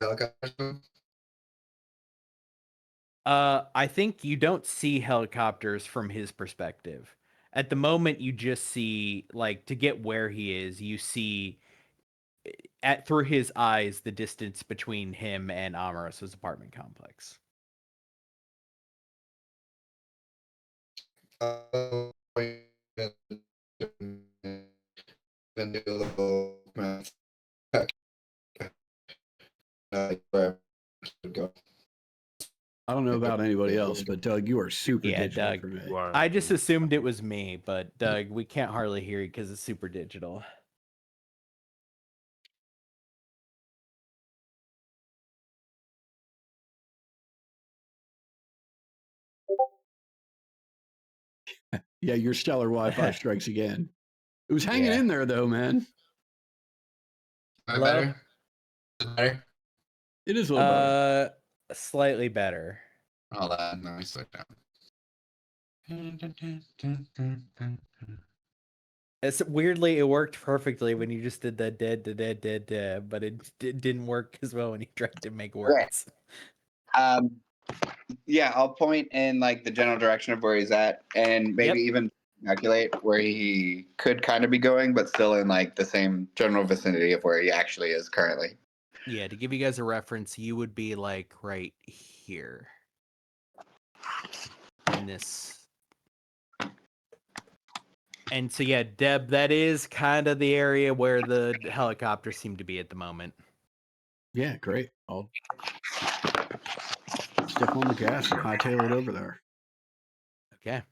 helicopter? I think you don't see helicopters from his perspective. At the moment, you just see, like, to get where he is, you see through his eyes the distance between him and Amoros's apartment complex. I don't know about anybody else, but Doug, you are super Yeah, digital Doug. for me. I just assumed it was me, but Doug, we can't hardly hear you because it's super digital. Yeah, your stellar Wi-Fi strikes again. It was hanging Yeah. in there though, man. Am I better? Is it better? It is a little better. Slightly better. Hold on, let me slow down. It's weirdly, it worked perfectly when you just did that dead, but it didn't work as well when you tried to make words. Yeah, I'll point in like the general direction of where he's at, and maybe even calculate where he could kind of be going, but still in like the same general vicinity of where he actually is currently. Yeah, to give you guys a reference, you would be like right here in this. And so yeah, Deb, that is kind of the area where the helicopters seem to be at the moment. Yeah, great. I'll step on the gas and hightail it over there. Okay.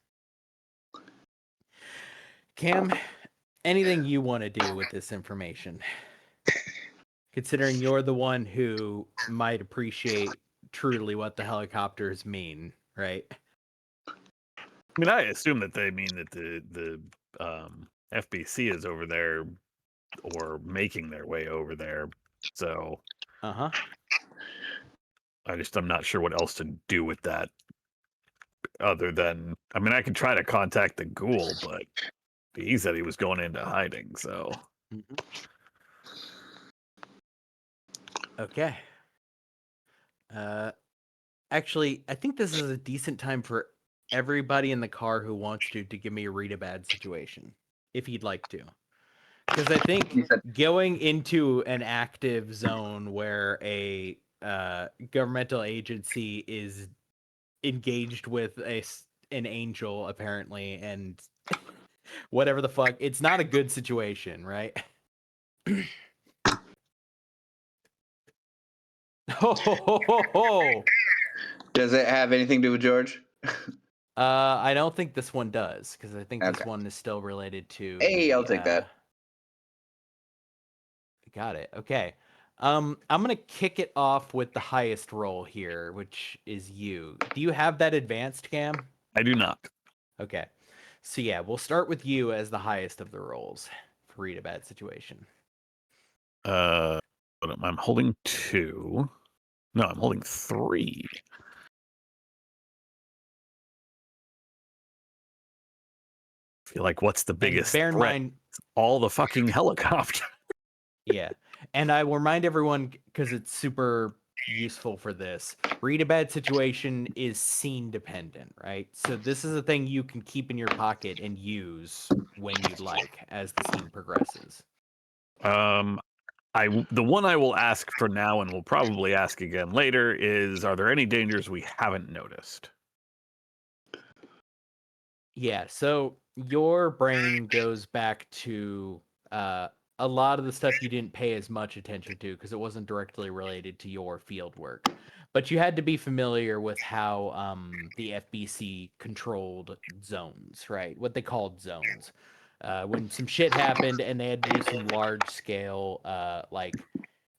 Cam, anything you want to do with this information? Considering you're the one who might appreciate truly what the helicopters mean, right? I mean, I assume that they mean that the FBC is over there or making their way over there. So Uh-huh. I'm not sure what else to do with that other than, I mean, I could try to contact the ghoul, but he said he was going into hiding, so. Mhm. Okay. Actually, I think this is a decent time for everybody in the car who wants to give me a read a bad situation, if you'd like to. Because I think You said going into an active zone where a governmental agency is engaged with an angel, apparently, and whatever the fuck, it's not a good situation, right? Ho. does it have anything to do with George? I don't think this one does, because I think this Okay. one is still related to. Hey, I'll take that. Got it. Okay. I'm gonna kick it off with the highest roll here, which is you. Do you have that advanced, Cam? I do not. Okay. So yeah, we'll start with you as the highest of the rolls for read a bad situation. But I'm holding 2. No, I'm holding 3. I feel like what's the biggest Bear in threat? mind, All the fucking helicopter. yeah. And I will remind everyone, because it's super useful for this, read a bad situation is scene dependent, right? So this is a thing you can keep in your pocket and use when you'd like as the scene progresses. The one I will ask for now and will probably ask again later is, are there any dangers we haven't noticed? Yeah, so your brain goes back to a lot of the stuff you didn't pay as much attention to because it wasn't directly related to your field work. But you had to be familiar with how the FBC controlled zones, right? What they called zones. When some shit happened and they had to do some large scale,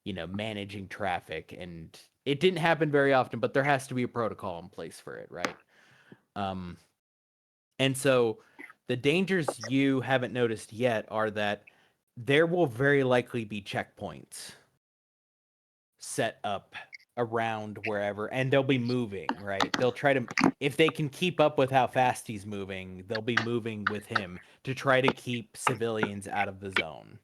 managing traffic. And it didn't happen very often, but there has to be a protocol in place for it, right? And so the dangers you haven't noticed yet are that there will very likely be checkpoints set up around wherever, and they'll be moving, right? They'll try to, if they can keep up with how fast he's moving, they'll be moving with him to try to keep civilians out of the zone.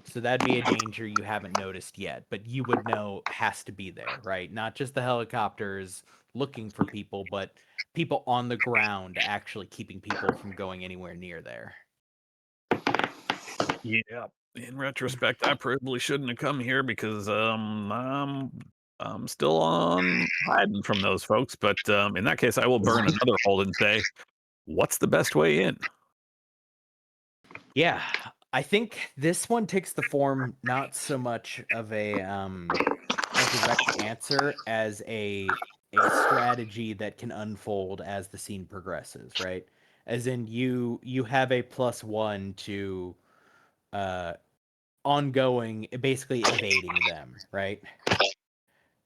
So that'd be a danger you haven't noticed yet, but you would know has to be there, right? Not just the helicopters looking for people, but people on the ground actually keeping people from going anywhere near there. Yeah. In retrospect, I probably shouldn't have come here because I'm still on hiding from those folks. But in that case, I will burn another hold and say, what's the best way in? Yeah, I think this one takes the form not so much of a direct answer as a strategy that can unfold as the scene progresses, right? As in you have a +1 to ongoing, basically evading them, right?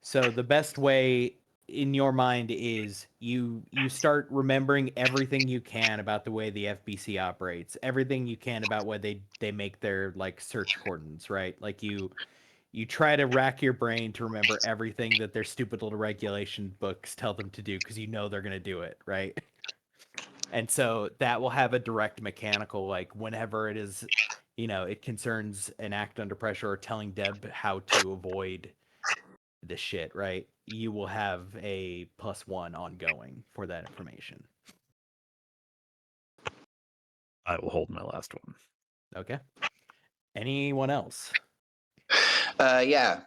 So the best way in your mind is you start remembering everything you can about the way the FBC operates, everything you can about why they make their like search cordons, right? Like you try to rack your brain to remember everything that their stupid little regulation books tell them to do because you know they're going to do it, right? And so that will have a direct mechanical, like whenever it is, it concerns an act under pressure or telling Deb how to avoid the shit, right? You will have a +1 ongoing for that information. I will hold my last one. Okay. Anyone else? Yeah,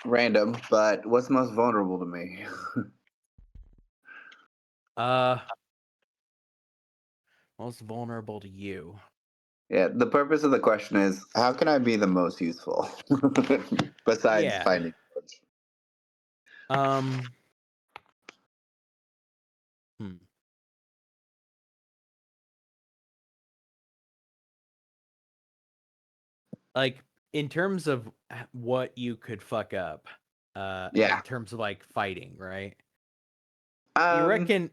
random, but what's most vulnerable to me? Most vulnerable to you. Yeah, the purpose of the question is how can I be the most useful besides Yeah. finding George? Like in terms of what you could fuck up, Yeah. in terms of like fighting, right? You Um, reckon?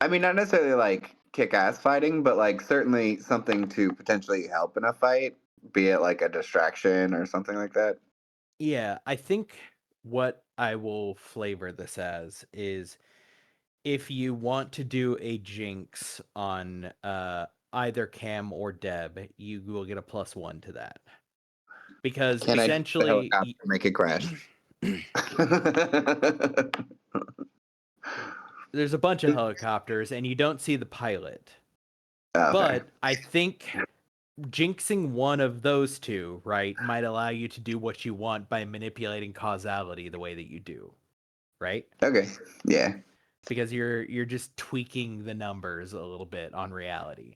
I mean, not necessarily like kick-ass fighting, but like certainly something to potentially help in a fight, be it like a distraction or something like that. Yeah, I think what I will flavor this as is if you want to do a jinx on either Cam or Deb, you will get a +1 to that. Because Can I the essentially helicopter make it crash? there's a bunch of helicopters and you don't see the pilot. Okay. But I think jinxing one of those two, right, might allow you to do what you want by manipulating causality the way that you do, right? Okay. Yeah. Because you're just tweaking the numbers a little bit on reality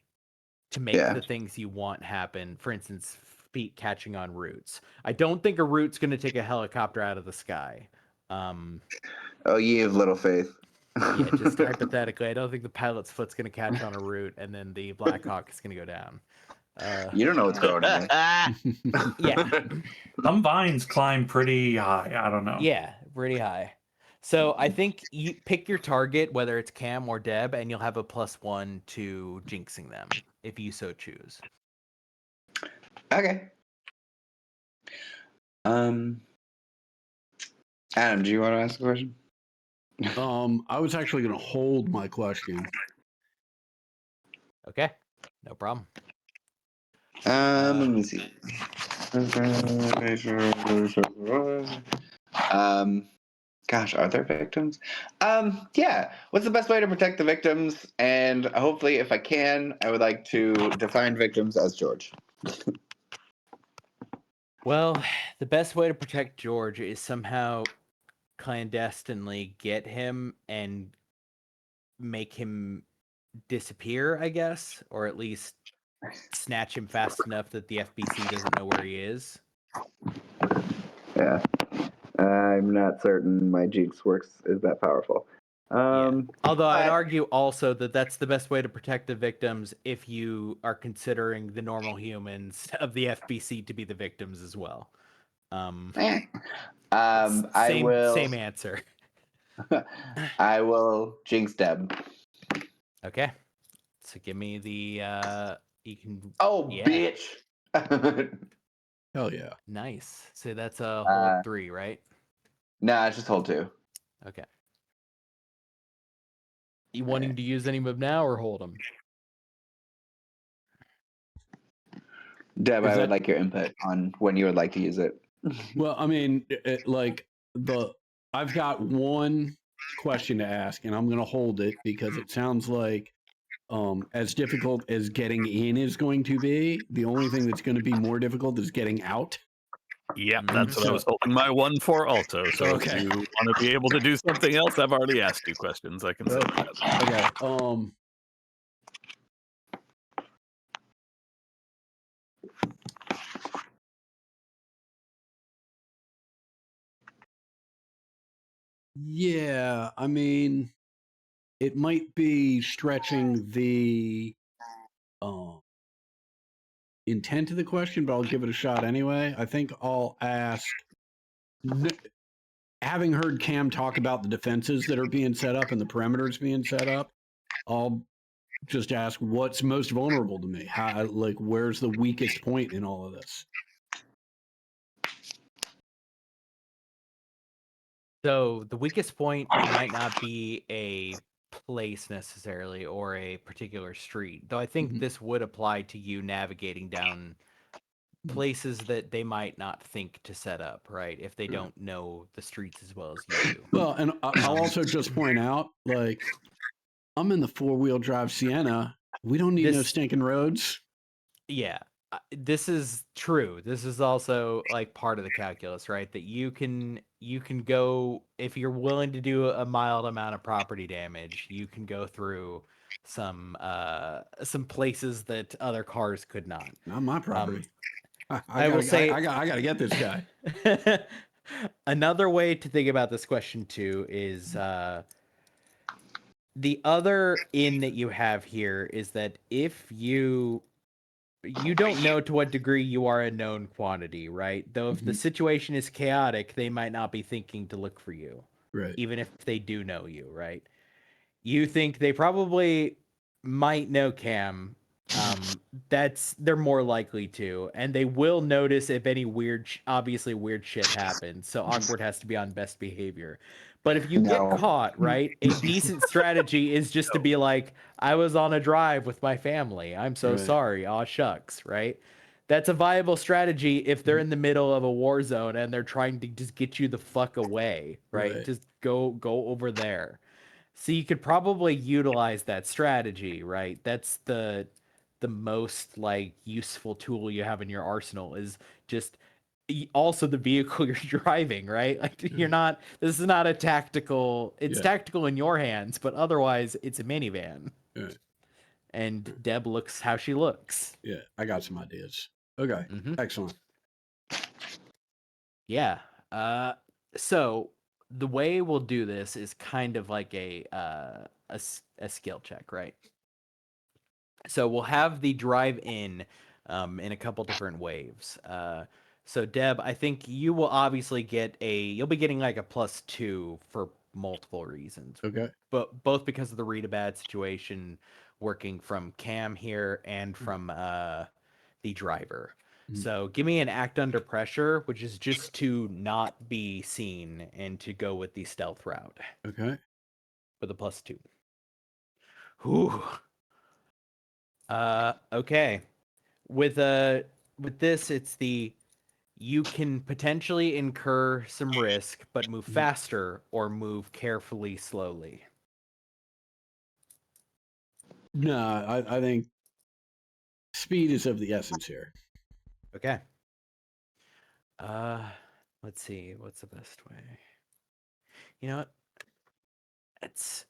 to make Yeah. the things you want happen. For instance, feet catching on roots. I don't think a root's going to take a helicopter out of the sky. Oh, ye of little faith. Yeah, just hypothetically, I don't think the pilot's foot's going to catch on a root and then the Black Hawk is going to go down. You don't know what's going on. Yeah. Some vines climb pretty high. I don't know. Yeah, pretty high. So I think you pick your target, whether it's Cam or Deb, and you'll have a +1 to jinxing them if you so choose. Okay. Adam, do you want to ask a question? I was actually going to hold my question. Okay, no problem. Let me see. Gosh, are there victims? Yeah. What's the best way to protect the victims? And hopefully, if I can, I would like to define victims as George. Well, the best way to protect George is somehow clandestinely get him and make him disappear, I guess, or at least snatch him fast enough that the FBC doesn't know where he is. Yeah. I'm not certain my jinx is that powerful. Although I'd argue also that that's the best way to protect the victims if you are considering the normal humans of the FBC to be the victims as well. I will. Same answer. I will jinx Deb. Okay, so give me the you can. Oh, Yeah. bitch! Hell yeah. Nice. So that's a hold 3, right? Nah, it's just hold 2. Okay. You wanting to use any move now or hold them? Deb, Is I that- would like your input on when you would like to use it. Well, I mean, I've got one question to ask, and I'm going to hold it because it sounds like as difficult as getting in is going to be, the only thing that's going to be more difficult is getting out. Yeah, that's what I was holding my 1 for also. So Okay. if you want to be able to do something else, I've already asked 2 questions. I can say that. Okay. Yeah, I mean, it might be stretching the intent of the question, but I'll give it a shot anyway. I think I'll ask, having heard Cam talk about the defenses that are being set up and the perimeters being set up, I'll just ask what's most vulnerable to me. How, like, where's the weakest point in all of this? So the weakest point might not be a place necessarily or a particular street, though I think this would apply to you navigating down places that they might not think to set up, right? If they don't know the streets as well as you do. Well, and I'll also just point out, like, I'm in the 4-wheel drive Sienna. We don't need no stinking roads. Yeah, this is true. This is also like part of the calculus, right? That you can go, if you're willing to do a mild amount of property damage, you can go through some places that other cars could not. Not my property. I will say I got to get this guy. Another way to think about this question too is the other in that you have here is that if you don't know to what degree you are a known quantity, right? Though if the situation is chaotic, they might not be thinking to look for you, right? Even if they do know you, right? You think they probably might know Cam, they're more likely to, and they will notice if any obviously weird shit happens. So Awkward has to be on best behavior. But if you get No. caught, right, a decent strategy is just to be like, I was on a drive with my family. I'm so Right. sorry. Aw shucks, right? That's a viable strategy if they're in the middle of a war zone and they're trying to just get you the fuck away, right? Right. Just go over there. So you could probably utilize that strategy, right? That's the most like useful tool you have in your arsenal is just also the vehicle you're driving, right? Like this is not a tactical, it's Yeah. tactical in your hands, but otherwise it's a minivan. Right. And Deb looks how she looks. Yeah, I got some ideas. Okay, Mhm. excellent. Yeah. So the way we'll do this is kind of like a skill check, right? So we'll have the drive in a couple different waves. So Deb, I think you will obviously you'll be getting like a +2 for multiple reasons, Okay. but both because of the read a bad situation working from Cam here and from the driver. Mhm. So give me an act under pressure, which is just to not be seen and to go with the stealth route Okay. with a +2. Whew. Okay. With this, it's you can potentially incur some risk, but move Mhm. faster or move carefully slowly. No, I think speed is of the essence here. Okay. Let's see. What's the best way? You know what? It's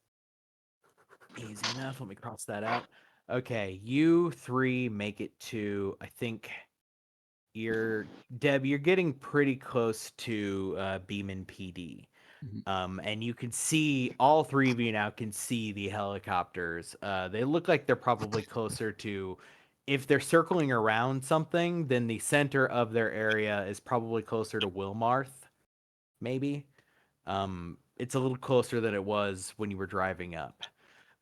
easy enough. Let me cross that out. Okay, you three make it to, I think Deb, you're getting pretty close to Beeman PD. Mhm. And you can see, all three of you now can see the helicopters. They look like they're probably closer to, if they're circling around something, then the center of their area is probably closer to Wilmarth, maybe. It's a little closer than it was when you were driving up.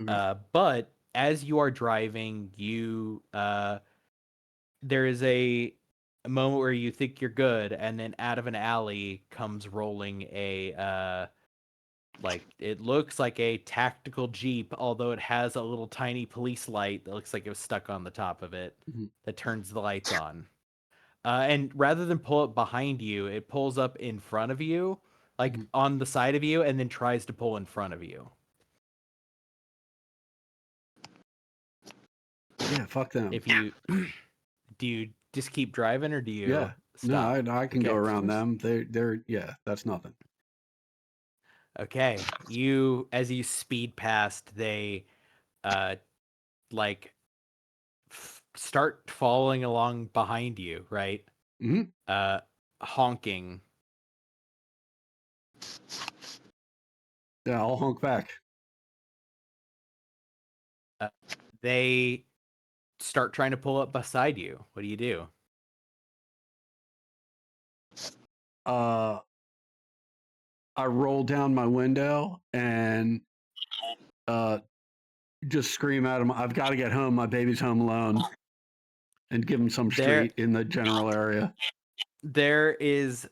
Okay. But as you are driving, there is a moment where you think you're good, and then out of an alley comes rolling like it looks like a tactical Jeep, although it has a little tiny police light that looks like it was stuck on the top of it Mhm. that turns the lights on. And rather than pull up behind you, it pulls up in front of you, like Mhm. on the side of you, and then tries to pull in front of you. Yeah, fuck them. If you do you just keep driving or do you Yeah. stop? No, I can go Okay. around them. They're yeah, that's nothing. Okay. As you speed past, they like start following along behind you, right? Hmm. Honking. Yeah, I'll honk back. They start trying to pull up beside you. What do you do? I roll down my window and just scream at him, I've got to get home. My baby's home alone. And give him some There- street in the general area. There is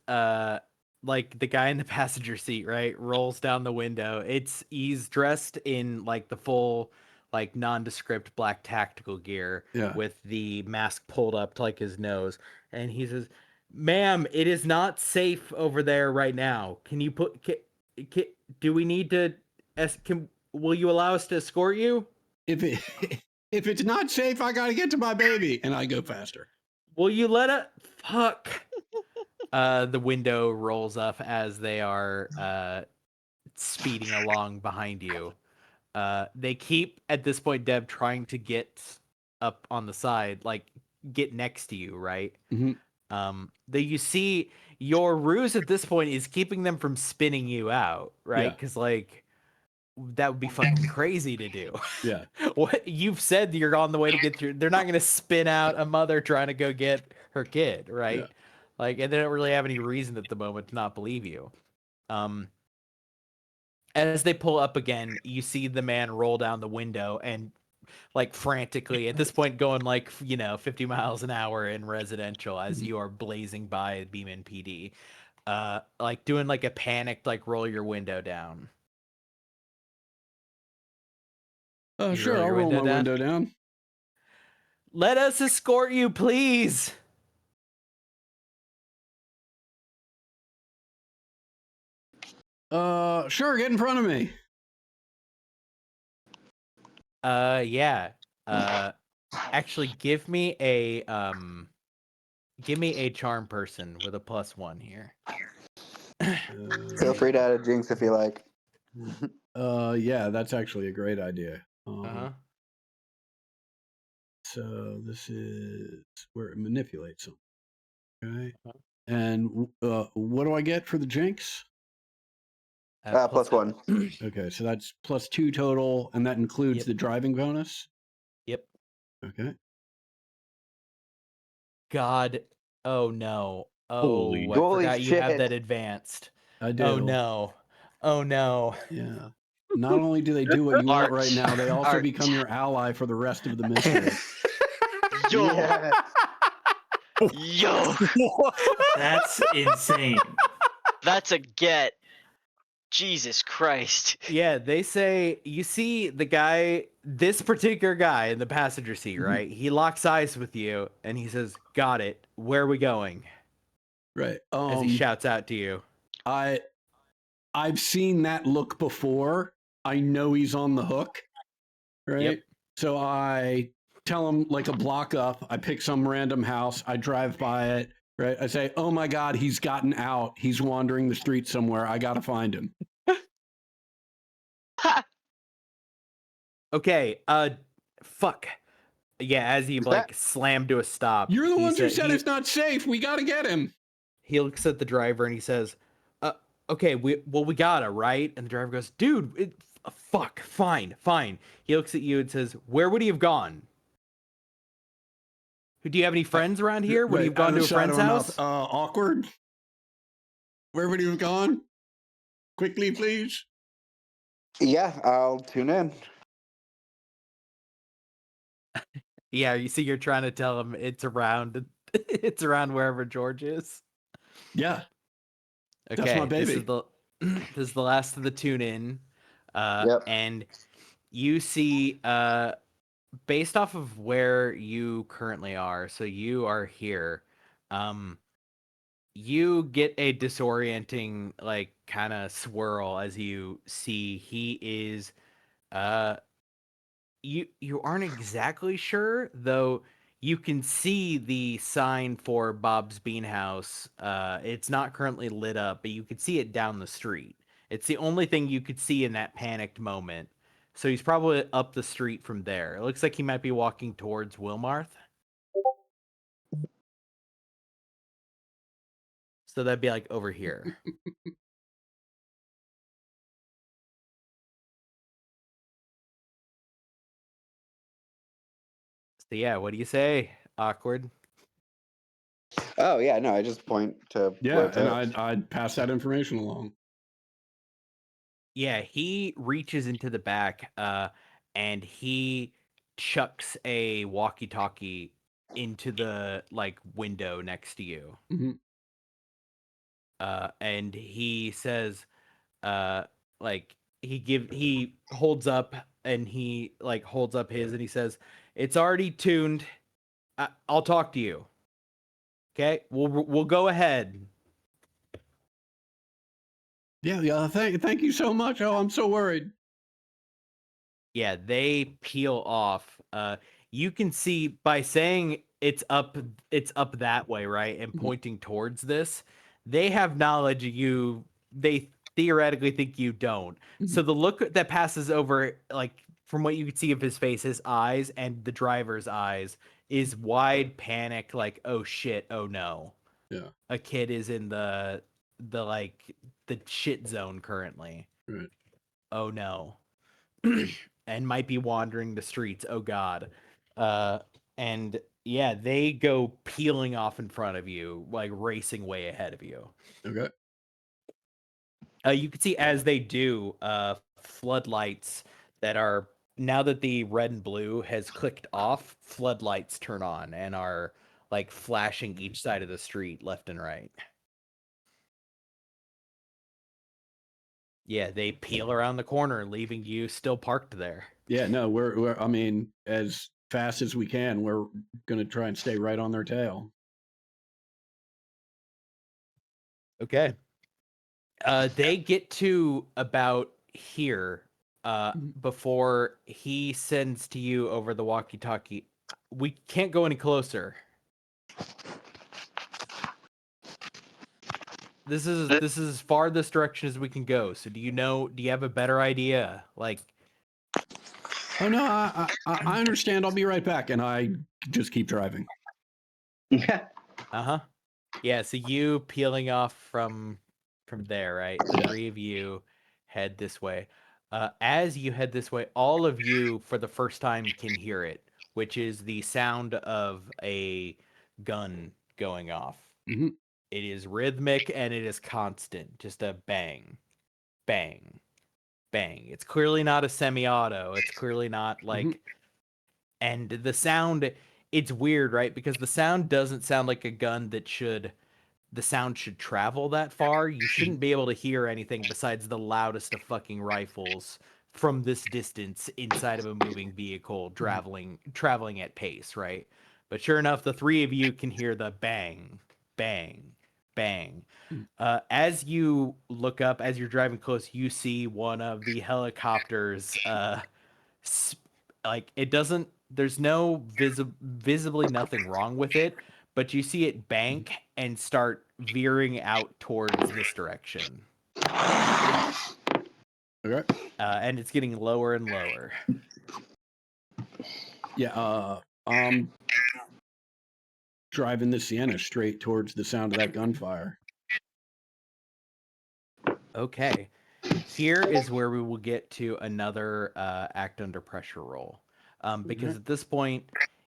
like the guy in the passenger seat, right? Rolls down the window. He's dressed in like the full like nondescript black tactical gear Yeah. with the mask pulled up to like his nose, and he says, "Ma'am, it is not safe over there right now. Can you do we need to will you allow us to escort you? If it's not safe, I got to get to my baby. And I go faster. Will you let it fuck?" The window rolls up as they are speeding along behind you. They keep at this point, Deb, trying to get up on the side, like get next to you, right? Mhm. You see your ruse at this point is keeping them from spinning you out, right? Yeah. Because like that would be fucking crazy to do. Yeah. What you've said you're on the way to get through, they're not gonna spin out a mother trying to go get her kid, right? Yeah. Like, and they don't really have any reason at the moment to not believe you. As they pull up again, you see the man roll down the window and like frantically at this point going like 50 miles an hour in residential as you are blazing by Beeman PD, like doing like a panicked like roll your window down. You Sure, roll I'll your roll my window down? window down. Let us escort you, please. Sure, get in front of me. Yeah. Actually, give me a charm person with a +1 here. Feel free to add a jinx if you like. Yeah, that's actually a great idea. Uh-huh. So this is where it manipulates them. Okay. Uh-huh. And what do I get for the jinx? +1. Okay, so that's +2 total, and that includes Yep. the driving bonus. Yep. Okay. God. Oh no. Holy Oh, I Holy forgot you have shit. that advanced. I do. Oh no. Oh no. Yeah. Not only do they do what you want right now, they also Art. become your ally for the rest of the mystery. Yo, Yeah. yo, That's insane. that's a get. Jesus Christ. Yeah, they say you see the guy, this particular guy in the passenger seat, Mhm. right? He locks eyes with you and he says, "Got it. Where are we going?" Right. As he shouts out to you. I've seen that look before. I know he's on the hook. Right. Yep. So I tell him like a block up. I pick some random house. I drive by it. Right. I say, "Oh my God, he's gotten out. He's wandering the street somewhere. I gotta find him." Okay, fuck. Yeah, as he Is like slammed to a stop. You're the he ones who said he, it's not safe. We gotta get him. he looks at the driver and he says, okay, we gotta, right?" And the driver goes, "Dude, fuck, fine. He looks at you and says, "Where would he have gone? Do you have any friends around here? Would he have gone to a friend's house?" Awkward. Where would he have gone? Quickly, please. Yeah, I'll tune in. Yeah, you see, you're trying to tell him it's around, it's around wherever George is. Yeah. Okay, That's my This is baby. the this is the last of the tune in, Yep. and you see, based off of where you currently are, so you are here. You get a disorienting like kind of swirl as you see he is you aren't exactly sure, though you can see the sign for Bob's Bean House. It's not currently lit up, but you could see it down the street. It's the only thing you could see in that panicked moment. So he's probably up the street from there. It looks like he might be walking towards Wilmarth. So that'd be like over here. So yeah, what do you say? Awkward. Oh yeah, no, I just point to Yeah, where it's and at. I'd pass that information along. Yeah, he reaches into the back, and he chucks a walkie-talkie into the like window next to you. Mhm. And he says, like he holds up and he like holds up his and he says, "It's already tuned. I'll talk to you. Okay, we'll go ahead." Yeah. Thank you so much. Oh, I'm so worried. Yeah, they peel off. You can see by saying it's up that way, right? And Mhm. pointing towards this, they have knowledge you they theoretically think you don't. So the look that passes over, like from what you could see of his face, his eyes and the driver's eyes is wide panic, like, "Oh shit, oh no." Yeah. A kid is in the like the shit zone currently. Right. Oh no. And might be wandering the streets. Oh god. And yeah, they go peeling off in front of you, like racing way ahead of you. Okay. You can see as they do, floodlights that are now that the red and blue has clicked off, floodlights turn on and are like flashing each side of the street, left and right. Yeah, they peel around the corner, leaving you still parked there. Yeah, no, we're I mean, as fast as we can, we're gonna try and stay right on their tail. Okay. They get to about here before he sends to you over the walkie-talkie. We can't go any closer. This is as far this direction as we can go. So do you have a better idea? Like, Oh no, I understand. I'll be right back, and I just keep driving. uh-huh. Yeah, so you peeling off from there, right? The three of you head this way. As you head this way, all of you for the first time can hear it, which is the sound of a gun going off. Mhm. It is rhythmic and it is constant, just a bang, bang, bang. It's clearly not a semi-auto. It's clearly not like and the sound, it's weird, right? Because the sound doesn't sound like a gun that the sound should travel that far. You shouldn't be able to hear anything besides the loudest of fucking rifles from this distance inside of a moving vehicle traveling at pace, right? But sure enough, the three of you can hear the bang, bang, bang. As you look up, as you're driving close, you see one of the helicopters. Like it doesn't. There's no visibly nothing wrong with it, but you see it bank and start veering out towards this direction. Okay. And it's getting lower and lower. Yeah. Driving the Sienna straight towards the sound of that gunfire. Okay. Here is where we will get to another act under pressure roll. Because at this point,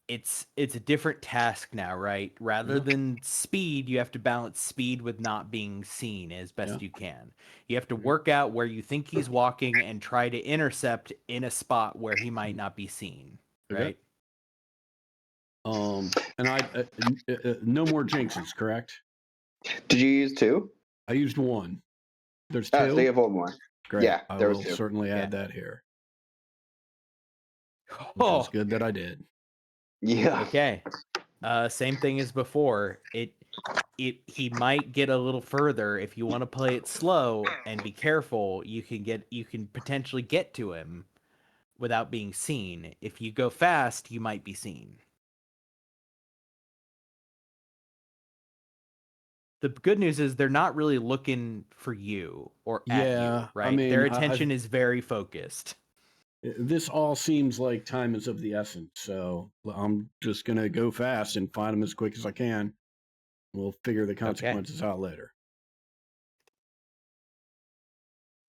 it's a different task now, right? Rather than speed, you have to balance speed with not being seen as best you can. You have to work out where you think he's walking and try to intercept in a spot where he might not be seen, right? And I no more jinxes, correct? Did you use 2? I used 1. There's 2. Oh, so you have 1 more. Great. Yeah, I there will was 2. certainly add that here. Oh, It's good that I did. Yeah. okay. Same thing as before. He might get a little further. If you want to play it slow and be careful, you can potentially get to him without being seen. If you go fast, you might be seen. The good news is they're not really looking for you or at Yeah, you, I right? mean, Their attention is very focused. This all seems like time is of the essence, so I'm just gonna go fast and find them as quick as I can. We'll figure the consequences out later.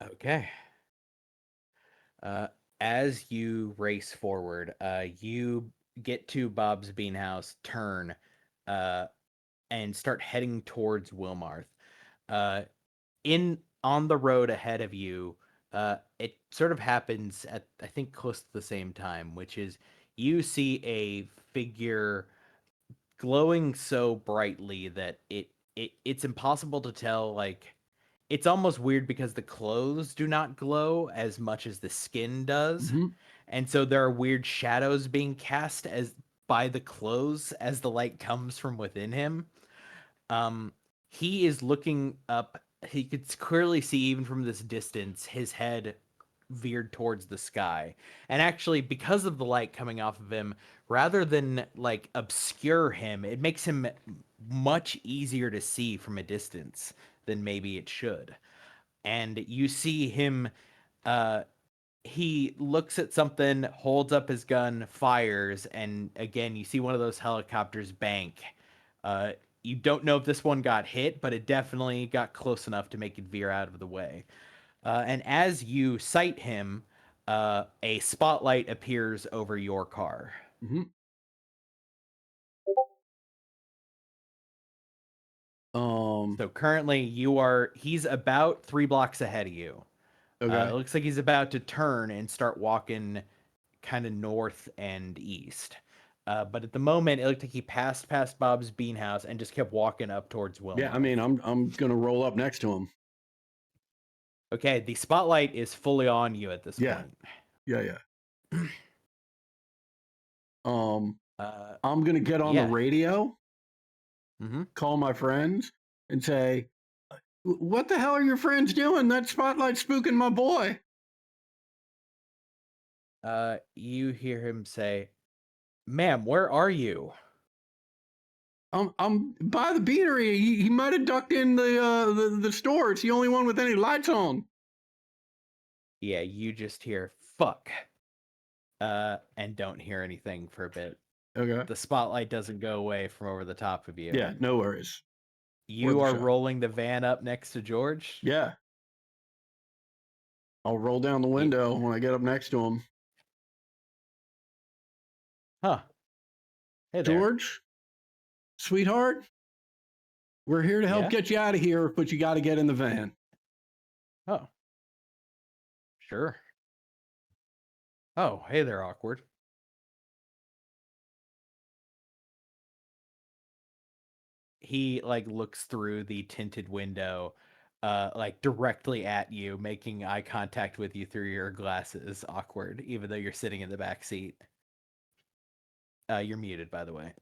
Okay. As you race forward, you get to Bob's Bean House, turn, and start heading towards Wilmarth. On the road ahead of you, it sort of happens at I think close to the same time, which is you see a figure glowing so brightly that it's impossible to tell. Like it's almost weird because the clothes do not glow as much as the skin does, and so there are weird shadows being cast as by the clothes as the light comes from within him. He is looking up. He could clearly see even from this distance his head veered towards the sky. And actually, because of the light coming off of him, rather than like obscure him, it makes him much easier to see from a distance than maybe it should. And you see him he looks at something, holds up his gun, fires, and again you see one of those helicopters bank. You don't know if this one got hit, but it definitely got close enough to make it veer out of the way. And as you sight him, a spotlight appears over your car. So currently he's about 3 blocks ahead of you. Okay. It looks like he's about to turn and start walking kind of north and east. But at the moment, it looked like he passed Bob's bean house and just kept walking up towards Wilma. Yeah, I mean, I'm gonna roll up next to him. Okay, the spotlight is fully on you at this Yeah. point. Yeah. I'm Uh, gonna get on yeah. the radio, mhm. call my friends, and say, "What the hell are your friends doing? That spotlight's spooking my boy." You hear him say, "Ma'am, where are you?" I'm by the beanery. He might have ducked in the store. It's the only one with any lights on. Yeah, you just hear "fuck," and don't hear anything for a bit. Okay. The spotlight doesn't go away from over the top of you. Yeah, no worries. You Worth a are shot. rolling the van up next to George. Yeah. I'll roll down the window when I get up next to him. Huh. Hey there. George, sweetheart, we're here to help Yeah? get you out of here, but you got to get in the van. Oh. Sure. Oh, hey there, awkward. He like looks through the tinted window, like directly at you, making eye contact with you through your glasses. Awkward, even though you're sitting in the back seat. You're muted, by the way.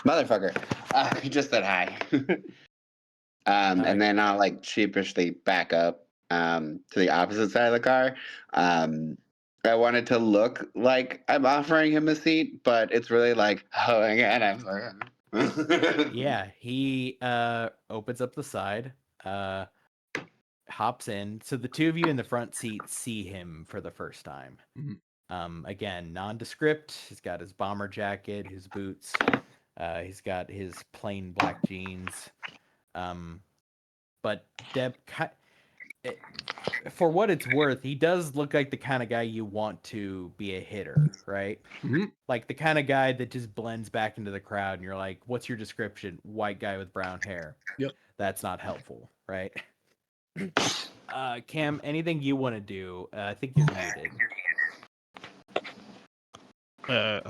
Motherfucker. He just said hi. And then I'll like sheepishly back up to the opposite side of the car. I wanted to look like I'm offering him a seat, but it's really like, oh my god, I'm sorry. Yeah, he opens up the side, hops in. So the two of you in the front seat see him for the first time. Mhm. Again, nondescript. He's got his bomber jacket, his boots. He's got his plain black jeans. But Deb, for what it's worth, he does look like the kind of guy you want to be a hitter, right? Mhm. Like the kind of guy that just blends back into the crowd, and you're like, "What's your description? White guy with brown hair." Yep. That's not helpful, right? Cam, anything you want to do? I think you're muted.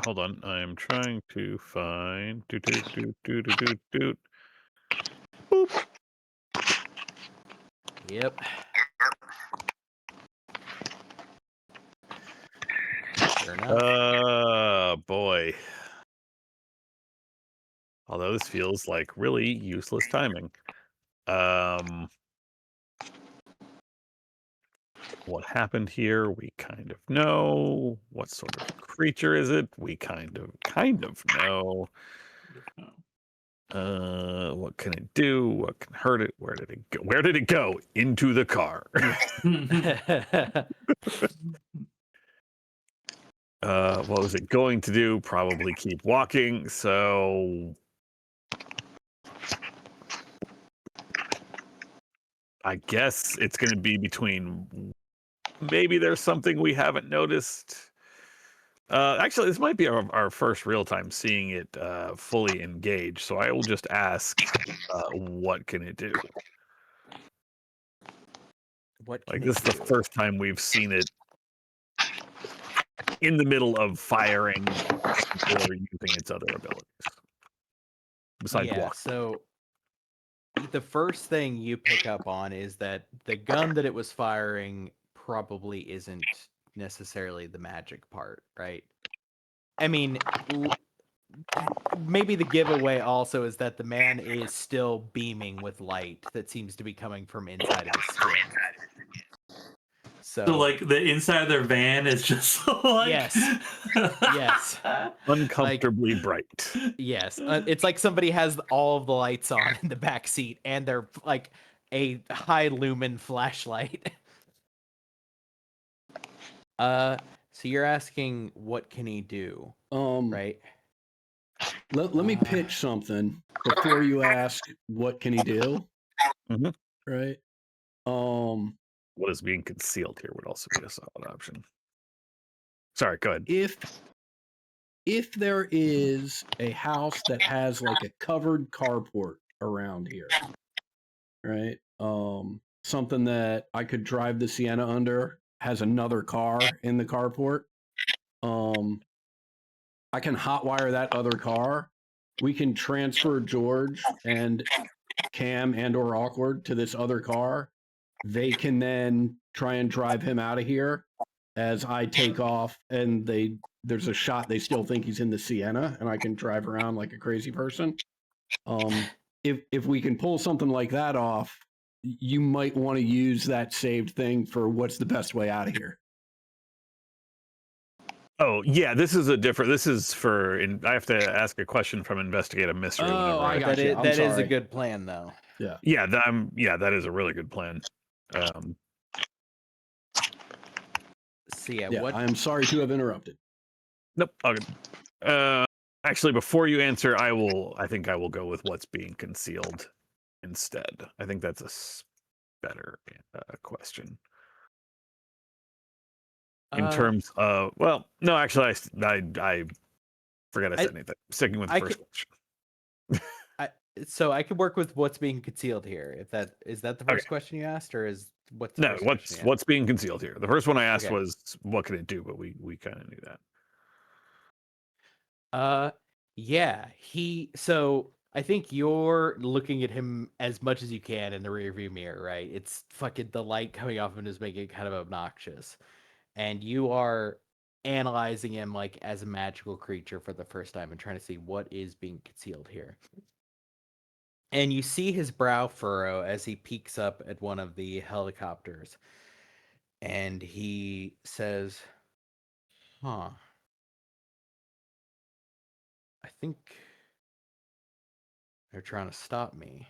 Hold on. I'm trying to find. Boop. Yep. Sure enough. Boy. Although this feels like really useless timing. What happened here? We kind of know. What sort of creature is it? We kind of know. What can it do? What can hurt it? Where did it go? Where did it go? Into the car. What was it going to do? Probably keep walking. So I guess it's going to be between. Maybe there's something we haven't noticed. Actually, this might be our first real time seeing it fully engaged. So I will just ask, what can it do? What? Like this is the first time we've seen it in the middle of firing or using its other abilities. Besides walk. So the first thing you pick up on is that the gun that it was firing probably isn't necessarily the magic part, right? I mean, maybe the giveaway also is that the man is still beaming with light that seems to be coming from inside of his skin. So like the inside of their van is just like yes, uncomfortably bright. Yes, it's like somebody has all of the lights on in the back seat, and they're like a high lumen flashlight. So you're asking what can he do, right? Let me pitch something before you ask what can he do. Mhm. Right. What is being concealed here would also be a solid option. Sorry, go ahead. If there is a house that has like a covered carport around here, right? Something that I could drive the Sienna under, has another car in the carport. I can hotwire that other car. We can transfer George and Cam and or Awkward to this other car. They can then try and drive him out of here as I take off, and there's a shot they still think he's in the Sienna, and I can drive around like a crazy person. If we can pull something like that off, you might want to use that saved thing for what's the best way out of here. Oh yeah, this is for. I have to ask a question from Investigate a Mystery. Oh, I got That you. is, I'm that is a sorry. good plan, though. Yeah, that is a really good plan. So yeah, Yeah, what? I'm sorry to have interrupted. Nope. All good. Actually, before you answer, I think I will go with what's being concealed instead. I think that's a better question. In terms of, well, no, actually, I forgot I said anything. Sticking with the first question. So I could work with what's being concealed here. If that is that the first question you asked, or is what's the No, first question you asked? what's being concealed here? The first one I asked Okay. was what can it do, but we kind of knew that. Yeah, so I think you're looking at him as much as you can in the rearview mirror, right? It's fucking the light coming off him is making it kind of obnoxious. And you are analyzing him like as a magical creature for the first time and trying to see what is being concealed here. And you see his brow furrow as he peeks up at one of the helicopters. And he says, "Huh. I think they're trying to stop me."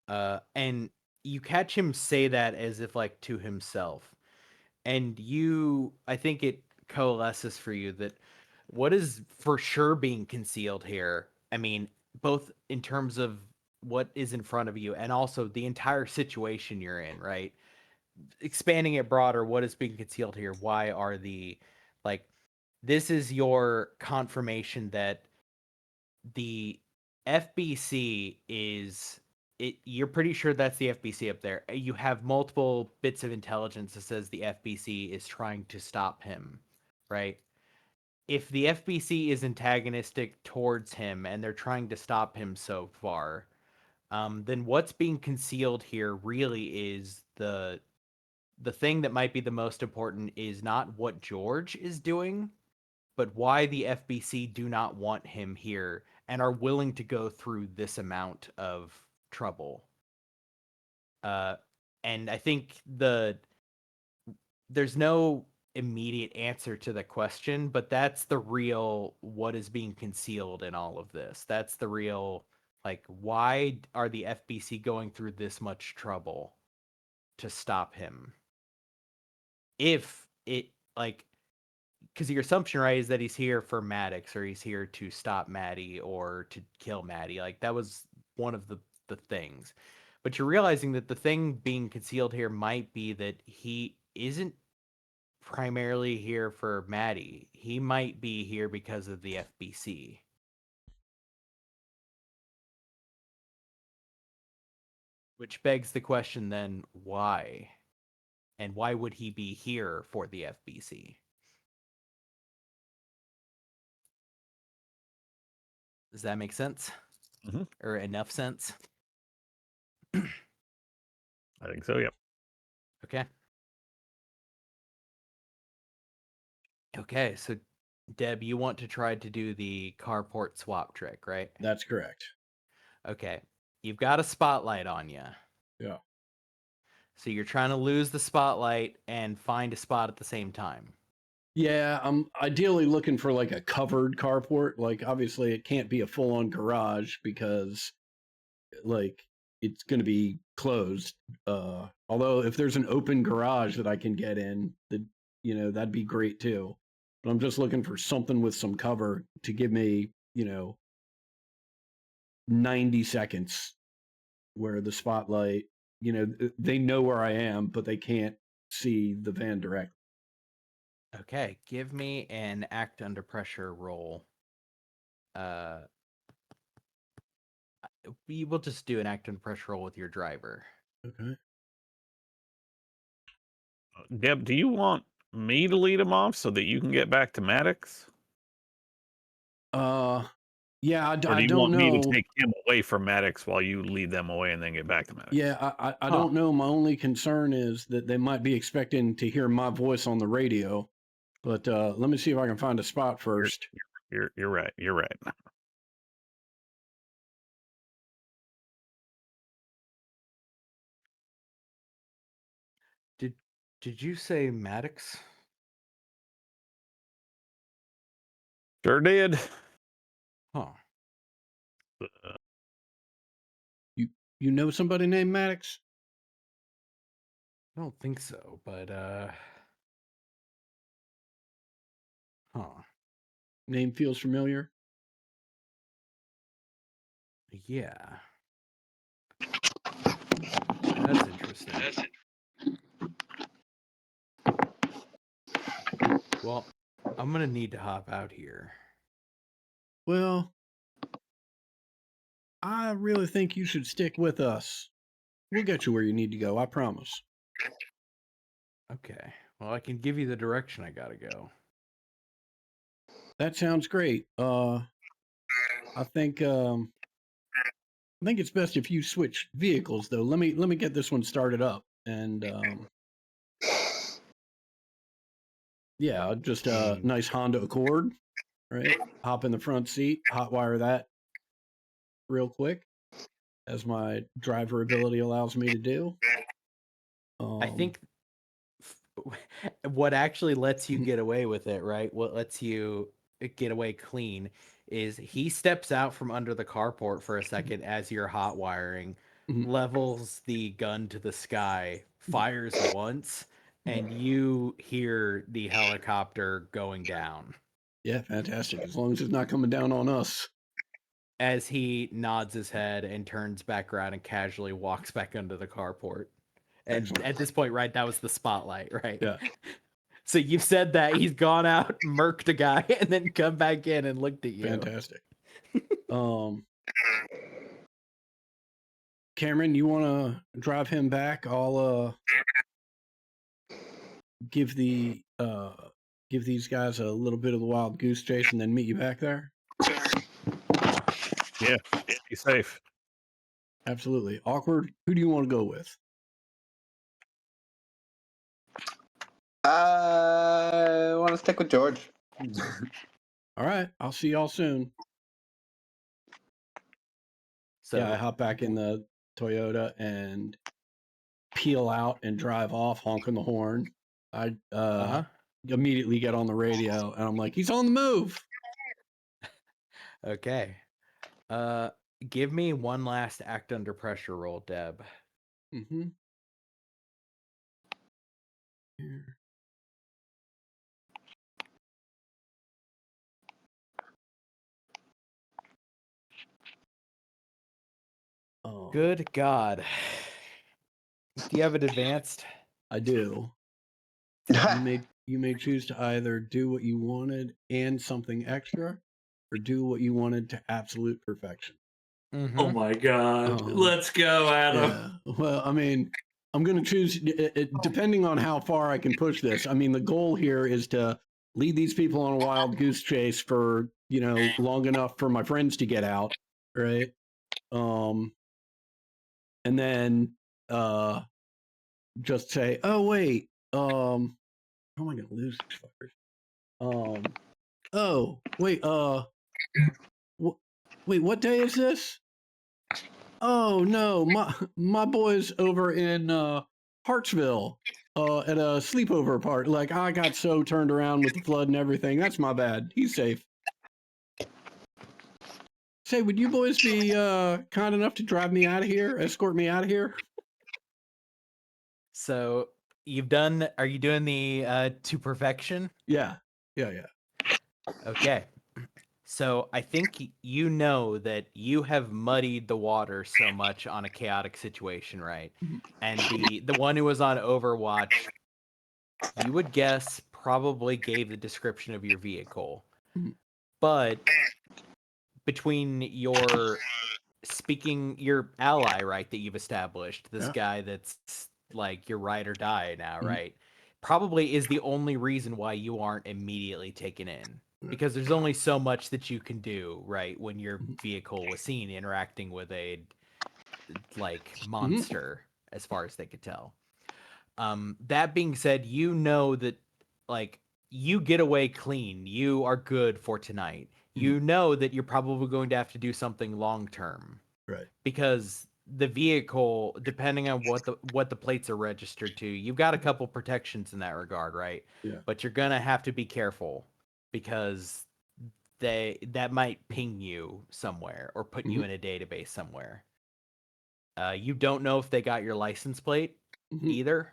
And you catch him say that as if like to himself. And I think it coalesces for you that what is for sure being concealed here, I mean, both in terms of what is in front of you and also the entire situation you're in, right? Expanding it broader, what is being concealed here? Why are like, this is your confirmation that the FBC you're pretty sure that's the FBC up there. You have multiple bits of intelligence that says the FBC is trying to stop him, right? If the FBC is antagonistic towards him and they're trying to stop him so far, then what's being concealed here really is the thing that might be the most important is not what George is doing, but why the FBC do not want him here and are willing to go through this amount of trouble. And I think there's no immediate answer to the question, but that's the real what is being concealed in all of this. That's the real, like, why are the FBC going through this much trouble to stop him? If it, like, because your assumption, right, is that he's here for Maddox, or he's here to stop Maddie or to kill Maddie. Like, that was one of the things. But you're realizing that the thing being concealed here might be that he isn't primarily here for Maddie. He might be here because of the FBC. Which begs the question then, why? And why would he be here for the FBC? Does that make sense? Mhm. Or enough sense? I think so. Yep. Okay. Okay, so Deb, you want to try to do the carport swap trick, right? That's correct. Okay. You've got a spotlight on you. Yeah. So you're trying to lose the spotlight and find a spot at the same time. Yeah, I'm ideally looking for like a covered carport. Like, obviously, it can't be a full-on garage because, like, it's going to be closed. Although, if there's an open garage that I can get in, that'd be great too. But I'm just looking for something with some cover to give me, 90 seconds where the spotlight, they know where I am, but they can't see the van directly. Okay, give me an act under pressure roll. We will just do an act under pressure roll with your driver. Okay. Deb, do you want me to lead him off so that you can get back to Maddox? Yeah, Or do I you don't want me know. to take him away from Maddox while you lead them away and then get back to Maddox? Yeah, I don't know. My only concern is that they might be expecting to hear my voice on the radio. But let me see if I can find a spot first. You're right. You're right. Did you say Maddox? Sure did. Huh. You know somebody named Maddox? I don't think so, but huh. Name feels familiar. Yeah. That's interesting. Well, I'm gonna need to hop out here. Well, I really think you should stick with us. We'll get you where you need to go, I promise. Okay. Well, I can give you the direction I gotta go. That sounds great. I think it's best if you switch vehicles though. Let me get this one started up. And yeah, just a nice Honda Accord, right? Hop in the front seat, hotwire that real quick, as my driver ability allows me to do. I think what actually lets you Mhm. get away with it, right? What lets you get away clean is he steps out from under the carport for a second as you're hot wiring, Mhm. levels the gun to the sky, fires once, and you hear the helicopter going down. Yeah, fantastic. As long as it's not coming down on us. As he nods his head and turns back around and casually walks back under the carport. And Excellent. at this point, right, that was the spotlight, right? Yeah. So you've said that he's gone out, murked a guy, and then come back in and looked at you. Fantastic. Cameron, you want to drive him back? I'll give these guys a little bit of the wild goose chase and then meet you back there. Yeah. Be safe. Absolutely. Awkward. Who do you want to go with? I want to stick with George. All right. I'll see y'all soon. So Yeah, I hop back in the Toyota and peel out and drive off, honking the horn. I immediately get on the radio and I'm like, he's on the move. okay. Give me one last act under pressure roll, Deb. Mm-hmm. Here. Oh, Good God. Do you have it advanced? I do. You may choose to either do what you wanted and something extra, or do what you wanted to absolute perfection. Oh my God. Let's go, Adam. Yeah. Well, I mean, I'm going to choose depending on how far I can push this. I mean, the goal here is to lead these people on a wild goose chase for, long enough for my friends to get out, right? And then just say, "Oh wait, how am I going to lose these fuckers?" Oh wait, wait, what day is this? Oh no, my boy's over in Hartsville at a sleepover party. Like, I got so turned around with the flood and everything. That's my bad. He's safe. Say, would you boys be kind enough to drive me out of here, escort me out of here? So are you doing the to perfection? Yeah. Okay. So I think you know that you have muddied the water so much on a chaotic situation, right? And the one who was on Overwatch, you would guess probably gave the description of your vehicle. But between your ally, right, that you've established, this guy that's like your ride or die now, right? probably is the only reason why you aren't immediately taken in. Because there's only so much that you can do, right, when your vehicle was seen interacting with a monster, as far as they could tell. That being said, you know that you get away clean. You are good for tonight. You know that you're probably going to have to do something long term. Right. Because the vehicle, depending on what the plates are registered to, you've got a couple protections in that regard, right? Yeah. But you're gonna have to be careful because that might ping you somewhere or put you in a database somewhere. You don't know if they got your license plate either.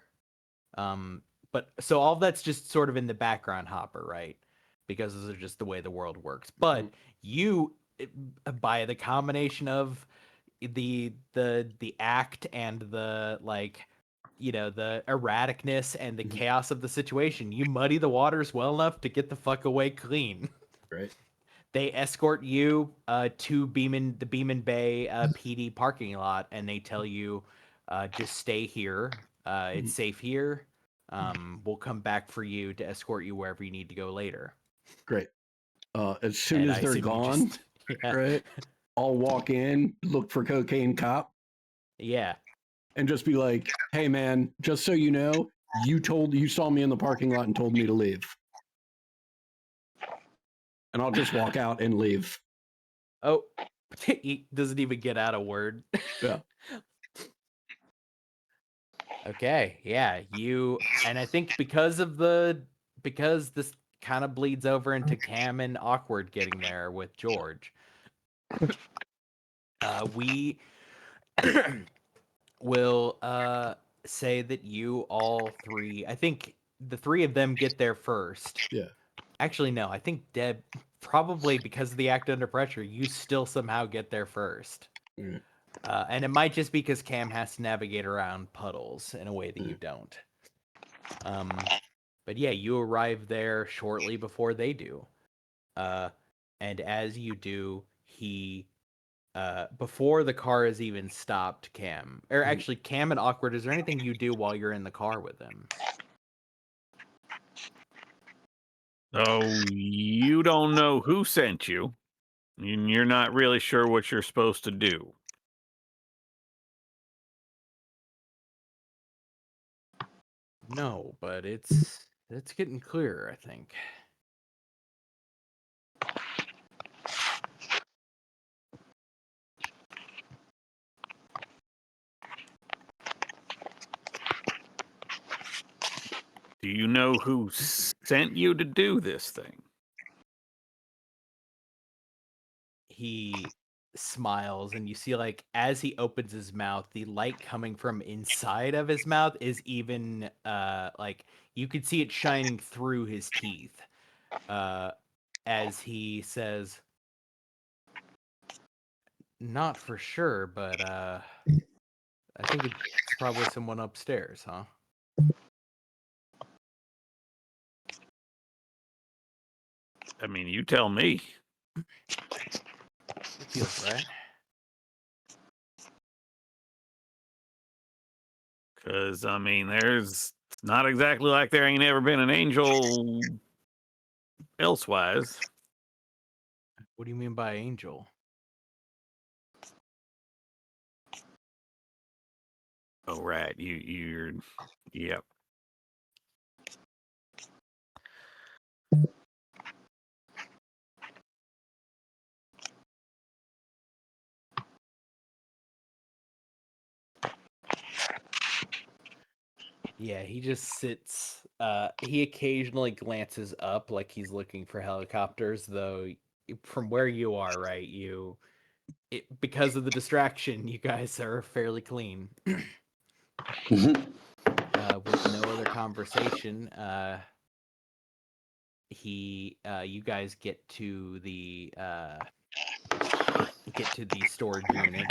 But so all that's just sort of in the background hopper, right? Because those are just the way the world works. But you, by the combination of the act and the the erraticness and the chaos of the situation, you muddy the waters well enough to get the fuck away clean. Right. They escort you to the Beeman Bay PD parking lot, and they tell you, just stay here. It's safe here. We'll come back for you to escort you wherever you need to go later. Great. As soon And as I they're assume you gone, just- yeah. right? I'll walk in, look for Cocaine Cop, Yeah. and just be like, "Hey, man, just so you know, you saw me in the parking lot and told me to leave." And I'll just walk out and leave. Oh, he doesn't even get out a word. Yeah. Okay, yeah, and I think because this kind of bleeds over into Cam and Awkward getting there with George, we will say that you all three, I think the three of them get there first. Yeah. Actually, no, I think Deb, probably because of the act under pressure, you still somehow get there first. Yeah. And it might just be because Cam has to navigate around puddles in a way that you don't. But yeah, you arrive there shortly before they do. And as you do, he before the car is even stopped, Cam, or actually Cam and Awkward, is there anything you do while you're in the car with them? Oh, you don't know who sent you, and you're not really sure what you're supposed to do. No, but it's getting clearer, I think. Do you know who sent you to do this thing? He smiles, and you see, like, as he opens his mouth, the light coming from inside of his mouth is even like you could see it shining through his teeth as he says, not for sure, but I think it's probably someone upstairs, huh? I mean, you tell me. It feels right. Because, I mean, it's not exactly like there ain't ever been an angel elsewise. What do you mean by angel? Oh, right. You're, yep. Yeah, he just sits. He occasionally glances up like he's looking for helicopters, though from where you are, right, because of the distraction, you guys are fairly clean. With no other conversation, you guys get to the storage unit.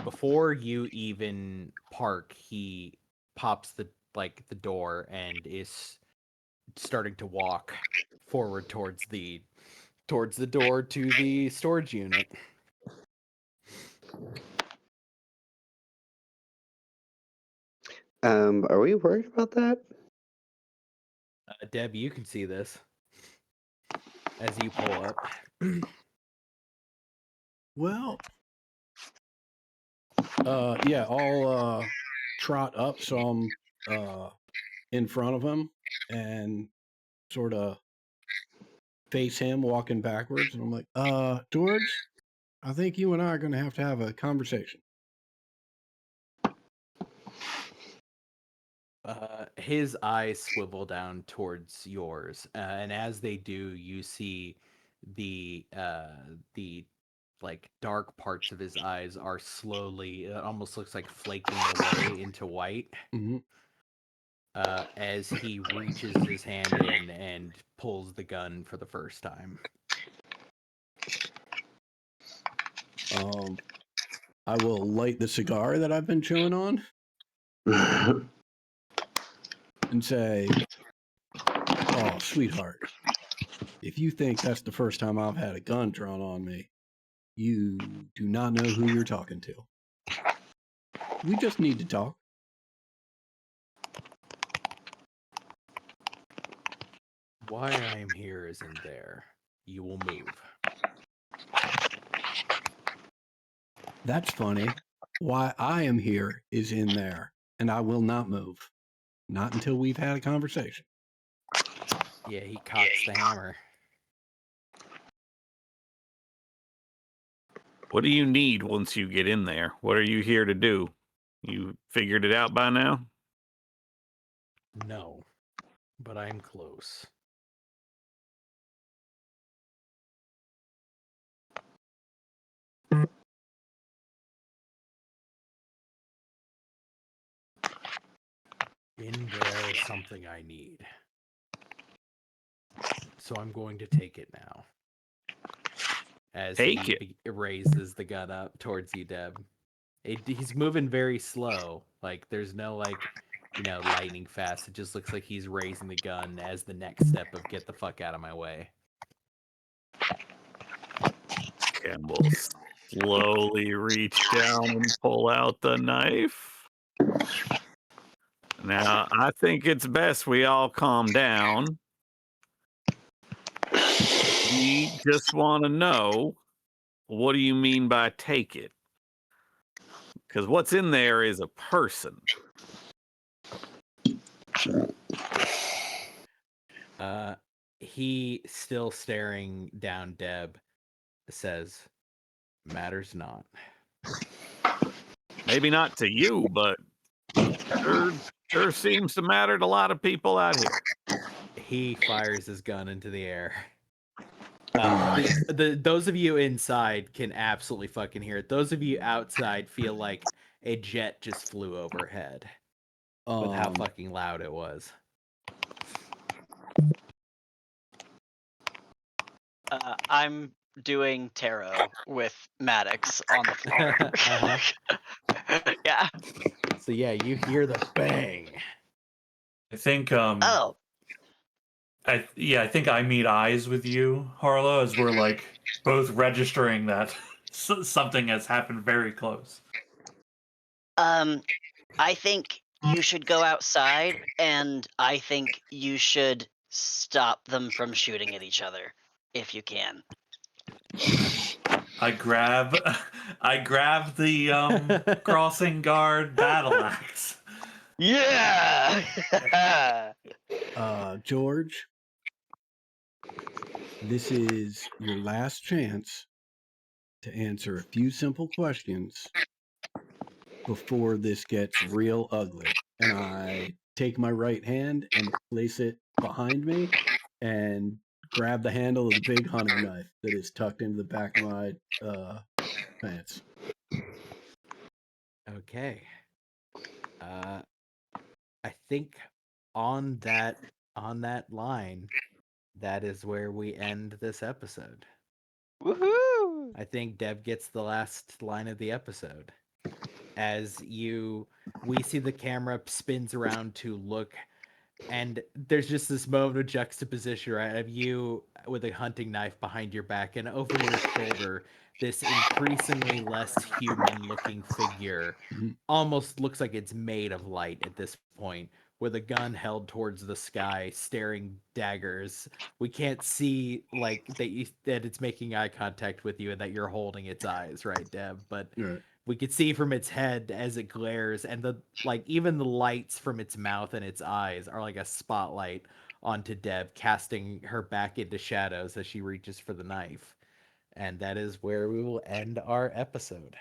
Before you even park, he pops the door and is starting to walk forward towards the door to the storage unit. Are we worried about that? Deb, you can see this as you pull up. Well, yeah, I'll trot up so I'm in front of him and sort of face him walking backwards. And I'm like, George, I think you and I are going to have a conversation. His eyes swivel down towards yours, and as they do, you see the like dark parts of his eyes are slowly. It almost looks like flaking away into white. Mm-hmm. As he reaches his hand in and pulls the gun for the first time. I will light the cigar that I've been chewing on and say, "Oh, sweetheart, if you think that's the first time I've had a gun drawn on me, you do not know who you're talking to. We just need to talk." Why I am here is in there. You will move. That's funny. Why I am here is in there, and I will not move. Not until we've had a conversation. Yeah, he cocks the hammer. What do you need once you get in there? What are you here to do? You figured it out by now? No, but I'm close. In there is something I need. So I'm going to take it now. As he raises the gun up towards you, Deb. He's moving very slow. Like, there's no, like, lightning fast. It just looks like he's raising the gun as the next step of get the fuck out of my way. Campbell slowly reach down and pull out the knife. Now, I think it's best we all calm down. We just want to know, what do you mean by take it? Because what's in there is a person. He, still staring down Deb, says, matters not. Maybe not to you, but sure seems to matter to a lot of people out here. He fires his gun into the air. Those of you inside can absolutely fucking hear it. Those of you outside feel like a jet just flew overhead with how fucking loud it was. I'm doing tarot with Maddox on the floor. Yeah. So yeah, you hear the bang. I think Oh. I think I meet eyes with you, Harlow, as we're like both registering that something has happened very close. I think you should go outside, and I think you should stop them from shooting at each other if you can. I grab the crossing guard battle axe. Yeah. George, this is your last chance to answer a few simple questions before this gets real ugly. And I take my right hand and place it behind me and grab the handle of the big hunting knife that is tucked into the back of my pants. Okay. I think on that line, that is where we end this episode. Woohoo! I think Deb gets the last line of the episode. As we see the camera spins around to look, and there's just this moment of juxtaposition, right, of you with a hunting knife behind your back, and over your shoulder, this increasingly less human-looking figure almost looks like it's made of light at this point, with a gun held towards the sky, staring daggers. We can't see like that it's making eye contact with you and that you're holding its eyes, right, Deb? But Right. we could see from its head as it glares, and even the lights from its mouth and its eyes are like a spotlight onto Deb, casting her back into shadows as she reaches for the knife. And that is where we will end our episode.